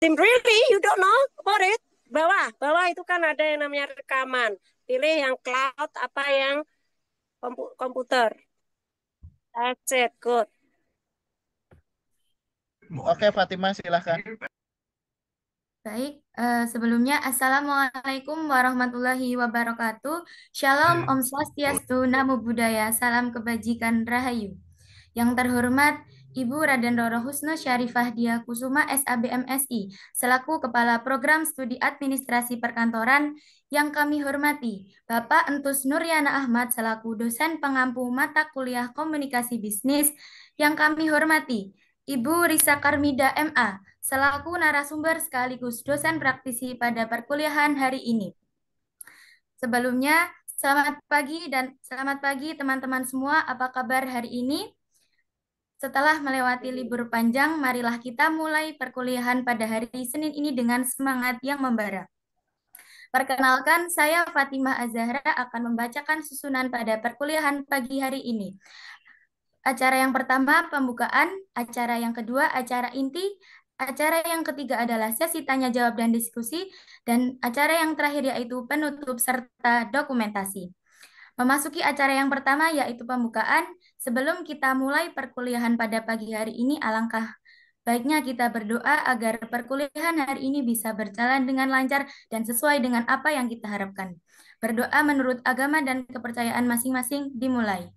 Tim, really? You don't know about it? Bawah, bawah itu kan ada yang namanya rekaman. Pilih yang cloud apa yang komputer. That's it, good. Oke, Fatimah silahkan. Baik, sebelumnya Assalamualaikum warahmatullahi wabarakatuh. Shalom, Om Swastiastu, Namo Buddhaya, salam kebajikan Rahayu. Yang terhormat Ibu Raden Roro Husnu Syarifah Diah Kusuma SABMSI, selaku Kepala Program Studi Administrasi Perkantoran, yang kami hormati Bapak Entus Nuryana Ahmad selaku dosen pengampu mata kuliah Komunikasi Bisnis, yang kami hormati Ibu Risa Karmida MA selaku narasumber sekaligus dosen praktisi pada perkuliahan hari ini. Sebelumnya, selamat pagi teman-teman semua. Apa kabar hari ini? Setelah melewati libur panjang, marilah kita mulai perkuliahan pada hari Senin ini dengan semangat yang membara. Perkenalkan, saya Fatimah Azahra akan membacakan susunan pada perkuliahan pagi hari ini. Acara yang pertama, pembukaan. Acara yang kedua, acara inti. Acara yang ketiga adalah sesi tanya jawab dan diskusi. Dan acara yang terakhir yaitu penutup serta dokumentasi. Memasuki acara yang pertama yaitu pembukaan. Sebelum kita mulai perkuliahan pada pagi hari ini, alangkah baiknya kita berdoa agar perkuliahan hari ini bisa berjalan dengan lancar dan sesuai dengan apa yang kita harapkan. Berdoa menurut agama dan kepercayaan masing-masing dimulai.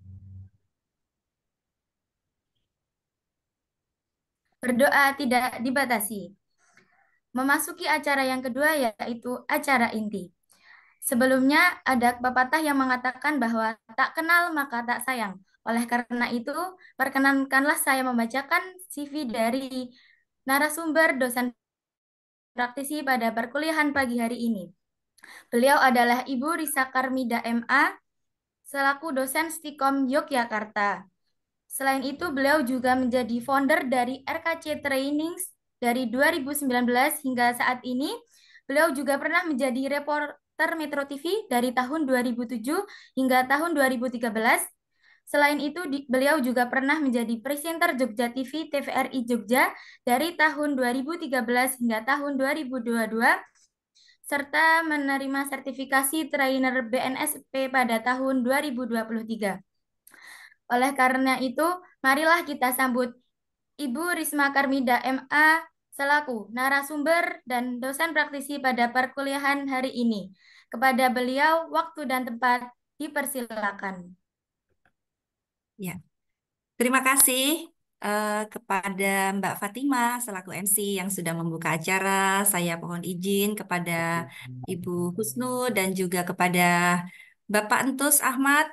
Berdoa tidak dibatasi. Memasuki acara yang kedua yaitu acara inti. Sebelumnya ada pepatah yang mengatakan bahwa tak kenal maka tak sayang. Oleh karena itu, perkenankanlah saya membacakan CV dari narasumber dosen praktisi pada perkuliahan pagi hari ini. Beliau adalah Ibu Risa Karmida MA, selaku dosen Stikom Yogyakarta. Selain itu, beliau juga menjadi founder dari RKC Trainings dari 2019 hingga saat ini. Beliau juga pernah menjadi reporter Metro TV dari tahun 2007 hingga tahun 2013. Selain itu, beliau juga pernah menjadi presenter Jogja TV TVRI Jogja dari tahun 2013 hingga tahun 2022, serta menerima sertifikasi trainer BNSP pada tahun 2023. Oleh karena itu, marilah kita sambut Ibu Risma Karmida MA selaku narasumber dan dosen praktisi pada perkuliahan hari ini. Kepada beliau, waktu dan tempat dipersilakan. Ya, terima kasih kepada Mbak Fatimah selaku MC yang sudah membuka acara. Saya mohon izin kepada Ibu Husnu dan juga kepada Bapak Entus Ahmad.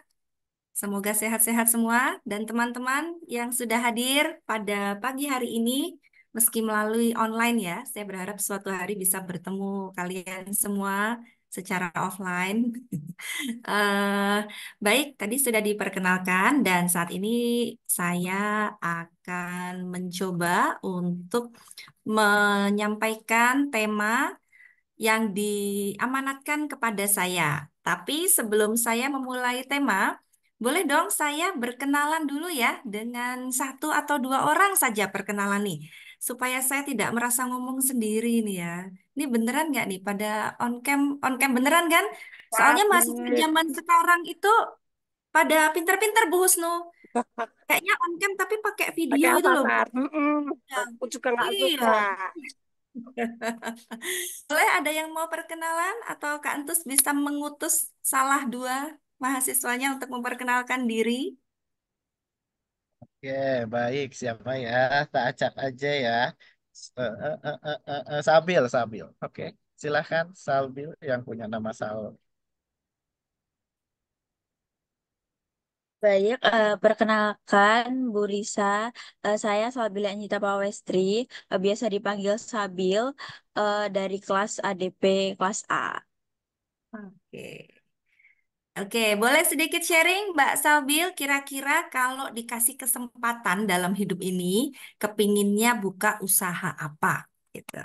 Semoga sehat-sehat semua dan teman-teman yang sudah hadir pada pagi hari ini, meski melalui online ya. Saya berharap suatu hari bisa bertemu kalian semua secara offline. Eh, Baik, tadi sudah diperkenalkan dan saat ini saya akan mencoba untuk menyampaikan tema yang diamanatkan kepada saya. Tapi sebelum saya memulai tema, boleh dong saya berkenalan dulu ya dengan satu atau dua orang saja perkenalan nih, supaya saya tidak merasa ngomong sendiri nih ya. Ini beneran nggak nih pada on cam beneran kan? Soalnya mahasiswa Wajib. zaman sekarang itu pada pinter-pinter Bu Husnu. Kayaknya on cam tapi pakai video Pakai itu loh. avatar. Ya. Aku juga nggak Iya. suka. Boleh ada yang mau perkenalan atau Kak Entus bisa mengutus salah dua mahasiswanya untuk memperkenalkan diri? Oke, baik. Siapa ya? Tak acak aja ya. Sabil, Sabil. Oke, silahkan Sabil yang punya nama Baik, perkenalkan Bu Risa, saya Sabila Anjita Pawestri, biasa dipanggil Sabil, dari kelas ADP kelas A. Oke. Oke, boleh sedikit sharing Mbak Salbil, kira-kira kalau dikasih kesempatan dalam hidup ini, kepinginnya buka usaha apa? Gitu.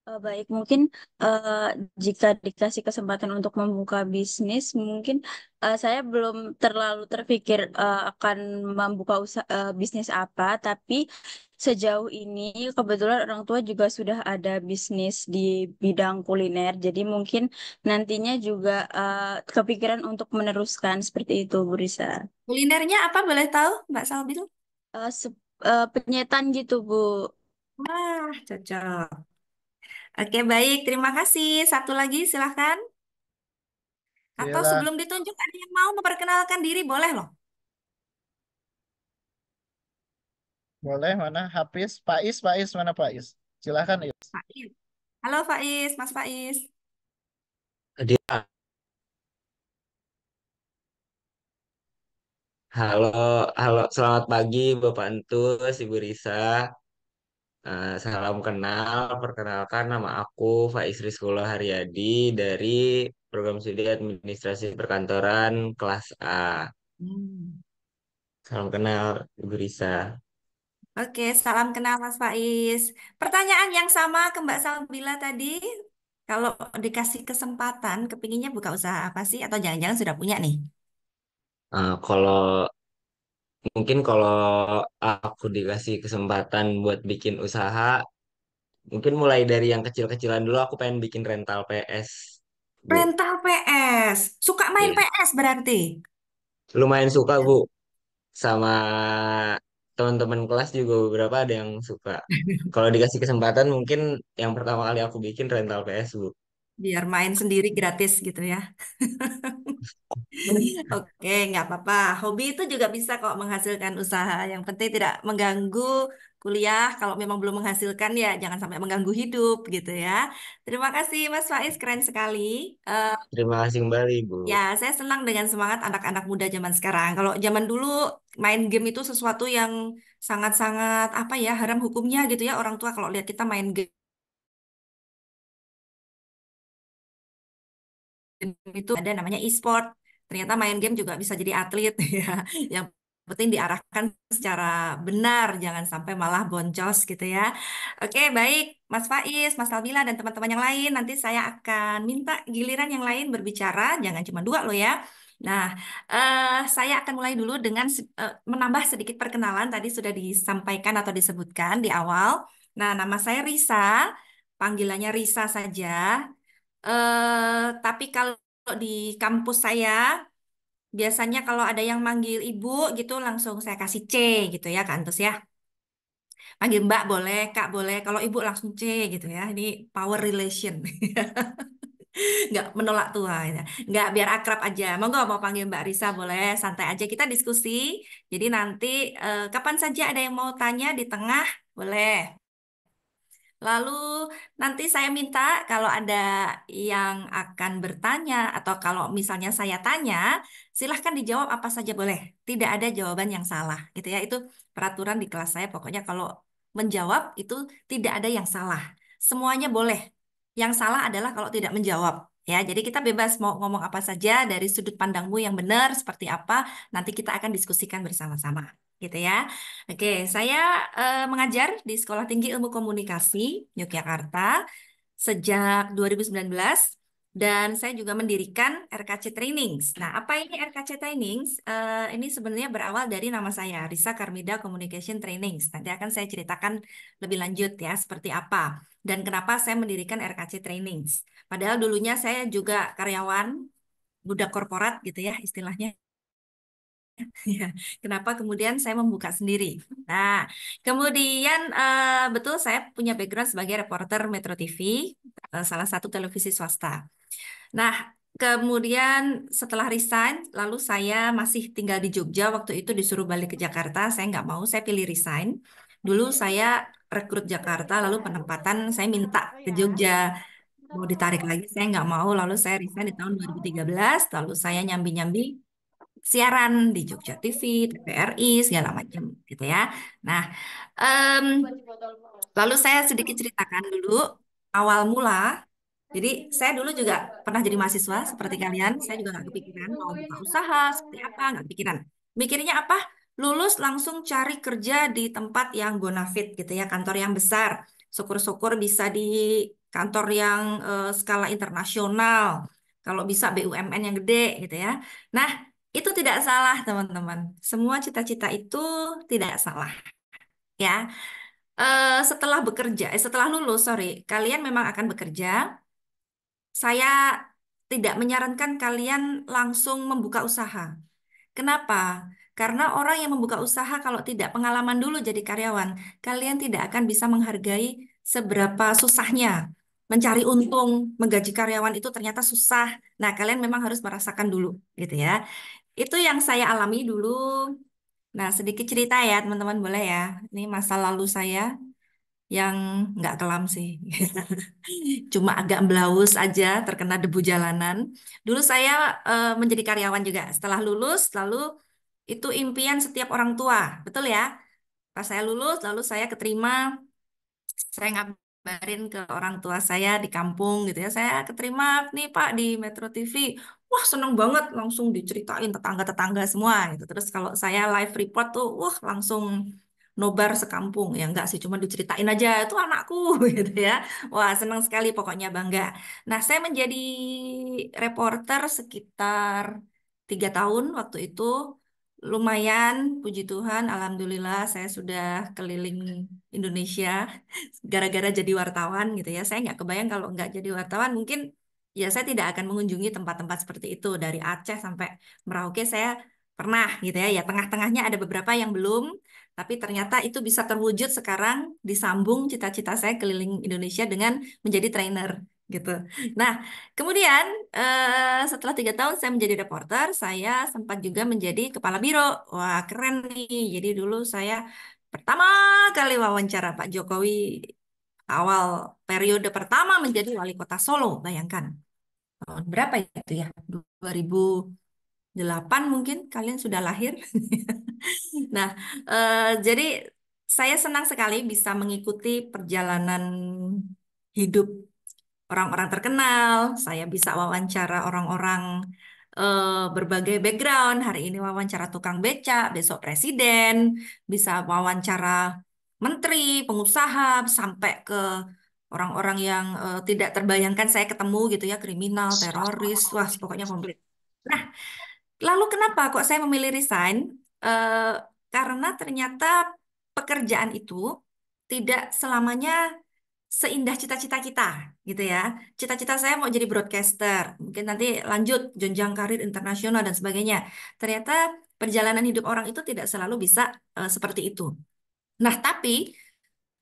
Baik, mungkin eh, jika dikasih kesempatan untuk membuka bisnis, mungkin saya belum terlalu terpikir akan membuka bisnis apa, tapi sejauh ini kebetulan orang tua juga sudah ada bisnis di bidang kuliner, jadi mungkin nantinya juga kepikiran untuk meneruskan seperti itu, Bu Risa. Kulinernya apa boleh tahu, Mbak Salbil? Penyetan gitu, Bu. Wah, cocok. Oke, baik. Terima kasih. Satu lagi, silahkan. Atau Sila, sebelum ditunjuk, ada yang mau memperkenalkan diri, boleh loh. boleh mana? Hafiz, Faiz mana Faiz? Silakan Is. Faiz. Halo Faiz, Mas Faiz. Dia, halo, halo, selamat pagi Bapak Entus, Ibu Risa. Salam kenal, perkenalkan nama aku Faiz Rizkula Haryadi dari Program Studi Administrasi Perkantoran kelas A. Hmm. Salam kenal Ibu Risa. Oke, salam kenal Mas Faiz. Pertanyaan yang sama ke Mbak Salbila tadi. Kalau dikasih kesempatan, kepinginnya buka usaha apa sih? Atau jangan-jangan sudah punya nih? Kalau mungkin kalau aku dikasih kesempatan buat bikin usaha, mungkin mulai dari yang kecil-kecilan dulu. Aku pengen bikin rental PS, Bu. Rental PS. Suka main Iya. PS berarti? Lumayan suka, Bu. Sama teman-teman kelas juga beberapa ada yang suka. Kalau dikasih kesempatan mungkin yang pertama kali aku bikin rental PS, Bu. Biar main sendiri gratis gitu ya. Oke, nggak apa-apa. Hobi itu juga bisa kok menghasilkan usaha. Yang penting tidak mengganggu kuliah. Kalau memang belum menghasilkan ya jangan sampai mengganggu hidup gitu ya. Terima kasih Mas Faiz, keren sekali. Eh, Terima kasih kembali, Bu. ya, saya senang dengan semangat anak-anak muda zaman sekarang. Kalau zaman dulu main game itu sesuatu yang sangat-sangat apa ya haram hukumnya gitu ya. Orang tua kalau lihat kita main game itu ada namanya e-sport. Ternyata main game juga bisa jadi atlet ya. Yang penting diarahkan secara benar, jangan sampai malah boncos gitu ya. Oke, baik, Mas Faiz, Mas Albila dan teman-teman yang lain. Nanti saya akan minta giliran yang lain berbicara, jangan cuma dua loh ya. Nah, saya akan mulai dulu dengan menambah sedikit perkenalan. Tadi sudah disampaikan atau disebutkan di awal. Nah, nama saya Risa, panggilannya Risa saja. Tapi kalau di kampus saya, biasanya kalau ada yang manggil ibu gitu, langsung saya kasih C gitu ya, Kak Antus ya. Panggil Mbak boleh, Kak boleh. Kalau ibu langsung C gitu ya. Ini power relation. Nggak menolak tua. Ya. Nggak biar akrab aja. Monggo mau panggil Mbak Risa boleh, santai aja kita diskusi. Jadi nanti kapan saja ada yang mau tanya di tengah, boleh. Lalu nanti saya minta kalau ada yang akan bertanya atau kalau misalnya saya tanya, silahkan dijawab apa saja boleh. Tidak ada jawaban yang salah gitu ya. Itu peraturan di kelas saya. Pokoknya kalau menjawab itu tidak ada yang salah. Semuanya boleh. Yang salah adalah kalau tidak menjawab. Ya, jadi kita bebas mau ngomong apa saja dari sudut pandangmu yang benar seperti apa. Nanti kita akan diskusikan bersama-sama, gitu ya. Oke, saya mengajar di Sekolah Tinggi Ilmu Komunikasi Yogyakarta sejak 2019 dan saya juga mendirikan RKC Trainings. Nah, apa ini RKC Trainings? Ini sebenarnya berawal dari nama saya, Risa Karmida Communication Trainings. Nanti akan saya ceritakan lebih lanjut ya, seperti apa dan kenapa saya mendirikan RKC Trainings. Padahal dulunya saya juga karyawan, budak korporat gitu ya istilahnya. Ya, kenapa kemudian saya membuka sendiri? Nah, kemudian betul saya punya background sebagai reporter Metro TV, salah satu televisi swasta. Nah, kemudian setelah resign, lalu saya masih tinggal di Jogja. Waktu itu disuruh balik ke Jakarta, saya nggak mau, saya pilih resign. Dulu saya rekrut Jakarta, lalu penempatan saya minta ke Jogja. Mau ditarik lagi, saya nggak mau. Lalu saya resign di tahun 2013, lalu saya nyambi-nyambi siaran di Jogja TV, TVRI, segala macam gitu ya. Nah, em, lalu saya sedikit ceritakan dulu awal mula. Jadi saya dulu juga pernah jadi mahasiswa seperti kalian. Saya juga nggak kepikiran mau buka usaha seperti apa, nggak kepikiran. Mikirnya apa? Lulus langsung cari kerja di tempat yang bonafit gitu ya, kantor yang besar Syukur-syukur bisa di kantor yang skala internasional. Kalau bisa BUMN yang gede gitu ya. Nah, itu tidak salah, teman-teman. Semua cita-cita itu tidak salah, ya. Setelah lulus, sorry, kalian memang akan bekerja. Saya tidak menyarankan kalian langsung membuka usaha. Kenapa? Karena orang yang membuka usaha kalau tidak pengalaman dulu jadi karyawan, kalian tidak akan bisa menghargai seberapa susahnya mencari untung, menggaji karyawan itu ternyata susah. Nah, kalian memang harus merasakan dulu, gitu ya. Itu yang saya alami dulu. Nah, sedikit cerita ya, teman-teman, boleh ya. Ini masa lalu saya yang nggak kelam sih. Cuma agak blaus aja, terkena debu jalanan. Dulu saya menjadi karyawan juga. Setelah lulus, lalu itu impian setiap orang tua, betul ya? Pas saya lulus, lalu saya keterima, saya ngabarin ke orang tua saya di kampung gitu ya. Saya keterima nih Pak di Metro TV. Wah, seneng banget, langsung diceritain tetangga-tetangga semua gitu. Terus kalau saya live report tuh, wah langsung nobar sekampung. Ya enggak sih, cuma diceritain aja, itu anakku gitu ya. Wah, seneng sekali pokoknya, bangga. Nah, saya menjadi reporter sekitar 3 tahun waktu itu. Lumayan, puji Tuhan, alhamdulillah saya sudah keliling Indonesia gara-gara jadi wartawan gitu ya. Saya nggak kebayang kalau nggak jadi wartawan mungkin ya saya tidak akan mengunjungi tempat-tempat seperti itu. Dari Aceh sampai Merauke saya pernah gitu ya. Ya tengah-tengahnya ada beberapa yang belum, tapi ternyata itu bisa terwujud sekarang disambung cita-cita saya keliling Indonesia dengan menjadi trainer gitu. Nah, kemudian setelah 3 tahun saya menjadi reporter, saya sempat juga menjadi kepala biro. Wah, keren nih. Jadi dulu saya pertama kali wawancara Pak Jokowi awal periode pertama menjadi wali kota Solo. Bayangkan, tahun berapa itu ya? 2008 mungkin kalian sudah lahir. Nah, jadi saya senang sekali bisa mengikuti perjalanan hidup orang-orang terkenal, saya bisa wawancara orang-orang berbagai background. Hari ini wawancara tukang beca, besok presiden, bisa wawancara menteri, pengusaha, sampai ke orang-orang yang tidak terbayangkan saya ketemu gitu ya, kriminal, teroris, wah pokoknya komplit. Nah, lalu kenapa kok saya memilih resign? Eh, karena ternyata pekerjaan itu tidak selamanya seindah cita-cita kita, gitu ya. Cita-cita saya mau jadi broadcaster, mungkin nanti lanjut jenjang karir internasional dan sebagainya. Ternyata perjalanan hidup orang itu tidak selalu bisa seperti itu. Nah, tapi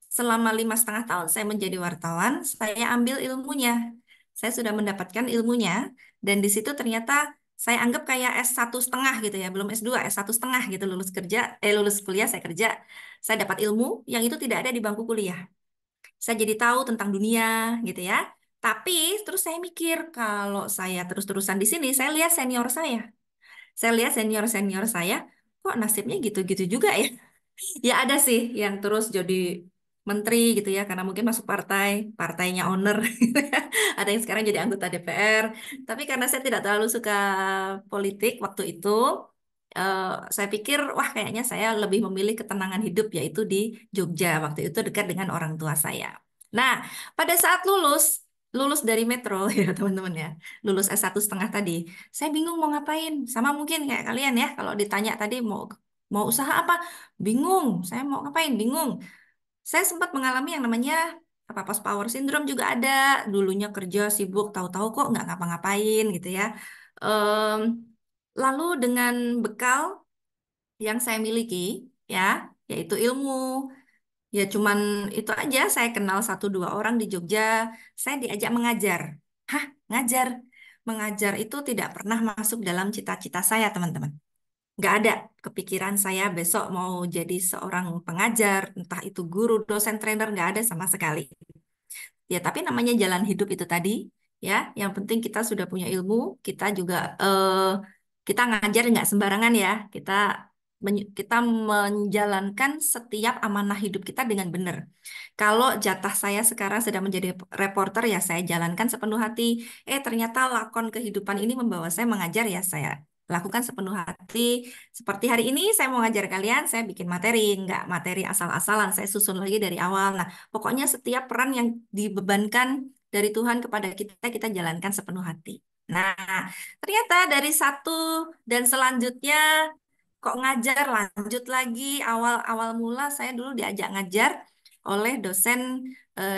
selama 5,5 tahun saya menjadi wartawan, saya ambil ilmunya. Saya sudah mendapatkan ilmunya, dan di situ ternyata saya anggap kayak S1,5 gitu ya, belum S2, S1,5 gitu, lulus kuliah saya kerja, saya dapat ilmu yang itu tidak ada di bangku kuliah. Saya jadi tahu tentang dunia gitu ya. Tapi terus saya mikir kalau saya terus-terusan di sini, saya lihat senior saya. Saya lihat senior-senior saya, kok nasibnya gitu-gitu juga ya. Ya ada sih yang terus jadi menteri gitu ya, karena mungkin masuk partainya owner. Ada yang sekarang jadi anggota DPR. Tapi karena saya tidak terlalu suka politik waktu itu, eh, saya pikir, wah kayaknya saya lebih memilih ketenangan hidup yaitu di Jogja. Waktu itu dekat dengan orang tua saya. Nah, pada saat lulus dari Metro ya teman-teman ya, lulus S1,5 tadi, saya bingung mau ngapain. Sama mungkin kayak kalian ya, kalau ditanya tadi mau mau usaha apa? Bingung. Saya mau ngapain? Bingung. Saya sempat mengalami yang namanya apa post power syndrome juga ada. Dulunya kerja sibuk, tahu-tahu kok nggak ngapa-ngapain gitu ya. Em, lalu dengan bekal yang saya miliki, ya, yaitu ilmu. Ya cuman itu aja, saya kenal 1-2 orang di Jogja, saya diajak mengajar. Hah, ngajar? Mengajar itu tidak pernah masuk dalam cita-cita saya, teman-teman. Nggak ada kepikiran saya besok mau jadi seorang pengajar, entah itu guru, dosen, trainer, nggak ada sama sekali. Ya, tapi namanya jalan hidup itu tadi, ya. Yang penting kita sudah punya ilmu, kita juga kita ngajar nggak sembarangan ya. Kita menjalankan setiap amanah hidup kita dengan benar. Kalau jatah saya sekarang sedang menjadi reporter, ya saya jalankan sepenuh hati. Ternyata lakon kehidupan ini membawa saya mengajar, ya saya lakukan sepenuh hati. Seperti hari ini saya mau ngajar kalian, saya bikin materi, nggak materi asal-asalan, saya susun lagi dari awal. Nah, pokoknya setiap peran yang dibebankan dari Tuhan kepada kita, kita jalankan sepenuh hati. Nah, ternyata dari satu dan selanjutnya kok ngajar lanjut lagi. Awal-awal mula saya dulu diajak ngajar oleh dosen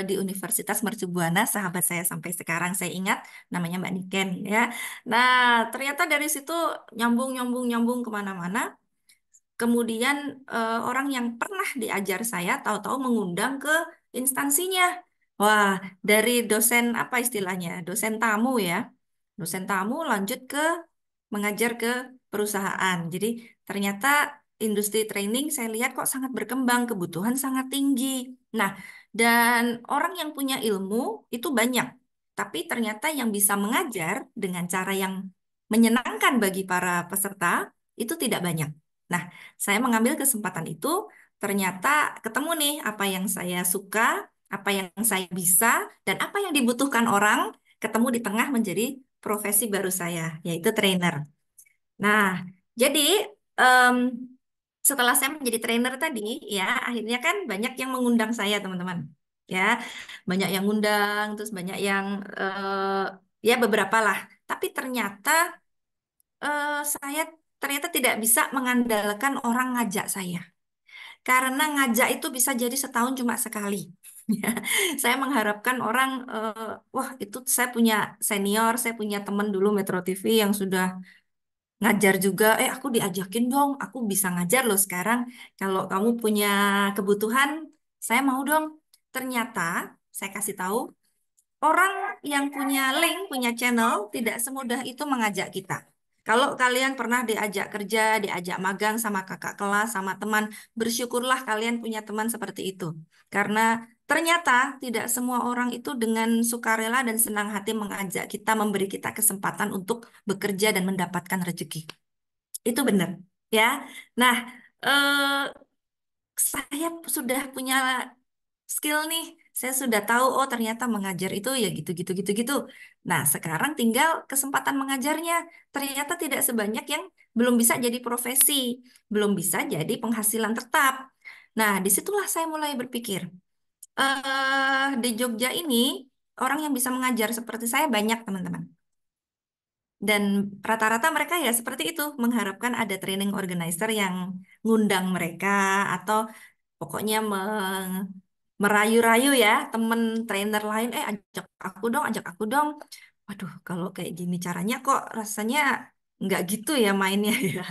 di Universitas Mercu Buana, sahabat saya sampai sekarang saya ingat, namanya Mbak Niken ya. Nah, ternyata dari situ nyambung nyambung nyambung kemana-mana. Kemudian orang yang pernah diajar saya tahu-tahu mengundang ke instansinya. Wah, dari dosen apa istilahnya? Dosen tamu ya. Dosen tamu lanjut ke mengajar ke perusahaan. Jadi ternyata industri training saya lihat kok sangat berkembang, kebutuhan sangat tinggi. Nah, dan orang yang punya ilmu itu banyak. Tapi ternyata yang bisa mengajar dengan cara yang menyenangkan bagi para peserta itu tidak banyak. Nah, saya mengambil kesempatan itu, ternyata ketemu nih apa yang saya suka, apa yang saya bisa, dan apa yang dibutuhkan orang, ketemu di tengah menjadi profesi baru saya, yaitu trainer. Nah, jadi em, setelah saya menjadi trainer tadi, ya akhirnya kan banyak yang mengundang saya, teman-teman. Ya, banyak yang ngundang, terus banyak yang ya beberapa lah. Tapi ternyata saya ternyata tidak bisa mengandalkan orang ngajak saya. Karena ngajak itu bisa jadi setahun cuma sekali. Ya, saya mengharapkan orang, wah itu saya punya senior, saya punya teman dulu Metro TV yang sudah ngajar juga, aku diajakin dong, aku bisa ngajar loh sekarang. Kalau kamu punya kebutuhan, saya mau dong. Ternyata saya kasih tahu, orang yang punya link, punya channel, tidak semudah itu mengajak kita. Kalau kalian pernah diajak kerja, diajak magang sama kakak kelas, sama teman, bersyukurlah kalian punya teman seperti itu. Karena ternyata tidak semua orang itu dengan sukarela dan senang hati mengajak kita, memberi kita kesempatan untuk bekerja dan mendapatkan rezeki. Itu benar, ya. Nah, eh, saya sudah punya skill nih. Saya sudah tahu, oh ternyata mengajar itu ya gitu-gitu gitu-gitu. Nah, sekarang tinggal kesempatan mengajarnya. Ternyata tidak sebanyak yang belum bisa jadi profesi, belum bisa jadi penghasilan tetap. Nah, disitulah saya mulai berpikir, di Jogja ini orang yang bisa mengajar seperti saya banyak, teman-teman. Dan rata-rata mereka ya seperti itu, mengharapkan ada training organizer yang ngundang mereka atau pokoknya merayu-rayu ya temen trainer lain, ajak aku dong. Waduh, kalau kayak gini caranya kok rasanya nggak gitu ya mainnya ya.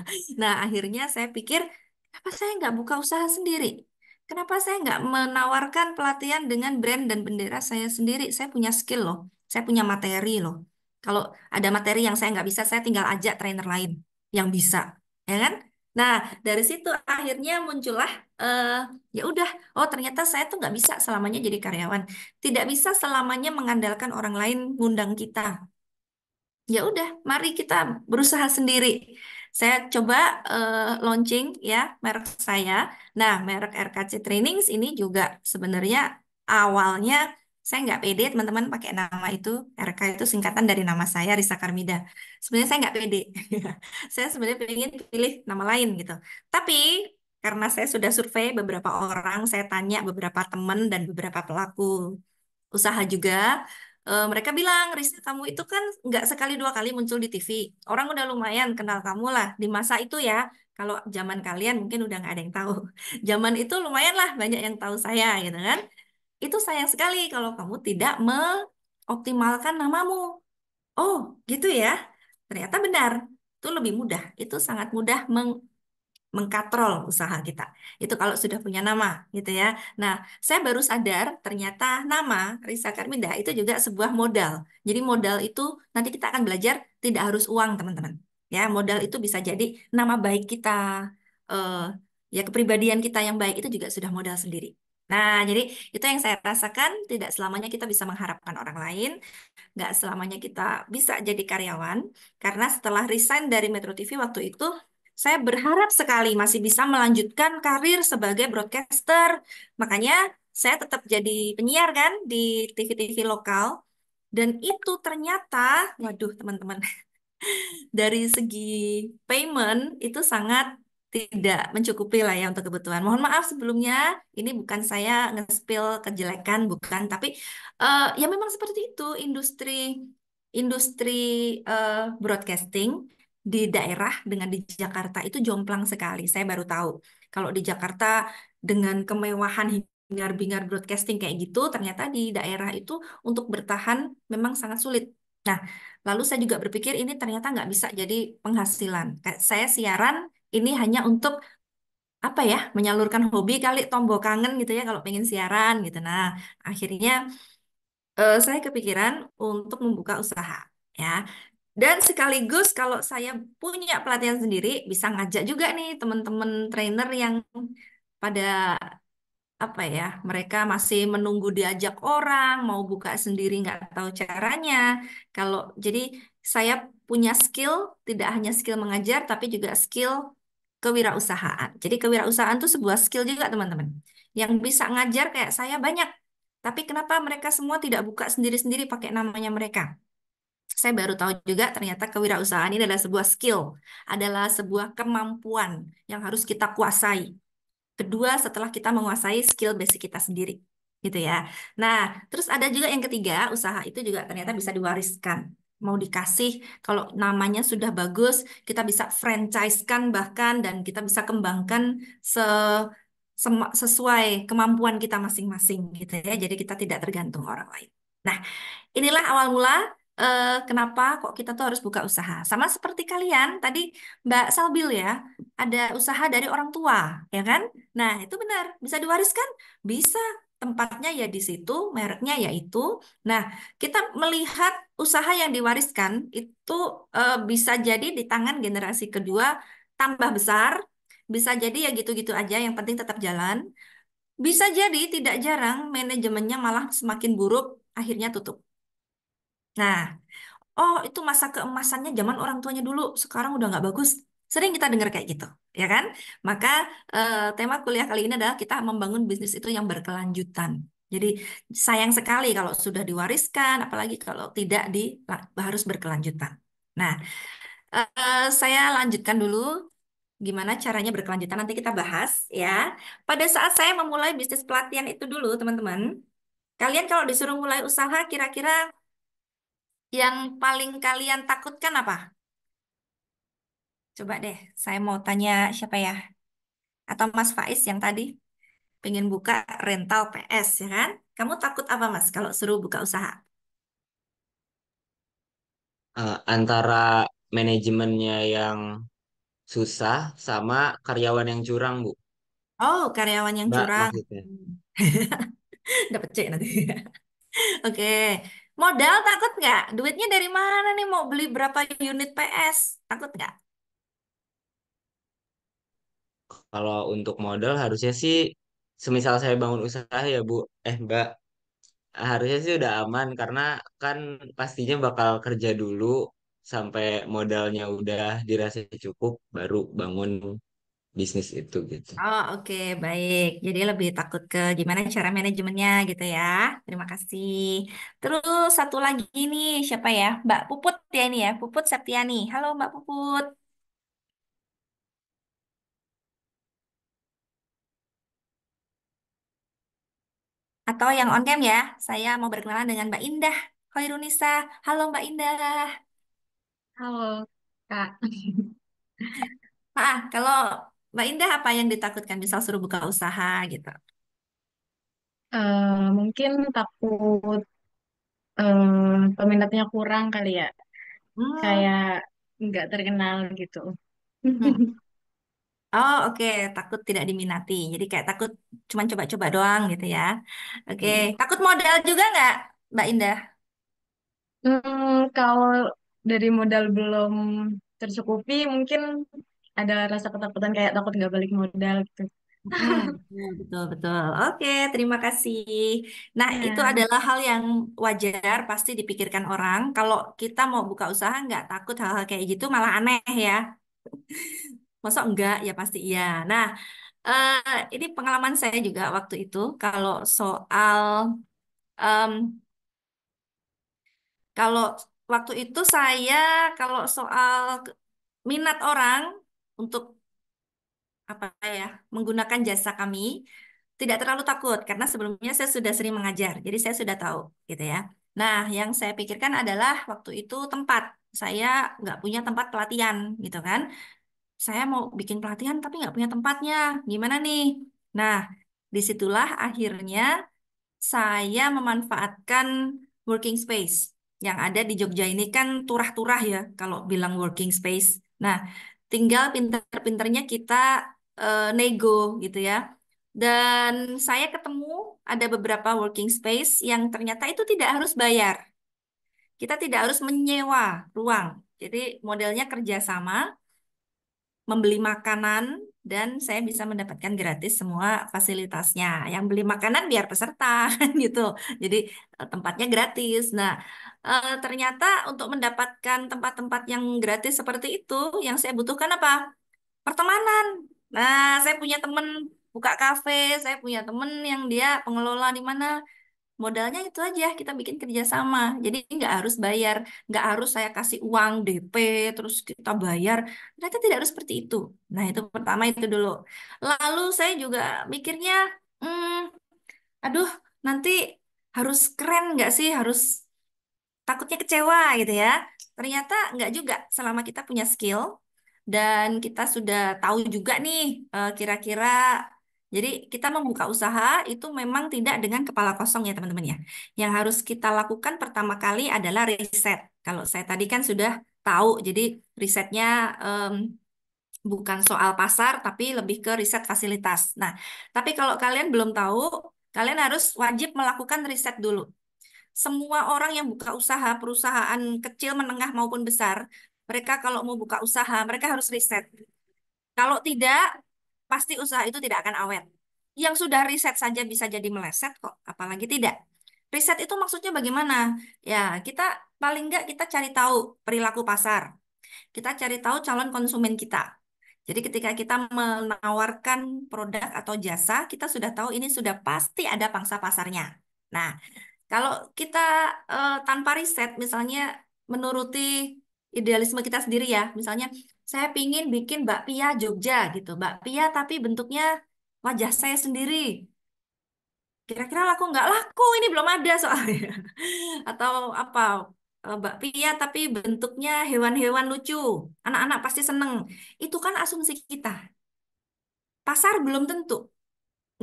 Nah, akhirnya saya pikir, kenapa saya nggak buka usaha sendiri? Kenapa saya nggak menawarkan pelatihan dengan brand dan bendera saya sendiri? Saya punya skill loh, saya punya materi loh. Kalau ada materi yang saya nggak bisa, saya tinggal ajak trainer lain yang bisa, ya kan? Nah, dari situ akhirnya muncullah, eh, ya udah, oh ternyata saya tuh nggak bisa selamanya jadi karyawan, tidak bisa selamanya mengandalkan orang lain ngundang kita. Ya udah, mari kita berusaha sendiri. Saya coba launching ya merek saya. Nah, merek RKC Trainings ini juga sebenarnya awalnya saya nggak pede teman-teman pakai nama itu. RK itu singkatan dari nama saya, Risa Karmida. Sebenarnya saya nggak pede. Saya sebenarnya pengen pilih nama lain gitu. Tapi karena saya sudah survei beberapa orang, saya tanya beberapa teman dan beberapa pelaku usaha juga. Mereka bilang, Risa, kamu itu kan nggak sekali dua kali muncul di TV. Orang udah lumayan kenal kamu lah di masa itu ya. Kalau zaman kalian mungkin udah nggak ada yang tahu. Zaman itu lumayan lah banyak yang tahu saya gitu kan. Itu sayang sekali kalau kamu tidak mengoptimalkan namamu. Oh, gitu ya. Ternyata benar. Itu lebih mudah. Itu sangat mudah mengkatrol usaha kita. Itu kalau sudah punya nama, gitu ya. Nah, saya baru sadar ternyata nama Risa Karminda itu juga sebuah modal. Jadi modal itu nanti kita akan belajar tidak harus uang, teman-teman. Ya, modal itu bisa jadi nama baik kita, eh, ya kepribadian kita yang baik itu juga sudah modal sendiri. Nah, jadi itu yang saya rasakan, tidak selamanya kita bisa mengharapkan orang lain, nggak selamanya kita bisa jadi karyawan, karena setelah resign dari Metro TV waktu itu, saya berharap sekali masih bisa melanjutkan karir sebagai broadcaster. Makanya saya tetap jadi penyiar kan di TV-TV lokal. Dan itu ternyata, waduh teman-teman, dari segi payment itu sangat tidak mencukupi lah ya untuk kebutuhan. Mohon maaf sebelumnya, ini bukan saya nge-spill kejelekan, bukan, tapi ya memang seperti itu industri industri broadcasting di daerah dengan di Jakarta itu jomplang sekali. Saya baru tahu kalau di Jakarta dengan kemewahan hingar-bingar broadcasting kayak gitu, ternyata di daerah itu untuk bertahan memang sangat sulit. Nah, lalu saya juga berpikir ini ternyata nggak bisa jadi penghasilan. Kayak saya siaran ini hanya untuk apa ya, menyalurkan hobi kali tombol kangen gitu ya kalau pengen siaran gitu. Nah, akhirnya saya kepikiran untuk membuka usaha ya. Dan sekaligus kalau saya punya pelatihan sendiri bisa ngajak juga nih teman-teman trainer yang pada apa ya, mereka masih menunggu diajak orang, mau buka sendiri nggak tahu caranya. Kalau jadi saya punya skill, tidak hanya skill mengajar, tapi juga skill kewirausahaan. Jadi kewirausahaan itu sebuah skill juga teman-teman. Yang bisa ngajar kayak saya banyak. Tapi kenapa mereka semua tidak buka sendiri-sendiri pakai namanya mereka? Saya baru tahu juga ternyata kewirausahaan ini adalah sebuah skill, adalah sebuah kemampuan yang harus kita kuasai. Kedua, setelah kita menguasai skill basic kita sendiri, gitu ya. Nah, terus ada juga yang ketiga, usaha itu juga ternyata bisa diwariskan. Mau dikasih, kalau namanya sudah bagus, kita bisa franchise-kan bahkan, dan kita bisa kembangkan se sesuai kemampuan kita masing-masing, gitu ya. Jadi kita tidak tergantung orang lain. Nah, inilah awal mula kenapa kok kita tuh harus buka usaha. Sama seperti kalian tadi Mbak Salbil ya, ada usaha dari orang tua, ya kan? Nah, itu benar, bisa diwariskan? Bisa. Tempatnya ya di situ, mereknya ya itu. Nah, kita melihat usaha yang diwariskan itu bisa jadi di tangan generasi kedua tambah besar, bisa jadi ya gitu-gitu aja, yang penting tetap jalan. Bisa jadi tidak jarang manajemennya malah semakin buruk, akhirnya tutup. Nah, oh itu masa keemasannya zaman orang tuanya dulu, sekarang udah nggak bagus. Sering kita dengar kayak gitu, ya kan? Maka tema kuliah kali ini adalah kita membangun bisnis itu yang berkelanjutan. Jadi sayang sekali kalau sudah diwariskan, apalagi kalau tidak harus berkelanjutan. Nah, saya lanjutkan dulu gimana caranya berkelanjutan nanti kita bahas ya. Pada saat saya memulai bisnis pelatihan itu dulu, teman-teman, kalian kalau disuruh mulai usaha, kira-kira yang paling kalian takutkan apa? Coba deh, saya mau tanya siapa ya? Atau Mas Faiz yang tadi pengen buka rental PS ya kan? Kamu takut apa Mas kalau suruh buka usaha? Antara manajemennya yang susah sama karyawan yang curang, Bu. Oh, karyawan yang Mbak curang. maksudnya. Dapat C nanti. Oke. Modal takut nggak? Duitnya dari mana nih mau beli berapa unit PS? Takut nggak? Kalau untuk modal harusnya sih, semisal saya bangun usaha ya Bu, Mbak, harusnya sih udah aman karena kan pastinya bakal kerja dulu sampai modalnya udah dirasa cukup, baru bangun bisnis itu gitu. Oh, oke, baik. Jadi lebih takut ke gimana cara manajemennya gitu ya. Terima kasih. Terus satu lagi nih, siapa ya? Mbak Puput ya ini ya, Puput Septiani. Halo Mbak Puput. Atau yang on cam ya, saya mau berkenalan dengan Mbak Indah Khairunisa. Halo Mbak Indah. Halo, Kak. Kalau Mbak Indah apa yang ditakutkan misal suruh buka usaha gitu? Mungkin takut peminatnya kurang kali ya, Hmm, kayak nggak terkenal gitu. hmm. Oh, oke. Takut tidak diminati. Jadi kayak takut cuman coba-coba doang gitu ya. Oke. Takut modal juga nggak, Mbak Indah? Kalau dari modal belum tercukupi, mungkin ada rasa ketakutan kayak takut nggak balik modal gitu. Hmm, betul, betul, betul. Oke, terima kasih. Nah, itu Ya, adalah hal yang wajar, pasti dipikirkan orang. Kalau kita mau buka usaha, nggak takut hal-hal kayak gitu, malah aneh ya. Masa enggak? Ya pasti iya. Nah, ini pengalaman saya juga waktu itu. Kalau soal, em, kalau waktu itu saya kalau soal minat orang untuk apa ya menggunakan jasa kami tidak terlalu takut karena sebelumnya saya sudah sering mengajar, jadi saya sudah tahu gitu ya. Nah, yang saya pikirkan adalah waktu itu tempat. Saya nggak punya tempat pelatihan gitu kan. Saya mau bikin pelatihan tapi nggak punya tempatnya. Gimana nih? Nah, disitulah akhirnya saya memanfaatkan working space yang ada di Jogja ini kan turah-turah ya kalau bilang working space. Nah, tinggal pinter-pinternya kita nego gitu ya. Dan saya ketemu ada beberapa working space yang ternyata itu tidak harus bayar. Kita tidak harus menyewa ruang. Jadi modelnya kerjasama membeli makanan dan saya bisa mendapatkan gratis semua fasilitasnya. Yang beli makanan biar peserta kan gitu. Jadi tempatnya gratis. Nah, ternyata untuk mendapatkan tempat-tempat yang gratis seperti itu, yang saya butuhkan apa? Pertemanan. Nah, saya punya teman buka kafe, saya punya teman yang dia pengelola di mana. Modalnya itu aja, kita bikin kerjasama. Jadi nggak harus bayar, nggak harus saya kasih uang DP, terus kita bayar. Ternyata tidak harus seperti itu. Nah, itu pertama itu dulu. Lalu saya juga mikirnya, hmm, aduh, nanti harus keren nggak sih? Harus takutnya kecewa gitu ya. Ternyata nggak juga selama kita punya skill dan kita sudah tahu juga nih kira-kira jadi kita membuka usaha itu memang tidak dengan kepala kosong ya teman-teman ya. Yang harus kita lakukan pertama kali adalah riset. Kalau saya tadi kan sudah tahu, jadi risetnya em, bukan soal pasar tapi lebih ke riset fasilitas. Nah, tapi kalau kalian belum tahu, kalian harus wajib melakukan riset dulu. Semua orang yang buka usaha, perusahaan kecil, menengah maupun besar, mereka kalau mau buka usaha, mereka harus riset. Kalau tidak, pasti usaha itu tidak akan awet. Yang sudah riset saja bisa jadi meleset kok, apalagi tidak. Riset itu maksudnya bagaimana? Ya, kita paling nggak kita cari tahu perilaku pasar. Kita cari tahu calon konsumen kita. Jadi ketika kita menawarkan produk atau jasa, kita sudah tahu ini sudah pasti ada pangsa pasarnya. Nah, kalau kita tanpa riset, misalnya menuruti idealisme kita sendiri ya, misalnya saya pingin bikin bakpia Jogja gitu, bakpia tapi bentuknya wajah saya sendiri. Kira-kira laku nggak laku? Ini belum ada soalnya. Atau apa? Bakpia tapi bentuknya hewan-hewan lucu. Anak-anak pasti seneng. Itu kan asumsi kita. Pasar belum tentu.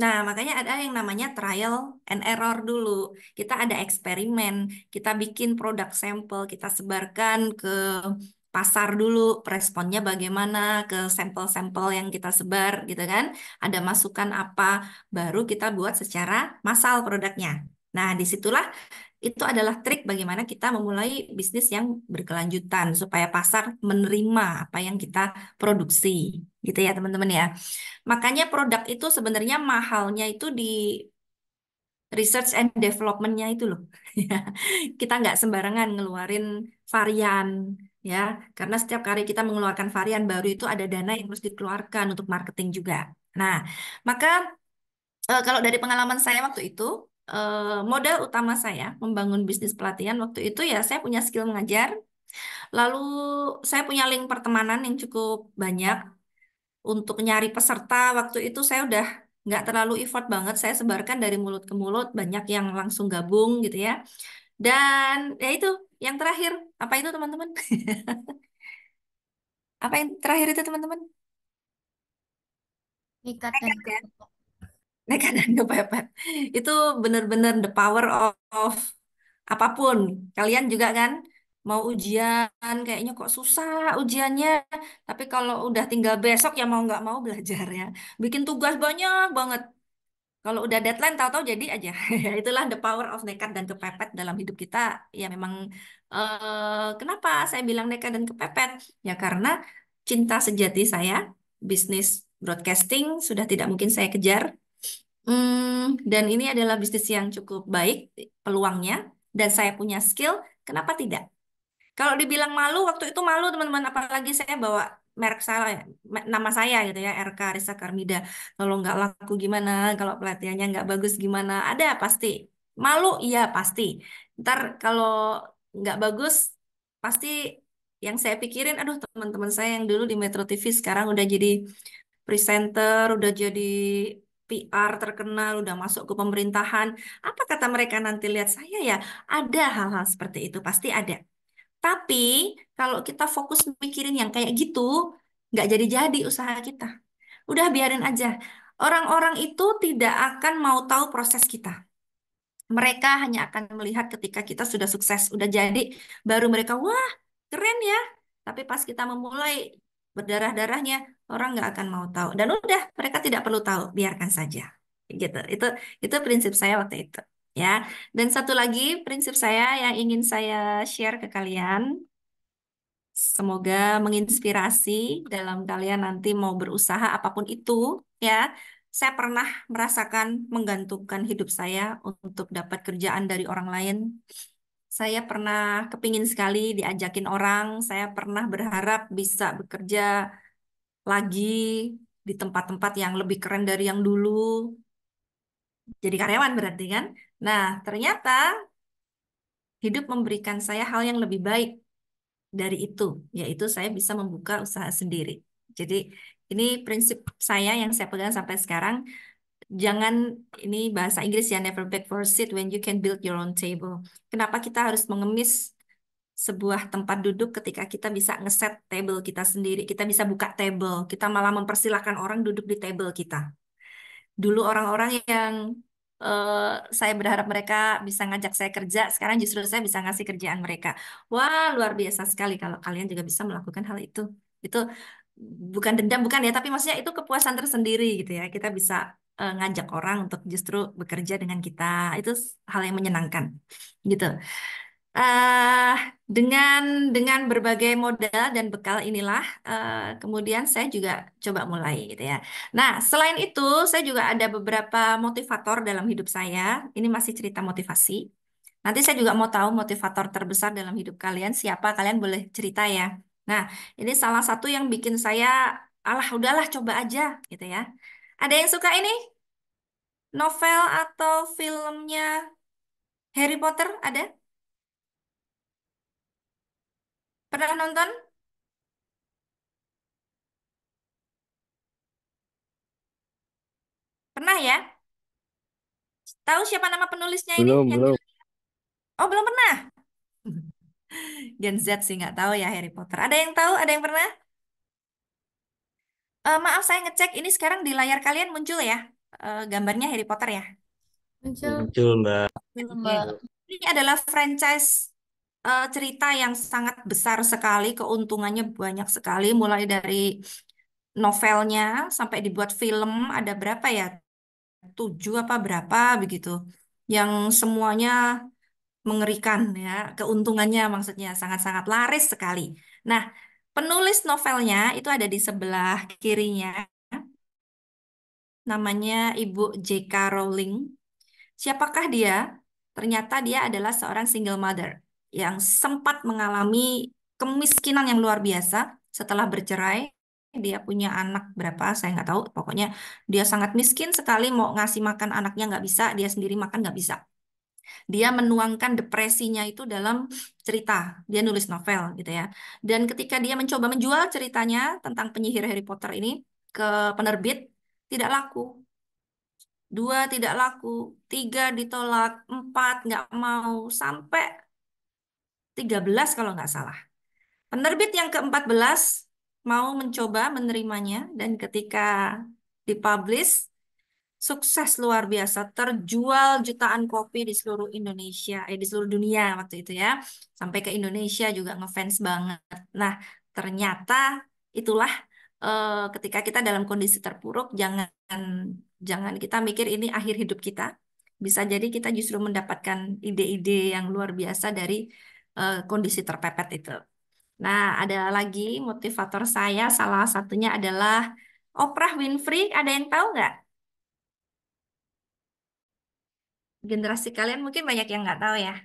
Nah, makanya ada yang namanya trial and error dulu. Kita ada eksperimen, kita bikin produk sampel, kita sebarkan ke pasar dulu, responnya bagaimana ke sampel-sampel yang kita sebar gitu kan. Ada masukan apa, baru kita buat secara massal produknya. Nah, disitulah itu adalah trik bagaimana kita memulai bisnis yang berkelanjutan supaya pasar menerima apa yang kita produksi. Gitu ya, teman-teman ya. Makanya produk itu sebenarnya mahalnya itu di research and development-nya itu loh. Ya, kita nggak sembarangan ngeluarin varian ya, karena setiap kali kita mengeluarkan varian baru itu ada dana yang harus dikeluarkan untuk marketing juga. Nah, maka kalau dari pengalaman saya waktu itu, modal utama saya membangun bisnis pelatihan waktu itu ya saya punya skill mengajar, lalu saya punya link pertemanan yang cukup banyak. Untuk nyari peserta waktu itu saya udah nggak terlalu effort banget. Saya sebarkan dari mulut ke mulut, banyak yang langsung gabung gitu ya. Dan ya itu, yang terakhir. Apa itu teman-teman? Apa yang terakhir itu teman-teman? Nekat dan Nekat ya? kepepet. Nekat dan kepepet. Itu benar-benar the power of apapun. Kalian juga kan mau ujian, kayaknya kok susah ujiannya. Tapi kalau udah tinggal besok ya mau nggak mau belajar ya. Bikin tugas banyak banget. Kalau udah deadline tahu-tahu jadi aja. Itulah the power of nekat dan kepepet dalam hidup kita. Ya memang kenapa saya bilang nekat dan kepepet? Ya karena cinta sejati saya, bisnis broadcasting sudah tidak mungkin saya kejar. Dan ini adalah bisnis yang cukup baik peluangnya dan saya punya skill. Kenapa tidak? Kalau dibilang malu, waktu itu malu teman-teman, apalagi saya bawa merek saya, nama saya gitu ya, RK Risa Karmida. Kalau nggak laku gimana, kalau pelatihannya nggak bagus gimana, ada pasti. Malu, iya pasti. Ntar kalau nggak bagus, pasti yang saya pikirin, aduh teman-teman saya yang dulu di Metro TV sekarang udah jadi presenter, udah jadi PR terkenal, udah masuk ke pemerintahan. Apa kata mereka nanti lihat saya ya? Ada hal-hal seperti itu, pasti ada. Tapi kalau kita fokus mikirin yang kayak gitu, nggak jadi-jadi usaha kita. Udah biarin aja. Orang-orang itu tidak akan mau tahu proses kita. Mereka hanya akan melihat ketika kita sudah sukses, udah jadi, baru mereka, wah keren ya. Tapi pas kita memulai berdarah-darahnya, orang nggak akan mau tahu. Dan udah, mereka tidak perlu tahu, biarkan saja. Gitu. Itu prinsip saya waktu itu. Ya. Dan satu lagi prinsip saya yang ingin saya share ke kalian. Semoga menginspirasi dalam kalian nanti mau berusaha apapun itu, ya. Saya pernah merasakan menggantungkan hidup saya untuk dapat kerjaan dari orang lain. Saya pernah kepingin sekali diajakin orang. Saya pernah berharap bisa bekerja lagi di tempat-tempat yang lebih keren dari yang dulu. Jadi karyawan berarti kan? Nah, ternyata hidup memberikan saya hal yang lebih baik dari itu, yaitu saya bisa membuka usaha sendiri. Jadi ini prinsip saya yang saya pegang sampai sekarang. Jangan, ini bahasa Inggris ya, never beg for a seat when you can build your own table. Kenapa kita harus mengemis sebuah tempat duduk ketika kita bisa ngeset table kita sendiri, kita bisa buka table, kita malah mempersilahkan orang duduk di table kita. Dulu orang-orang yang eh, saya berharap mereka bisa ngajak saya kerja, sekarang justru saya bisa ngasih kerjaan mereka. Wah, luar biasa sekali kalau kalian juga bisa melakukan hal itu. Itu bukan dendam, bukan ya, tapi maksudnya itu kepuasan tersendiri gitu ya. Kita bisa ngajak orang untuk justru bekerja dengan kita. Itu hal yang menyenangkan gitu. eh dengan berbagai modal dan bekal inilah kemudian saya juga coba mulai gitu ya. Nah, selain itu saya juga ada beberapa motivator dalam hidup saya. Ini masih cerita motivasi. Nanti saya juga mau tahu motivator terbesar dalam hidup kalian siapa, kalian boleh cerita ya. Nah, ini salah satu yang bikin saya alah udahlah coba aja gitu ya. Ada yang suka ini novel atau filmnya Harry Potter? Ada? Pernah nonton? Pernah ya? Tahu siapa nama penulisnya ini? Belum, Yang belum. Oh, belum pernah. Gen Z sih nggak tahu ya Harry Potter. Ada yang tahu? Ada yang pernah? Maaf, saya ngecek ini sekarang di layar kalian muncul ya gambarnya Harry Potter ya. Muncul. Muncul, Mbak. Belum, Oke. Mbak. Ini adalah franchise cerita yang sangat besar sekali, keuntungannya banyak sekali, mulai dari novelnya sampai dibuat film ada berapa ya? 7 apa berapa begitu. Yang semuanya mengerikan ya, keuntungannya maksudnya sangat-sangat laris sekali. Nah, penulis novelnya itu ada di sebelah kirinya, namanya Ibu J.K. Rowling. Siapakah dia? Ternyata dia adalah seorang single mother yang sempat mengalami kemiskinan yang luar biasa setelah bercerai. Dia punya anak berapa, saya nggak tahu. Pokoknya dia sangat miskin sekali, mau ngasih makan anaknya nggak bisa, dia sendiri makan nggak bisa. Dia menuangkan depresinya itu dalam cerita. Dia nulis novel gitu ya. Dan ketika dia mencoba menjual ceritanya tentang penyihir Harry Potter ini ke penerbit, tidak laku. 2 tidak laku, 3 ditolak, 4 nggak mau, sampai 13 kalau nggak salah. Penerbit yang ke-14 mau mencoba menerimanya dan ketika dipublish sukses luar biasa, terjual jutaan kopi di seluruh Indonesia, di seluruh dunia waktu itu ya. Sampai ke Indonesia juga ngefans banget. Nah, ternyata itulah ketika kita dalam kondisi terpuruk, jangan jangan kita mikir ini akhir hidup kita. Bisa jadi kita justru mendapatkan ide-ide yang luar biasa dari kondisi terpepet itu. Nah, ada lagi motivator saya, salah satunya adalah Oprah Winfrey. Ada yang tahu nggak? Generasi kalian mungkin banyak yang nggak tahu ya.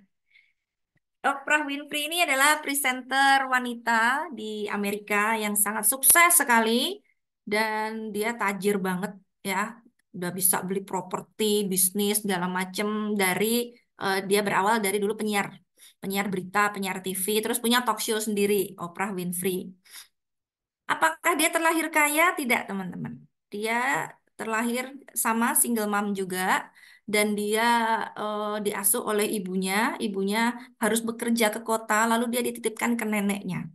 Oprah Winfrey ini adalah presenter wanita di Amerika yang sangat sukses sekali dan dia tajir banget ya. Udah bisa beli properti, bisnis segala macem dari dia berawal dari dulu penyiar. penyiar berita, penyiar TV, terus punya talk show sendiri, Oprah Winfrey. Apakah dia terlahir kaya? Tidak, teman-teman. Dia terlahir sama single mom juga, dan dia diasuh oleh ibunya. Ibunya harus bekerja ke kota, lalu dia dititipkan ke neneknya.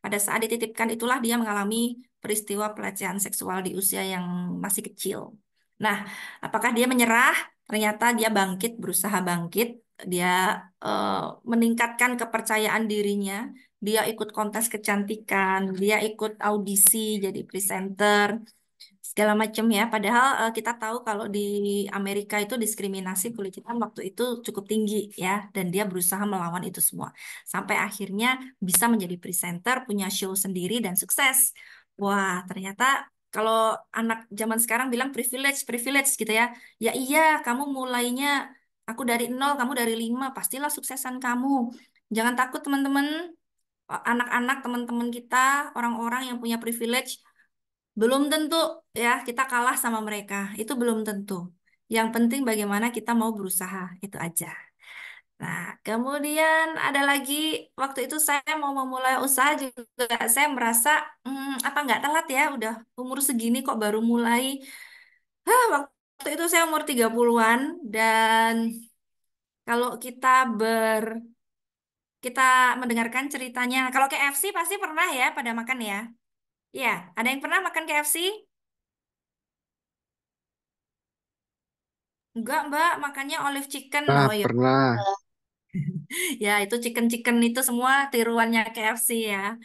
Pada saat dititipkan itulah dia mengalami peristiwa pelecehan seksual di usia yang masih kecil. Nah, apakah dia menyerah? Ternyata dia bangkit, berusaha bangkit. Dia eh, meningkatkan kepercayaan dirinya. Dia ikut kontes kecantikan, dia ikut audisi jadi presenter, segala macam ya. Padahal kita tahu kalau di Amerika itu diskriminasi kulit hitam waktu itu cukup tinggi ya, dan dia berusaha melawan itu semua. Sampai akhirnya bisa menjadi presenter, punya show sendiri dan sukses. Wah, ternyata kalau anak zaman sekarang bilang privilege, privilege gitu ya. Ya iya, kamu mulainya aku dari nol, kamu dari 5, pastilah suksesan kamu. Jangan takut teman-teman, anak-anak teman-teman kita, orang-orang yang punya privilege, belum tentu ya kita kalah sama mereka. Itu belum tentu. Yang penting bagaimana kita mau berusaha, itu aja. Nah, kemudian ada lagi, waktu itu saya mau memulai usaha juga, saya merasa, apa nggak telat ya, udah umur segini kok baru mulai. Waktu itu saya umur 30-an, dan kalau kita mendengarkan ceritanya, kalau KFC pasti pernah ya pada makan ya. Iya, ada yang pernah makan KFC? Enggak, Mbak, makannya olive chicken. Nah, Oh ya, pernah. ya itu chicken-chicken itu semua tiruannya KFC ya.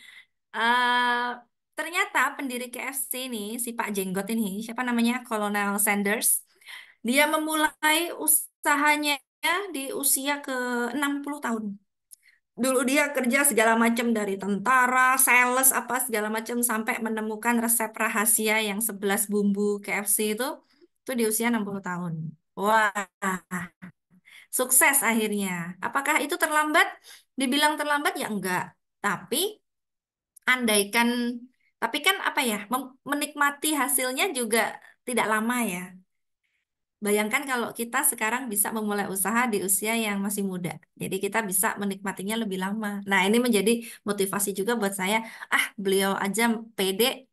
eh Ternyata pendiri KFC ini, si Pak Jenggot ini, siapa namanya? Kolonel Sanders. Dia memulai usahanya di usia ke 60 tahun. Dulu dia kerja segala macam dari tentara, sales, apa segala macam sampai menemukan resep rahasia yang 11 bumbu KFC itu di usia 60 tahun. Wah, sukses akhirnya. Apakah itu terlambat? Dibilang terlambat ya enggak. Tapi andaikan, tapi kan apa ya, menikmati hasilnya juga tidak lama ya. Bayangkan kalau kita sekarang bisa memulai usaha di usia yang masih muda. Jadi kita bisa menikmatinya lebih lama. Nah, ini menjadi motivasi juga buat saya. Ah, beliau aja pede,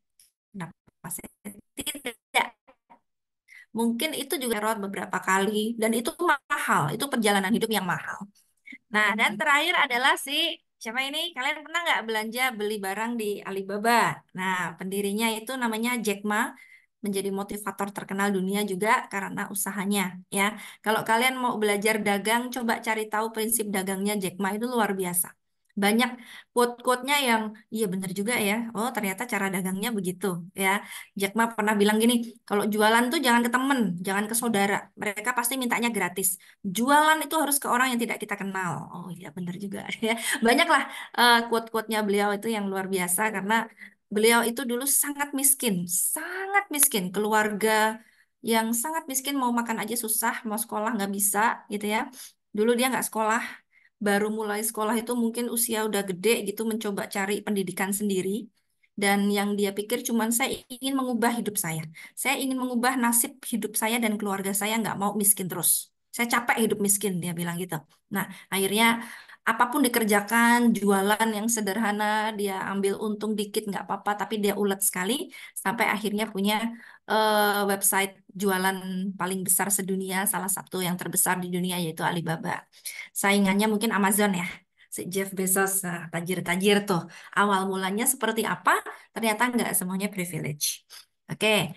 kenapa saya tidak? Mungkin itu juga error beberapa kali. Dan itu mahal. Itu perjalanan hidup yang mahal. Nah, dan terakhir adalah siapa ini? Kalian pernah nggak belanja beli barang di Alibaba? Nah, pendirinya itu namanya Jack Ma, menjadi motivator terkenal dunia juga karena usahanya, ya. Kalau kalian mau belajar dagang, coba cari tahu prinsip dagangnya Jack Ma, itu luar biasa. Banyak quote-quote-nya yang iya bener juga ya. Oh, ternyata cara dagangnya begitu, ya. Jack Ma pernah bilang gini, kalau jualan tuh jangan ke temen, jangan ke saudara. Mereka pasti mintanya gratis. Jualan itu harus ke orang yang tidak kita kenal. Oh iya bener juga ya. Banyaklah quote-quote-nya beliau itu yang luar biasa karena beliau itu dulu sangat miskin, keluarga yang sangat miskin, mau makan aja susah, mau sekolah nggak bisa gitu ya. Dulu dia nggak sekolah, baru mulai sekolah itu mungkin usia udah gede gitu, mencoba cari pendidikan sendiri. Dan yang dia pikir cuman saya ingin mengubah hidup saya ingin mengubah nasib hidup saya dan keluarga saya, nggak mau miskin terus. Saya capek hidup miskin, dia bilang gitu. Nah, akhirnya apapun dikerjakan, jualan yang sederhana, dia ambil untung dikit nggak apa-apa, tapi dia ulet sekali sampai akhirnya punya website jualan paling besar sedunia, salah satu yang terbesar di dunia yaitu Alibaba. Saingannya mungkin Amazon ya, si Jeff Bezos, nah, tajir-tajir tuh. Awal mulanya seperti apa? Ternyata nggak semuanya privilege. Oke.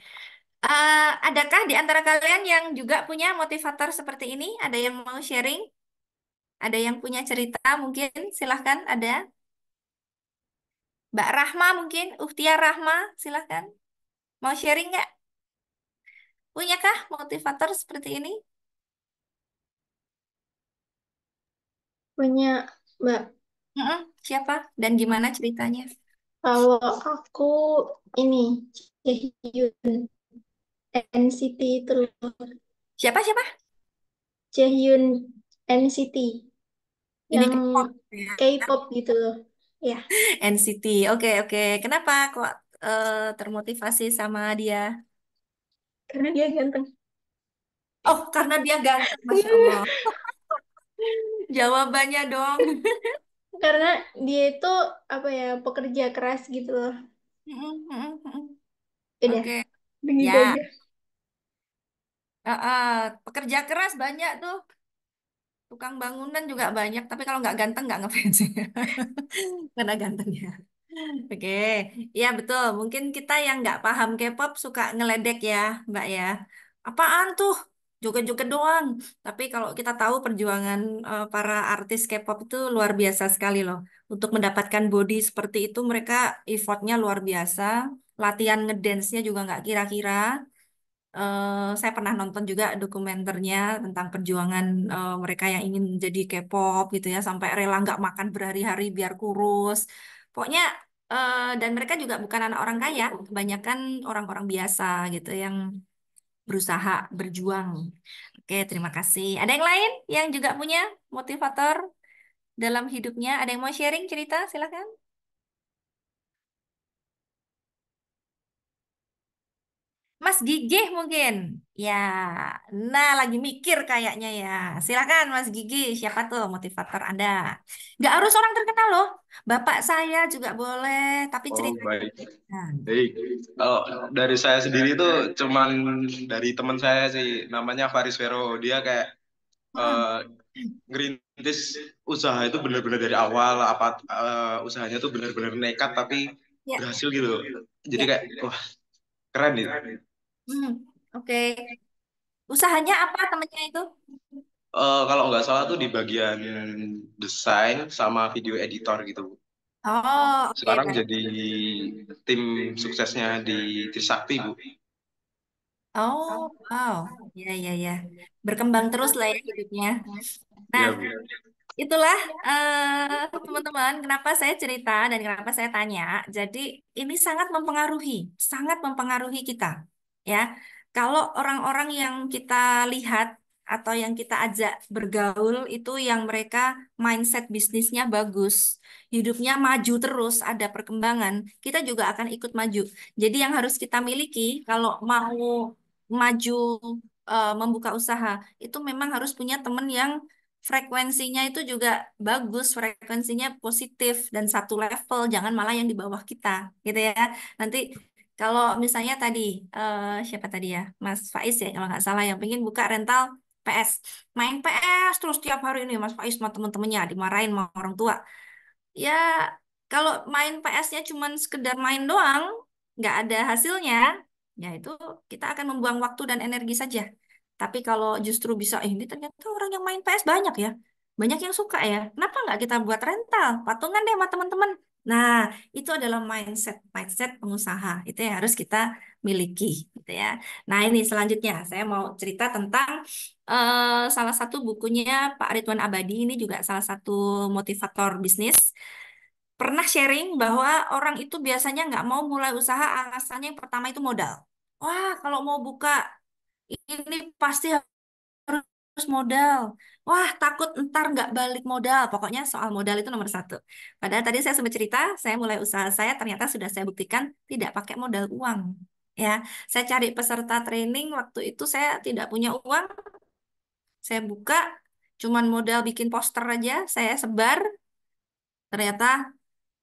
Adakah di antara kalian yang juga punya motivator seperti ini? Ada yang mau sharing? Ada yang punya cerita mungkin? Silahkan, ada. Mbak Rahma mungkin, Uhtia Rahma, silahkan. Mau sharing nggak? Punyakah motivator seperti ini? Punya, Mbak. Mm-mm, siapa dan gimana ceritanya? Kalau aku ini, Jaehyun NCT itu loh. Siapa? Jaehyun NCT Ini yang K-pop ya. K-pop gitu loh. Ya, NCT. Oke. Kenapa kok termotivasi sama dia? karena dia ganteng. Oh, karena dia ganteng, Masya Allah. Jawabannya dong. Karena dia itu apa ya, pekerja keras gitu loh. Udah, Oke. begitu Ya, aja. pekerja keras banyak tuh. Tukang bangunan juga banyak, tapi kalau nggak ganteng nggak ngefans. Karena gantengnya. Oke, ya betul. Mungkin kita yang nggak paham K-pop suka ngeledek ya, Mbak ya. Apaan tuh? Joget-joget doang. Tapi kalau kita tahu perjuangan para artis K-pop itu luar biasa sekali loh. Untuk mendapatkan body seperti itu, mereka effortnya luar biasa. Latihan ngedance-nya juga nggak kira-kira. Saya pernah nonton juga dokumenternya tentang perjuangan mereka yang ingin jadi K-pop gitu ya, sampai rela nggak makan berhari-hari biar kurus. Pokoknya dan mereka juga bukan anak orang kaya, kebanyakan orang-orang biasa gitu yang berusaha berjuang. Oke, terima kasih. Ada yang lain yang juga punya motivator dalam hidupnya? Ada yang mau sharing cerita? Silakan. Mas Gigih mungkin. Ya, nah lagi mikir kayaknya ya. Silakan Mas Gigih, siapa tuh motivator Anda? Nggak harus orang terkenal loh. Bapak saya juga boleh, tapi Oh, cerita. baik. Baik. Kalau dari saya sendiri itu cuman dari teman saya sih, namanya Faris Vero. Dia kayak Hmm, eh, ngerintis usaha itu benar-benar dari awal. Usahanya tuh benar-benar nekat tapi ya, berhasil gitu. Jadi ya. kayak wah keren itu. Hmm, oke. Usahanya apa temennya itu? Kalau nggak salah tuh di bagian desain sama video editor gitu. Oh, oke, Sekarang baik. jadi tim suksesnya di Trisakti, Bu. Oh, wow. Ya, ya, ya. Berkembang terus lah ya hidupnya. Nah, Ya, Bu. itulah teman-teman, kenapa saya cerita dan kenapa saya tanya. Jadi ini sangat mempengaruhi kita, ya. Kalau orang-orang yang kita lihat atau yang kita ajak bergaul itu yang mereka mindset bisnisnya bagus, hidupnya maju terus, ada perkembangan, kita juga akan ikut maju. Jadi yang harus kita miliki kalau mau maju membuka usaha itu memang harus punya teman yang frekuensinya itu juga bagus, frekuensinya positif dan satu level, jangan malah yang di bawah kita, gitu ya. Nanti kalau misalnya tadi siapa tadi ya, Mas Faiz ya kalau nggak salah yang pengen buka rental PS, main PS terus tiap hari ini Mas Faiz sama temen-temennya dimarahin sama orang tua. Ya, kalau main PS-nya cuman sekedar main doang, nggak ada hasilnya, ya itu kita akan membuang waktu dan energi saja. Tapi kalau justru bisa, ini ternyata orang yang main PS banyak ya, banyak yang suka ya. Kenapa nggak kita buat rental, patungan deh sama teman-teman. Nah, itu adalah mindset mindset pengusaha. Itu yang harus kita miliki, gitu ya. Nah, ini selanjutnya saya mau cerita tentang salah satu bukunya Pak Ridwan Abadi. Ini juga salah satu motivator bisnis pernah sharing bahwa orang itu biasanya nggak mau mulai usaha alasannya yang pertama itu modal. Wah, kalau mau buka ini pasti harus modal. Wah, takut ntar nggak balik modal. Pokoknya soal modal itu nomor satu. Padahal tadi saya sempat cerita, saya mulai usaha saya ternyata sudah saya buktikan tidak pakai modal uang. Ya, saya cari peserta training waktu itu saya tidak punya uang. Saya buka, cuman modal bikin poster aja, saya sebar. Ternyata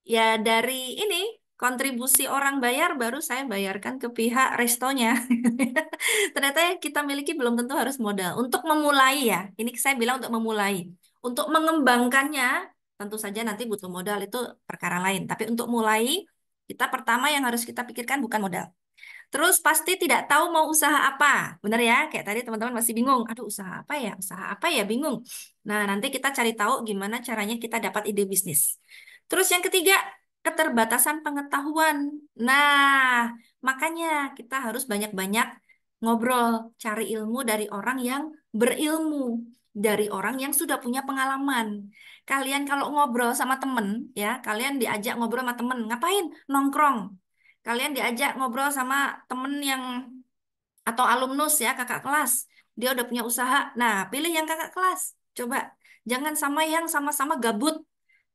ya dari ini kontribusi orang bayar baru saya bayarkan ke pihak restonya. Ternyata yang kita miliki belum tentu harus modal. Untuk memulai ya, ini saya bilang untuk memulai. Untuk mengembangkannya tentu saja nanti butuh modal itu perkara lain. Tapi untuk mulai kita pertama yang harus kita pikirkan bukan modal. Terus pasti tidak tahu mau usaha apa. Benar ya? Kayak tadi teman-teman masih bingung. Aduh, usaha apa ya? Usaha apa ya? Bingung. Nah, nanti kita cari tahu gimana caranya kita dapat ide bisnis. Terus yang ketiga, keterbatasan pengetahuan. Nah, makanya kita harus banyak-banyak ngobrol, cari ilmu dari orang yang berilmu, dari orang yang sudah punya pengalaman. Kalian kalau ngobrol sama temen, ya, kalian diajak ngobrol sama temen, ngapain? Nongkrong. Kalian diajak ngobrol sama temen yang atau alumnus ya, kakak kelas. Dia udah punya usaha. Nah, pilih yang kakak kelas. Coba. Jangan sama yang sama-sama gabut.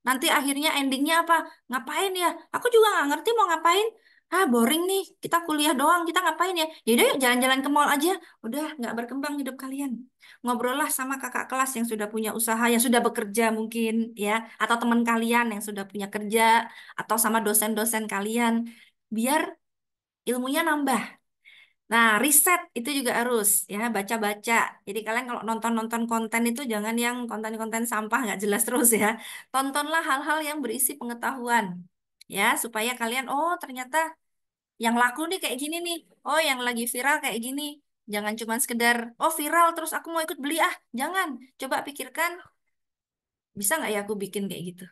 Nanti akhirnya endingnya apa? Ngapain ya? Aku juga nggak ngerti mau ngapain. boring nih, kita kuliah doang, kita ngapain ya? Yaudah yuk jalan-jalan ke mall aja. Udah nggak berkembang hidup kalian. Ngobrollah sama kakak kelas yang sudah punya usaha, yang sudah bekerja mungkin ya, atau teman kalian yang sudah punya kerja, atau sama dosen-dosen kalian, biar ilmunya nambah. Nah, riset itu juga harus ya, baca-baca. Jadi kalian kalau nonton-nonton konten itu jangan yang konten-konten sampah nggak jelas terus ya. Tontonlah hal-hal yang berisi pengetahuan ya, supaya kalian oh ternyata yang laku nih kayak gini nih. Oh, yang lagi viral kayak gini. Jangan cuma sekedar oh viral terus aku mau ikut beli ah. Jangan. Coba pikirkan bisa nggak ya aku bikin kayak gitu.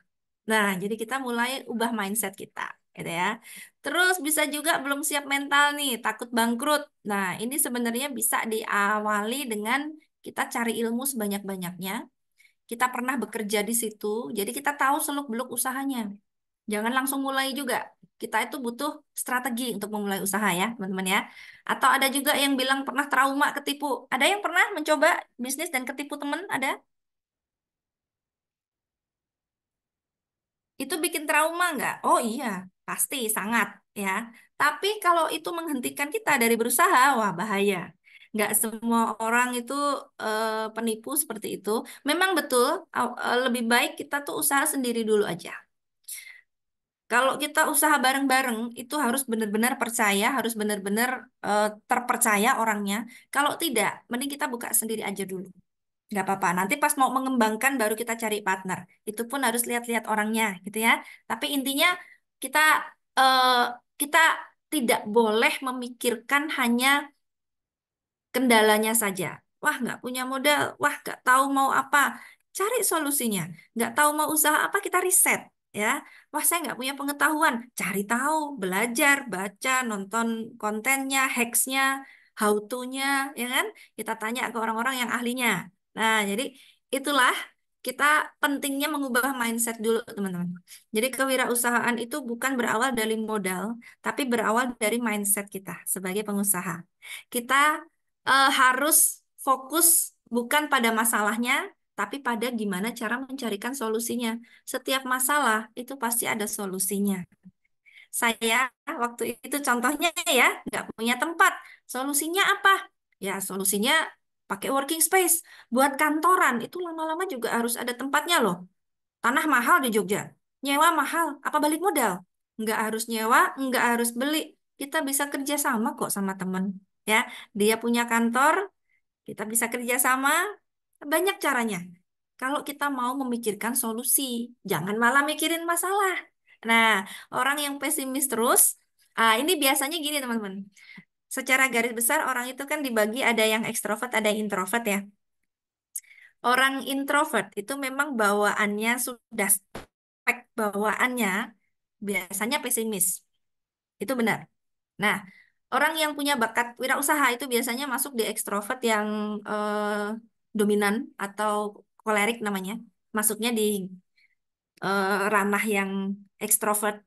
Nah, jadi kita mulai ubah mindset kita, gitu ya. Terus bisa juga belum siap mental nih, takut bangkrut. Nah, ini sebenarnya bisa diawali dengan kita cari ilmu sebanyak-banyaknya. Kita pernah bekerja di situ, jadi kita tahu seluk-beluk usahanya. Jangan langsung mulai juga. Kita itu butuh strategi untuk memulai usaha ya, teman-teman ya. Atau ada juga yang bilang pernah trauma ketipu. Ada yang pernah mencoba bisnis dan ketipu teman? Ada? Itu bikin trauma nggak? Oh iya, pasti sangat ya. Tapi kalau itu menghentikan kita dari berusaha, wah bahaya. Nggak semua orang itu penipu seperti itu. Memang betul, lebih baik kita tuh usaha sendiri dulu aja. Kalau kita usaha bareng-bareng, itu harus benar-benar percaya, harus benar-benar terpercaya orangnya. Kalau tidak, mending kita buka sendiri aja dulu. Nggak apa-apa. Nanti pas mau mengembangkan baru kita cari partner. Itu pun harus lihat-lihat orangnya, gitu ya. Tapi intinya kita eh, kita tidak boleh memikirkan hanya kendalanya saja. Wah, nggak punya modal. Wah, nggak tahu mau apa. Cari solusinya. Nggak tahu mau usaha apa, kita riset. Ya, wah saya nggak punya pengetahuan. Cari tahu, belajar, baca, nonton kontennya, hacksnya, how to-nya, ya kan? Kita tanya ke orang-orang yang ahlinya. Nah, jadi itulah kita pentingnya mengubah mindset dulu, teman-teman. Jadi kewirausahaan itu bukan berawal dari modal, tapi berawal dari mindset kita sebagai pengusaha. Kita harus fokus bukan pada masalahnya, tapi pada gimana cara mencarikan solusinya. Setiap masalah itu pasti ada solusinya. Saya waktu itu contohnya ya, nggak punya tempat. Solusinya apa? Ya, solusinya pakai working space. Buat kantoran, itu lama-lama juga harus ada tempatnya loh. Tanah mahal di Jogja. Nyewa mahal. Apa balik modal? Nggak harus nyewa, nggak harus beli. Kita bisa kerja sama kok sama temen. Ya, dia punya kantor, kita bisa kerja sama. Banyak caranya. Kalau kita mau memikirkan solusi, jangan malah mikirin masalah. Nah, orang yang pesimis terus, ini biasanya gini teman-teman. Secara garis besar orang itu kan dibagi ada yang ekstrovert, ada yang introvert ya. Orang introvert itu memang bawaannya sudah spek bawaannya biasanya pesimis. Itu benar. Nah, orang yang punya bakat wirausaha itu biasanya masuk di ekstrovert yang dominan atau kolerik namanya. Masuknya di ranah yang ekstrovert.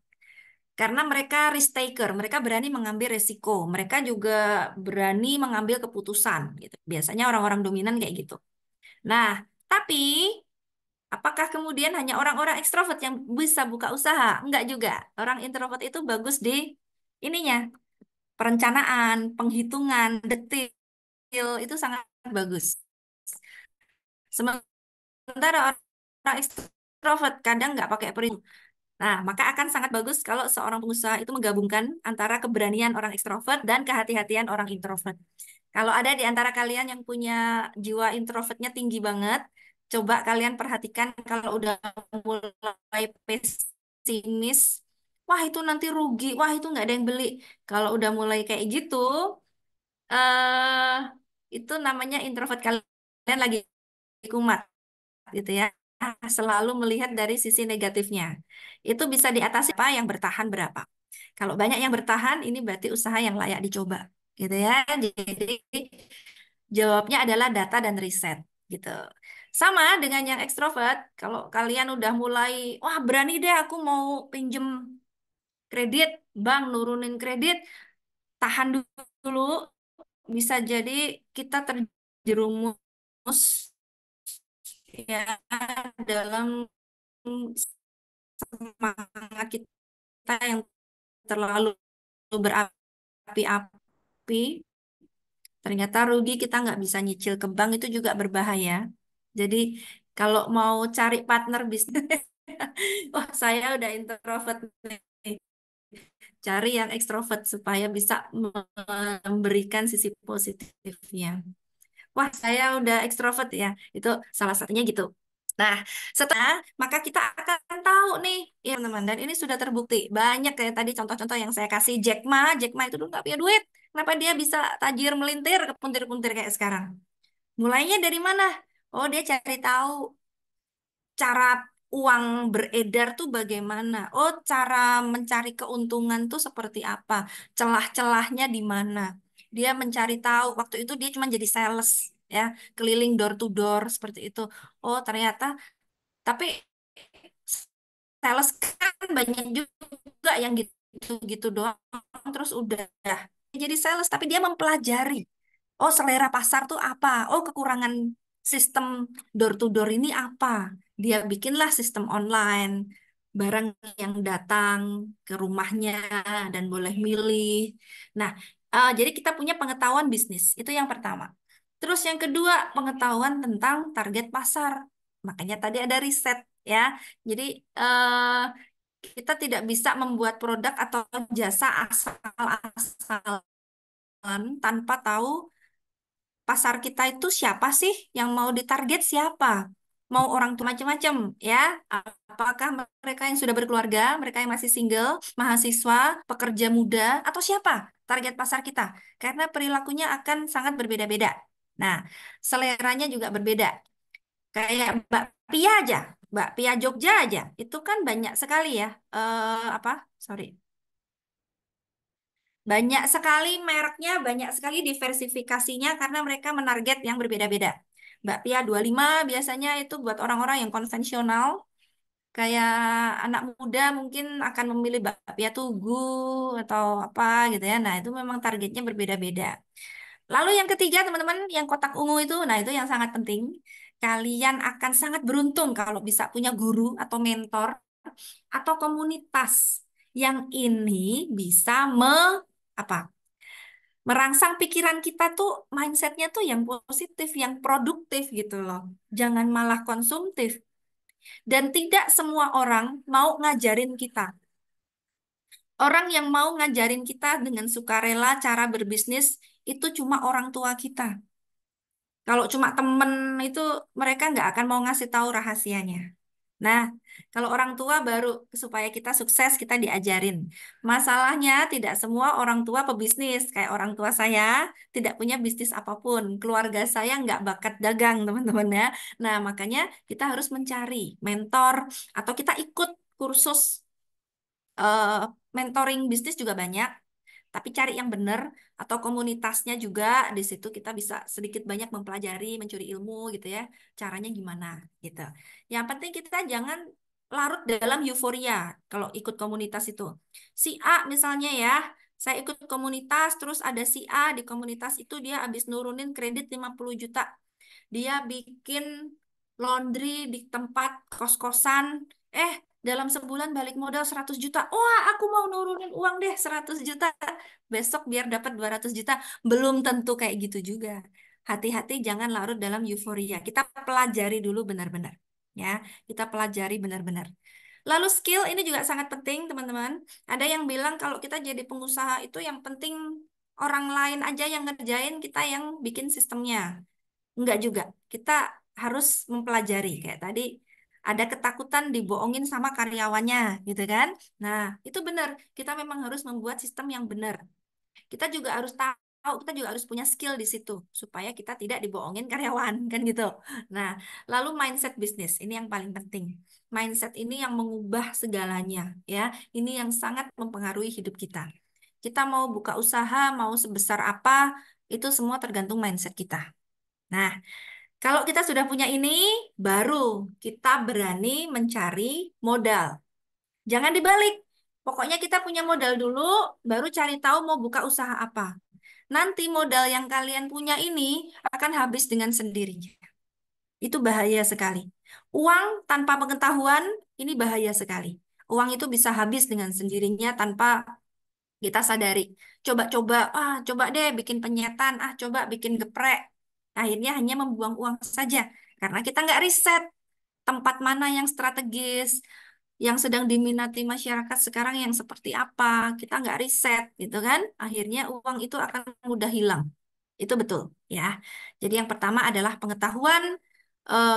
Karena mereka risk taker, mereka berani mengambil resiko, mereka juga berani mengambil keputusan gitu. Biasanya orang-orang dominan kayak gitu. Nah, tapi apakah kemudian hanya orang-orang ekstrovert yang bisa buka usaha? Enggak juga. Orang introvert itu bagus di ininya, perencanaan, penghitungan, detil, itu sangat bagus. Sementara orang ekstrovert kadang nggak pakai perhitungan. Nah, maka akan sangat bagus kalau seorang pengusaha itu menggabungkan antara keberanian orang ekstrovert dan kehati-hatian orang introvert. Kalau ada di antara kalian yang punya jiwa introvertnya tinggi banget, coba kalian perhatikan kalau udah mulai pesimis, wah itu nanti rugi, wah itu nggak ada yang beli. Kalau udah mulai kayak gitu, eh itu namanya introvert kalian lagi kumat gitu ya. Selalu melihat dari sisi negatifnya. Itu bisa diatasi apa yang bertahan berapa. Kalau banyak yang bertahan, ini berarti usaha yang layak dicoba. Gitu ya. Jadi jawabnya adalah data dan riset gitu. Sama dengan yang ekstrovert, kalau kalian udah mulai, wah berani deh aku mau pinjem kredit, bank nurunin kredit, tahan dulu, bisa jadi kita terjerumus ya dalam semangat kita yang terlalu berapi-api, ternyata rugi kita nggak bisa nyicil ke bank itu juga berbahaya. Jadi kalau mau cari partner bisnis, wah saya udah introvert nih. Cari yang ekstrovert supaya bisa memberikan sisi positifnya. Wah, saya udah ekstrovert ya. Itu salah satunya gitu. Nah, setelah maka kita akan tahu nih, ya teman-teman. Dan ini sudah terbukti. Banyak kayak tadi contoh-contoh yang saya kasih. Jack Ma itu dulu nggak punya duit. Kenapa dia bisa tajir melintir, kepuntir-puntir kayak sekarang? Mulainya dari mana? Oh, dia cari tahu cara uang beredar tuh bagaimana? Oh, cara mencari keuntungan tuh seperti apa? Celah-celahnya di mana? Dia mencari tahu. Waktu itu dia cuma jadi sales, ya, keliling door to door seperti itu. Oh, ternyata, tapi sales kan banyak juga yang gitu-gitu doang. Terus udah jadi sales, tapi dia mempelajari. Oh, selera pasar tuh apa? Oh, kekurangan sistem door to door ini apa? Dia bikinlah sistem online, barang yang datang ke rumahnya dan boleh milih. Nah, jadi kita punya pengetahuan bisnis. Itu yang pertama. Terus yang kedua, pengetahuan tentang target pasar. Makanya tadi ada riset ya. Jadi kita tidak bisa membuat produk atau jasa asal-asalan tanpa tahu pasar kita itu siapa sih yang mau ditarget siapa? Mau orang tua macam-macam ya? Apakah mereka yang sudah berkeluarga, mereka yang masih single, mahasiswa, pekerja muda, atau siapa target pasar kita? Karena perilakunya akan sangat berbeda-beda. Nah, seleranya juga berbeda. Kayak bakpia aja, bakpia Jogja aja, itu kan banyak sekali ya. Apa? Sorry. Banyak sekali mereknya, banyak sekali diversifikasinya karena mereka menarget yang berbeda-beda. Bakpia 25 biasanya itu buat orang-orang yang konvensional, kayak anak muda mungkin akan memilih bakpia Tugu atau apa gitu ya. Nah, itu memang targetnya berbeda-beda. Lalu yang ketiga, teman-teman, yang kotak ungu itu, nah itu yang sangat penting. Kalian akan sangat beruntung kalau bisa punya guru atau mentor atau komunitas yang ini bisa apa merangsang pikiran kita tuh mindsetnya tuh yang positif, yang produktif gitu loh. Jangan malah konsumtif. Dan tidak semua orang mau ngajarin kita. Orang yang mau ngajarin kita dengan sukarela cara berbisnis itu cuma orang tua kita. Kalau cuma temen itu mereka nggak akan mau ngasih tahu rahasianya. Nah, kalau orang tua baru supaya kita sukses kita diajarin. Masalahnya tidak semua orang tua pebisnis. Kayak orang tua saya tidak punya bisnis apapun. Keluarga saya nggak bakat dagang, teman-teman ya. Nah, makanya kita harus mencari mentor atau kita ikut kursus eh, mentoring bisnis juga banyak. Tapi cari yang benar atau komunitasnya juga di situ kita bisa sedikit banyak mempelajari, mencuri ilmu gitu ya. Caranya gimana gitu. Yang penting kita jangan larut dalam euforia kalau ikut komunitas itu. Si A misalnya ya, saya ikut komunitas terus ada si A di komunitas itu dia habis nurunin kredit 50 juta. Dia bikin laundry di tempat kos-kosan. Dalam sebulan balik modal 100 juta. Wah, aku mau nurunin uang deh 100 juta. Besok biar dapat 200 juta. Belum tentu kayak gitu juga. Hati-hati jangan larut dalam euforia. Kita pelajari dulu benar-benar. Ya, kita pelajari benar-benar. Lalu skill ini juga sangat penting, teman-teman. Ada yang bilang kalau kita jadi pengusaha itu yang penting orang lain aja yang ngerjain, kita yang bikin sistemnya. Enggak juga. Kita harus mempelajari. Kayak tadi ada ketakutan dibohongin sama karyawannya, gitu kan? Nah, itu benar. Kita memang harus membuat sistem yang benar. Kita juga harus tahu, kita juga harus punya skill di situ supaya kita tidak dibohongin karyawan, kan gitu. Nah, lalu mindset bisnis ini yang paling penting. Mindset ini yang mengubah segalanya, ya. Ini yang sangat mempengaruhi hidup kita. Kita mau buka usaha, mau sebesar apa, itu semua tergantung mindset kita. Nah, kalau kita sudah punya ini, baru kita berani mencari modal. Jangan dibalik. Pokoknya kita punya modal dulu, baru cari tahu mau buka usaha apa. Nanti modal yang kalian punya ini akan habis dengan sendirinya. Itu bahaya sekali. Uang tanpa pengetahuan ini bahaya sekali. Uang itu bisa habis dengan sendirinya tanpa Kita sadari, coba-coba, coba deh bikin penyetan, coba bikin geprek. Akhirnya hanya membuang uang saja, karena kita nggak riset tempat mana yang strategis, yang sedang diminati masyarakat sekarang yang seperti apa. Kita nggak riset, gitu kan? Akhirnya uang itu akan mudah hilang. Itu betul, ya. Jadi yang pertama adalah pengetahuan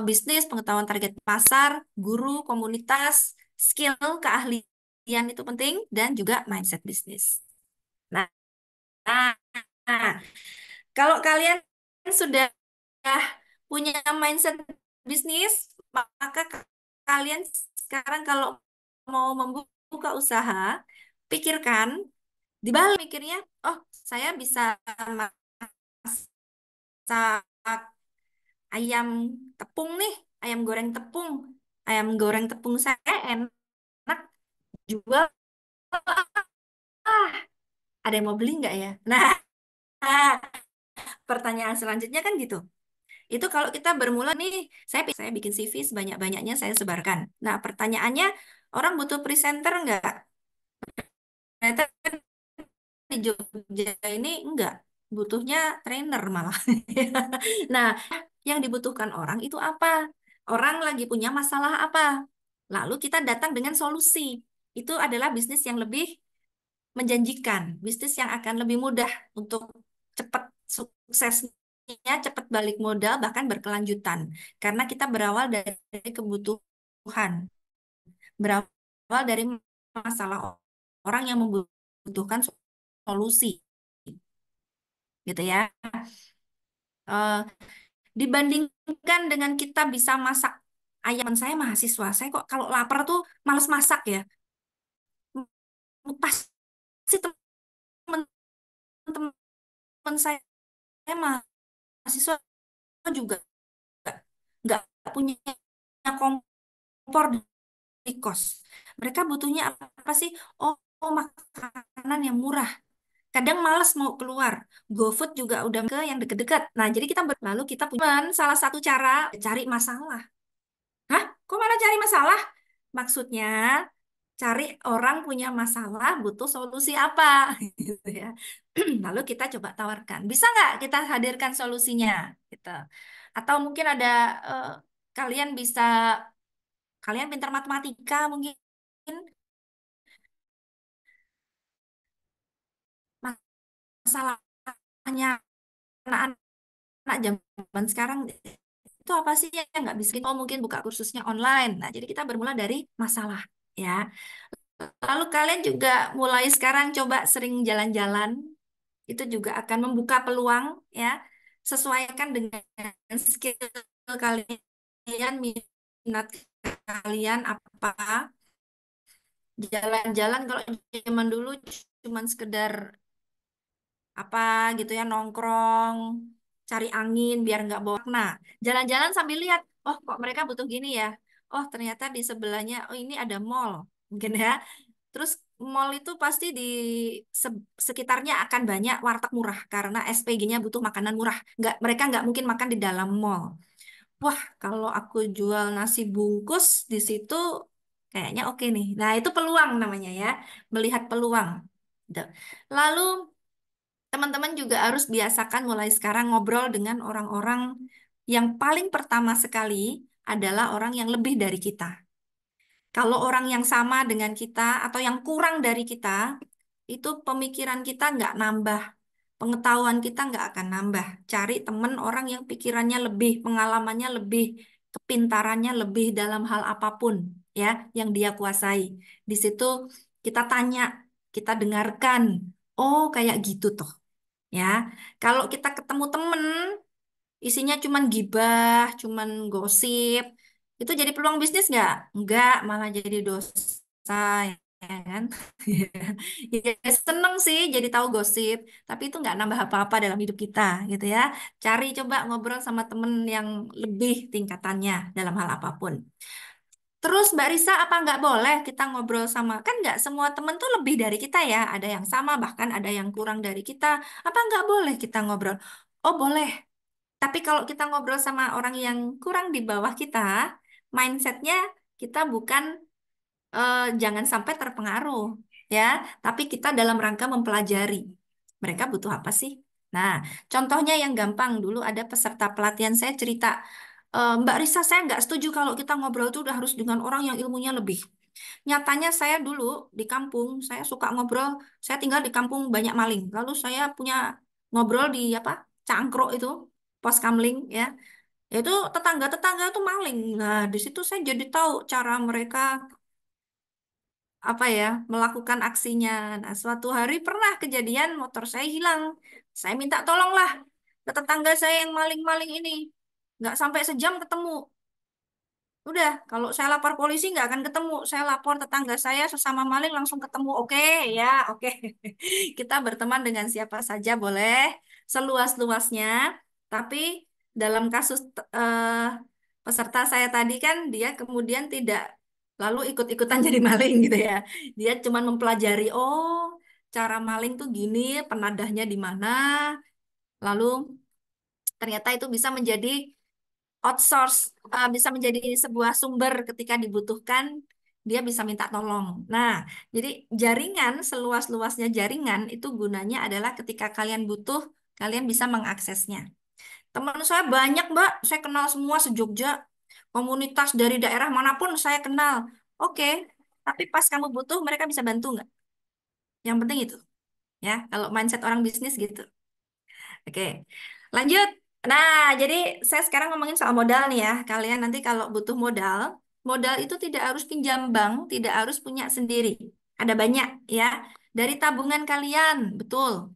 bisnis, pengetahuan target pasar, guru, komunitas, skill, keahlian itu penting, dan juga mindset bisnis. Nah, nah, kalau kalian sudah punya mindset bisnis, maka kalian sekarang kalau mau membuka usaha, pikirkan, dibalik mikirnya, oh saya bisa masak ayam tepung nih, ayam goreng tepung. Ayam goreng tepung saya enak, jual, ada yang mau beli nggak ya? Nah, pertanyaan selanjutnya kan gitu. Itu kalau kita bermula nih, saya bikin CV sebanyak-banyaknya saya sebarkan. Nah, pertanyaannya, orang butuh presenter nggak? Ternyata di Jogja ini enggak, butuhnya trainer malah. Nah, yang dibutuhkan orang itu apa? Orang lagi punya masalah apa? Lalu kita datang dengan solusi. Itu adalah bisnis yang lebih menjanjikan, bisnis yang akan lebih mudah untuk cepat suksesnya, cepat balik modal, bahkan berkelanjutan. Karena kita berawal dari kebutuhan, berawal dari masalah orang yang membutuhkan solusi, gitu ya. Eh, dibandingkan dengan kita bisa masak ayam, saya mahasiswa, saya kok kalau lapar tuh males masak ya. Pasti teman-teman saya mahasiswa juga nggak punya kompor di kos. Mereka butuhnya apa sih? Oh, makanan yang murah. Kadang malas mau keluar. GoFood juga udah ke yang deket-deket. Nah, jadi kita lalu kita punya salah satu cara cari masalah. Hah? Kok malah cari masalah? Maksudnya cari orang punya masalah butuh solusi apa, gitu ya. Lalu kita coba tawarkan. Bisa nggak kita hadirkan solusinya? Gitu. Atau mungkin ada eh, kalian bisa kalian pintar matematika mungkin masalahnya anak-anak zaman sekarang itu apa sih yang nggak bisa? Oh mungkin buka kursusnya online. Nah jadi kita bermula dari masalah ya. Lalu kalian juga mulai sekarang coba sering jalan-jalan. Itu juga akan membuka peluang ya. Sesuaikan dengan skill kalian, minat kalian apa. Jalan-jalan kalau zaman dulu cuman sekedar apa gitu ya, nongkrong, cari angin biar nggak bosan. Nah, jalan-jalan sambil lihat, oh kok mereka butuh gini ya. Oh ternyata di sebelahnya, oh ini ada mall, mungkin ya. Terus mall itu pasti di sekitarnya akan banyak warteg murah karena SPG-nya butuh makanan murah. Mereka nggak mungkin makan di dalam mall. Wah, kalau aku jual nasi bungkus di situ kayaknya oke nih. Nah, itu peluang namanya ya, melihat peluang. Gitu. Lalu teman-teman juga harus biasakan mulai sekarang ngobrol dengan orang-orang yang paling pertama sekali adalah orang yang lebih dari kita. Kalau orang yang sama dengan kita atau yang kurang dari kita, itu pemikiran kita nggak nambah, pengetahuan kita nggak akan nambah. Cari teman orang yang pikirannya lebih, pengalamannya lebih, kepintarannya lebih dalam hal apapun ya yang dia kuasai. Di situ kita tanya, kita dengarkan. Oh, kayak gitu toh. Ya, kalau kita ketemu temen, isinya cuman gibah, cuman gosip, itu jadi peluang bisnis nggak? Nggak, malah jadi dosa, ya kan? Ya, seneng sih jadi tahu gosip, tapi itu nggak nambah apa-apa dalam hidup kita, gitu ya. Cari coba ngobrol sama temen yang lebih tingkatannya dalam hal apapun. Terus Mbak Risa, apa nggak boleh kita ngobrol sama, kan nggak semua temen tuh lebih dari kita ya, ada yang sama, bahkan ada yang kurang dari kita. Apa nggak boleh kita ngobrol? Oh boleh, tapi kalau kita ngobrol sama orang yang kurang di bawah kita, mindsetnya kita bukan jangan sampai terpengaruh. ya, tapi kita dalam rangka mempelajari mereka butuh apa sih. Nah, contohnya yang gampang dulu ada peserta pelatihan saya cerita, Mbak Risa, saya nggak setuju kalau kita ngobrol itu udah harus dengan orang yang ilmunya lebih. Nyatanya saya dulu di kampung, saya suka ngobrol, saya tinggal di kampung banyak maling. Lalu saya punya ngobrol di apa? Cangkruk itu, pos kamling ya. Itu tetangga-tetangga itu maling. Nah, di situ saya jadi tahu cara mereka apa ya, melakukan aksinya. Nah, suatu hari pernah kejadian motor saya hilang. Saya minta tolonglah ke tetangga saya yang maling-maling ini. Nggak sampai sejam ketemu. Udah, kalau saya lapor polisi nggak akan ketemu. Saya lapor tetangga saya sesama maling langsung ketemu. Oke, ya, oke. Kita berteman dengan siapa saja boleh, seluas-luasnya. Tapi dalam kasus peserta saya tadi kan dia kemudian tidak lalu ikut-ikutan jadi maling gitu ya. Dia cuma mempelajari, oh, cara maling tuh gini, penadahnya di mana. Lalu ternyata itu bisa menjadi outsource, bisa menjadi sebuah sumber ketika dibutuhkan, dia bisa minta tolong. Nah, jadi jaringan, seluas-luasnya jaringan itu gunanya adalah ketika kalian butuh, kalian bisa mengaksesnya. Teman saya banyak, Mbak. Saya kenal semua se-Jogja. Komunitas dari daerah manapun saya kenal. Oke, tapi pas kamu butuh, mereka bisa bantu nggak? Yang penting itu. Ya, kalau mindset orang bisnis gitu. Oke, lanjut. Nah, jadi saya sekarang ngomongin soal modal nih ya. Kalian nanti kalau butuh modal, modal itu tidak harus pinjam bank, tidak harus punya sendiri. Ada banyak ya. Dari tabungan kalian, betul.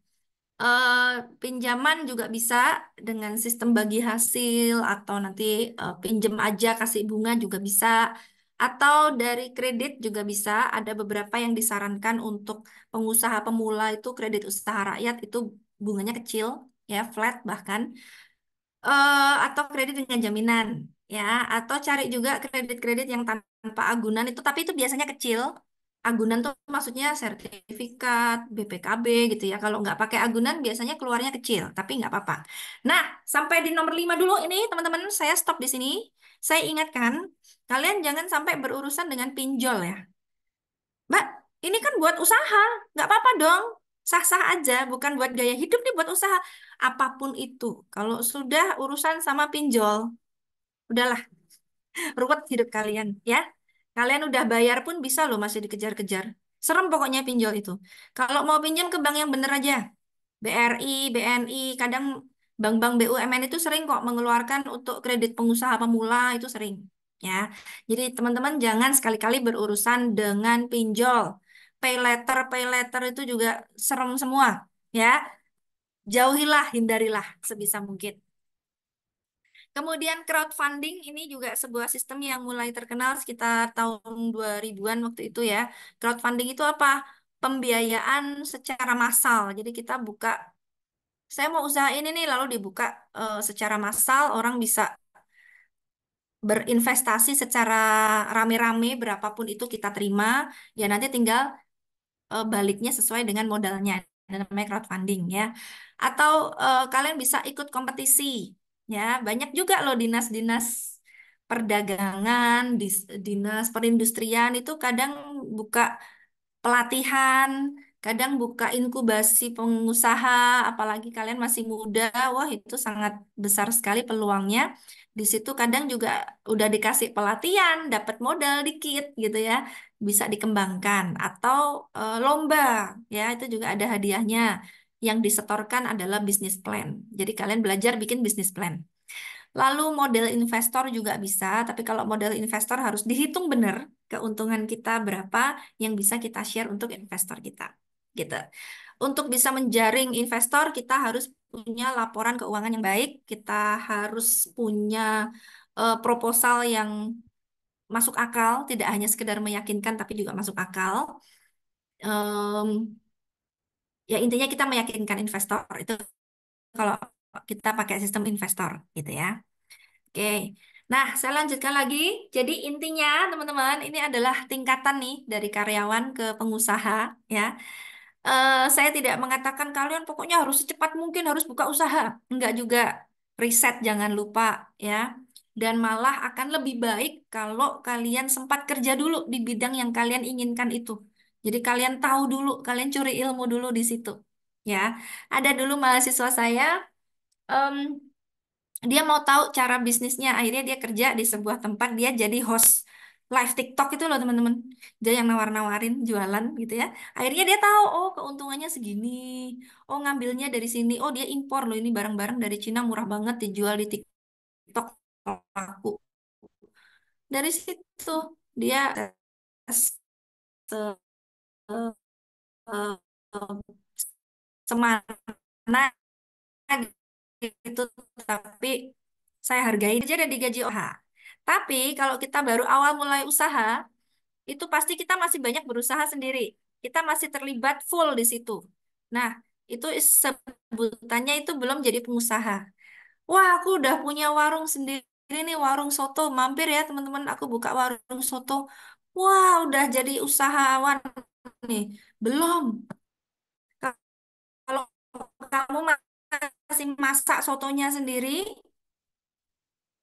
Eh, Pinjaman juga bisa dengan sistem bagi hasil atau nanti pinjem aja kasih bunga juga bisa. Atau dari kredit juga bisa. Ada beberapa yang disarankan untuk pengusaha pemula itu kredit usaha rakyat itu bunganya kecil ya, flat bahkan. Atau kredit dengan jaminan ya, atau cari juga kredit-kredit yang tanpa agunan itu, tapi itu biasanya kecil. Agunan tuh maksudnya sertifikat BPKB gitu ya. Kalau nggak pakai agunan biasanya keluarnya kecil, tapi nggak apa-apa. Nah, sampai di nomor 5 dulu ini teman-teman, saya stop di sini. Saya ingatkan, kalian jangan sampai berurusan dengan pinjol ya. Mbak, ini kan buat usaha, nggak apa-apa dong. Sah-sah aja, bukan buat gaya hidup nih, buat usaha. Apapun itu, kalau sudah urusan sama pinjol, udahlah, ruwet hidup kalian, ya. Kalian udah bayar pun bisa loh masih dikejar-kejar. Serem pokoknya pinjol itu. Kalau mau pinjam ke bank yang bener aja. BRI, BNI, kadang bank-bank BUMN itu sering kok mengeluarkan untuk kredit pengusaha pemula, itu sering. Ya, jadi teman-teman jangan sekali-kali berurusan dengan pinjol. Pay letter itu juga serem semua. Ya, jauhilah, hindarilah sebisa mungkin. Kemudian crowdfunding ini juga sebuah sistem yang mulai terkenal sekitar tahun 2000-an waktu itu ya. Crowdfunding itu apa? Pembiayaan secara massal. Jadi kita buka, saya mau usaha ini nih, lalu dibuka secara massal, orang bisa berinvestasi secara rame-rame, berapapun itu kita terima. Ya nanti tinggal baliknya sesuai dengan modalnya. Dan namanya crowdfunding ya. Atau kalian bisa ikut kompetisi. Ya, banyak juga loh dinas-dinas perdagangan, dinas perindustrian itu kadang buka pelatihan, kadang buka inkubasi pengusaha, apalagi kalian masih muda, wah itu sangat besar sekali peluangnya. Di situ kadang juga udah dikasih pelatihan, dapat modal dikit gitu ya, bisa dikembangkan. Atau lomba, ya itu juga ada hadiahnya. Yang disetorkan adalah bisnis plan. Jadi kalian belajar bikin bisnis plan. Lalu model investor juga bisa, tapi kalau model investor harus dihitung benar keuntungan kita berapa yang bisa kita share untuk investor kita. Gitu. Untuk bisa menjaring investor, kita harus punya laporan keuangan yang baik, kita harus punya proposal yang masuk akal, tidak hanya sekedar meyakinkan tapi juga masuk akal. Em, Ya intinya kita meyakinkan investor itu kalau kita pakai sistem investor gitu ya. Oke. Nah, saya lanjutkan lagi. Jadi intinya teman-teman ini adalah tingkatan nih dari karyawan ke pengusaha ya. Saya tidak mengatakan kalian pokoknya harus secepat mungkin harus buka usaha. Enggak juga. Riset jangan lupa ya. Dan malah akan lebih baik kalau kalian sempat kerja dulu di bidang yang kalian inginkan itu. Jadi kalian tahu dulu, kalian curi ilmu dulu di situ. Ya, ada dulu mahasiswa saya, em, dia mau tahu cara bisnisnya. Akhirnya dia kerja di sebuah tempat, dia jadi host live TikTok itu loh teman-teman. Dia yang nawar-nawarin jualan gitu ya. Akhirnya dia tahu, oh keuntungannya segini. Oh ngambilnya dari sini. Oh dia impor loh ini barang-barang dari Cina murah banget dijual di TikTok laku. Dari situ dia se- semana gitu, tapi saya hargai aja dan digaji OH. Tapi kalau kita baru awal mulai usaha, itu pasti kita masih banyak berusaha sendiri. Kita masih terlibat full di situ. Nah, itu sebutannya itu belum jadi pengusaha. Wah, aku udah punya warung sendiri nih, warung soto. Mampir ya teman-teman, aku buka warung soto. Wah, udah jadi usahawan nih. Belum. Kalau kamu masih masak sotonya sendiri,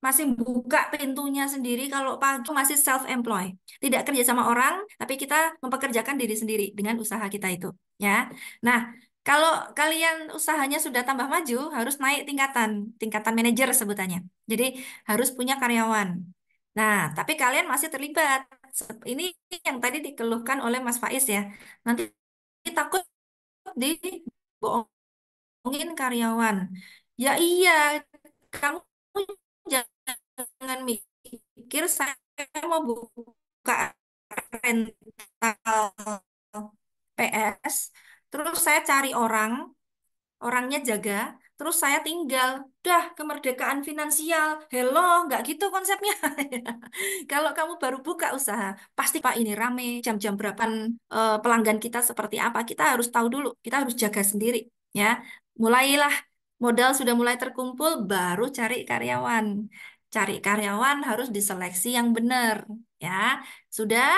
masih buka pintunya sendiri, kalau pagi masih self-employ. Tidak kerja sama orang, tapi kita mempekerjakan diri sendiri dengan usaha kita itu. Ya. Nah, kalau kalian usahanya sudah tambah maju, harus naik tingkatan, tingkatan manajer sebutannya. Jadi harus punya karyawan. Nah, tapi kalian masih terlibat. Ini yang tadi dikeluhkan oleh Mas Faiz ya. Nanti takut dibohongin karyawan. Ya iya, kamu jangan mikir saya mau buka rental PS, terus saya cari orang, orangnya jaga, terus saya tinggal. Dah, kemerdekaan finansial. Hello, nggak gitu konsepnya. Kalau kamu baru buka usaha, pasti Pak ini rame, jam-jam berapa pelanggan kita seperti apa. Kita harus tahu dulu, kita harus jaga sendiri. Ya, mulailah modal sudah mulai terkumpul, baru cari karyawan. Cari karyawan harus diseleksi yang benar. Ya, sudah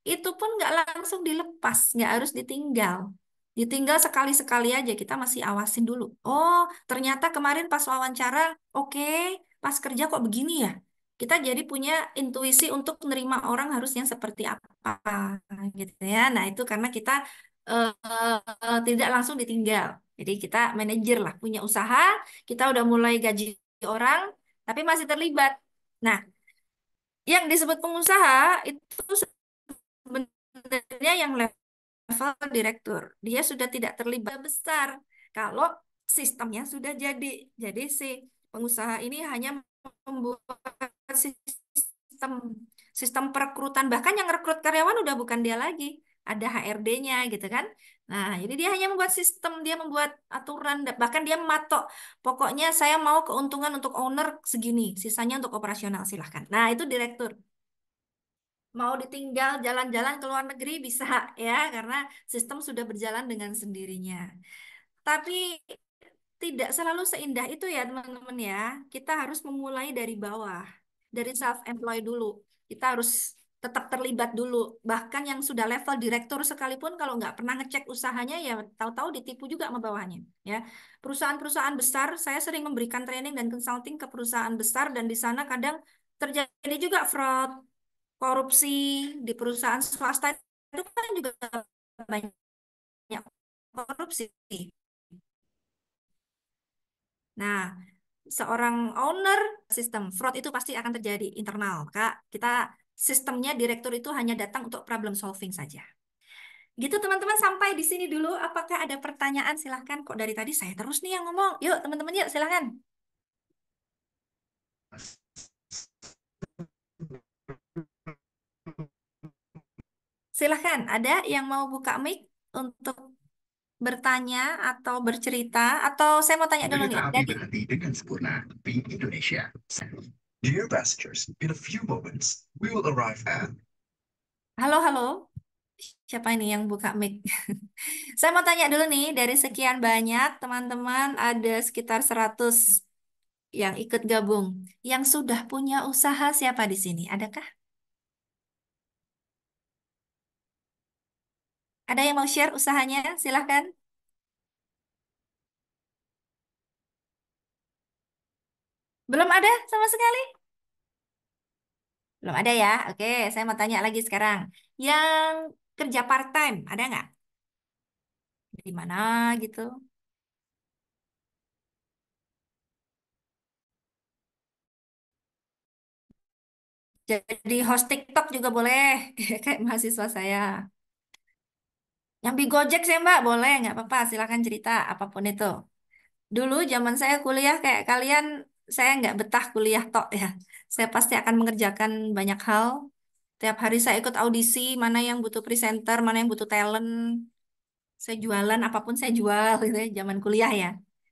itu pun nggak langsung dilepas, nggak harus ditinggal. Ditinggal sekali-sekali aja, kita masih awasin dulu. Oh, ternyata kemarin pas wawancara, oke, pas kerja kok begini ya? Kita jadi punya intuisi untuk menerima orang harusnya seperti apa, gitu ya. Nah, itu karena kita tidak langsung ditinggal. Jadi kita manajer lah, punya usaha, kita udah mulai gaji orang, tapi masih terlibat. Nah, yang disebut pengusaha itu sebenarnya yang level direktur. Dia sudah tidak terlibat besar kalau sistemnya sudah jadi. Jadi si pengusaha ini hanya membuat sistem sistem perekrutan. Bahkan yang rekrut karyawan udah bukan dia lagi. Ada HRD-nya gitu kan. Nah, jadi dia hanya membuat sistem, dia membuat aturan, bahkan dia mematok. Pokoknya saya mau keuntungan untuk owner segini, sisanya untuk operasional silahkan. Nah, itu direktur. Mau ditinggal jalan-jalan ke luar negeri bisa ya, karena sistem sudah berjalan dengan sendirinya. Tapi tidak selalu seindah itu ya teman-teman ya. Kita harus memulai dari bawah, dari self-employed dulu. Kita harus tetap terlibat dulu. Bahkan yang sudah level direktur sekalipun kalau nggak pernah ngecek usahanya ya tahu-tahu ditipu juga sama bawahnya. Ya, perusahaan-perusahaan besar, saya sering memberikan training dan consulting ke perusahaan besar dan di sana kadang terjadi juga fraud, korupsi di perusahaan swasta itu kan juga banyak korupsi. Nah, seorang owner sistem fraud itu pasti akan terjadi internal. Kak, kita sistemnya direktur itu hanya datang untuk problem solving saja. Gitu teman-teman sampai di sini dulu. Apakah ada pertanyaan? Silahkan. Kok dari tadi saya terus nih yang ngomong. Yuk teman-teman yuk silahkan. Silahkan. Ada yang mau buka mic untuk bertanya atau bercerita? Atau saya mau tanya dulu nih. Kereta api Dari berhenti dengan sempurna di Indonesia. Dear passengers, in a few moments, we will arrive at. halo, halo. Siapa ini yang buka mic? Saya mau tanya dulu nih, dari sekian banyak teman-teman, ada sekitar 100 yang ikut gabung. Yang sudah punya usaha siapa di sini? Adakah? Ada yang mau share usahanya? Silahkan. Belum ada sama sekali? Belum ada ya? Oke, saya mau tanya lagi sekarang. Yang kerja part time, ada nggak? Di mana gitu? Jadi host TikTok juga boleh, kayak mahasiswa saya. Nyambi Gojek sih Mbak, boleh, nggak apa-apa, silakan cerita apapun itu. Dulu zaman saya kuliah kayak kalian, saya nggak betah kuliah tok ya. Saya pasti akan mengerjakan banyak hal. Tiap hari saya ikut audisi, mana yang butuh presenter, mana yang butuh talent. Saya jualan, apapun saya jual gitu ya, zaman kuliah ya.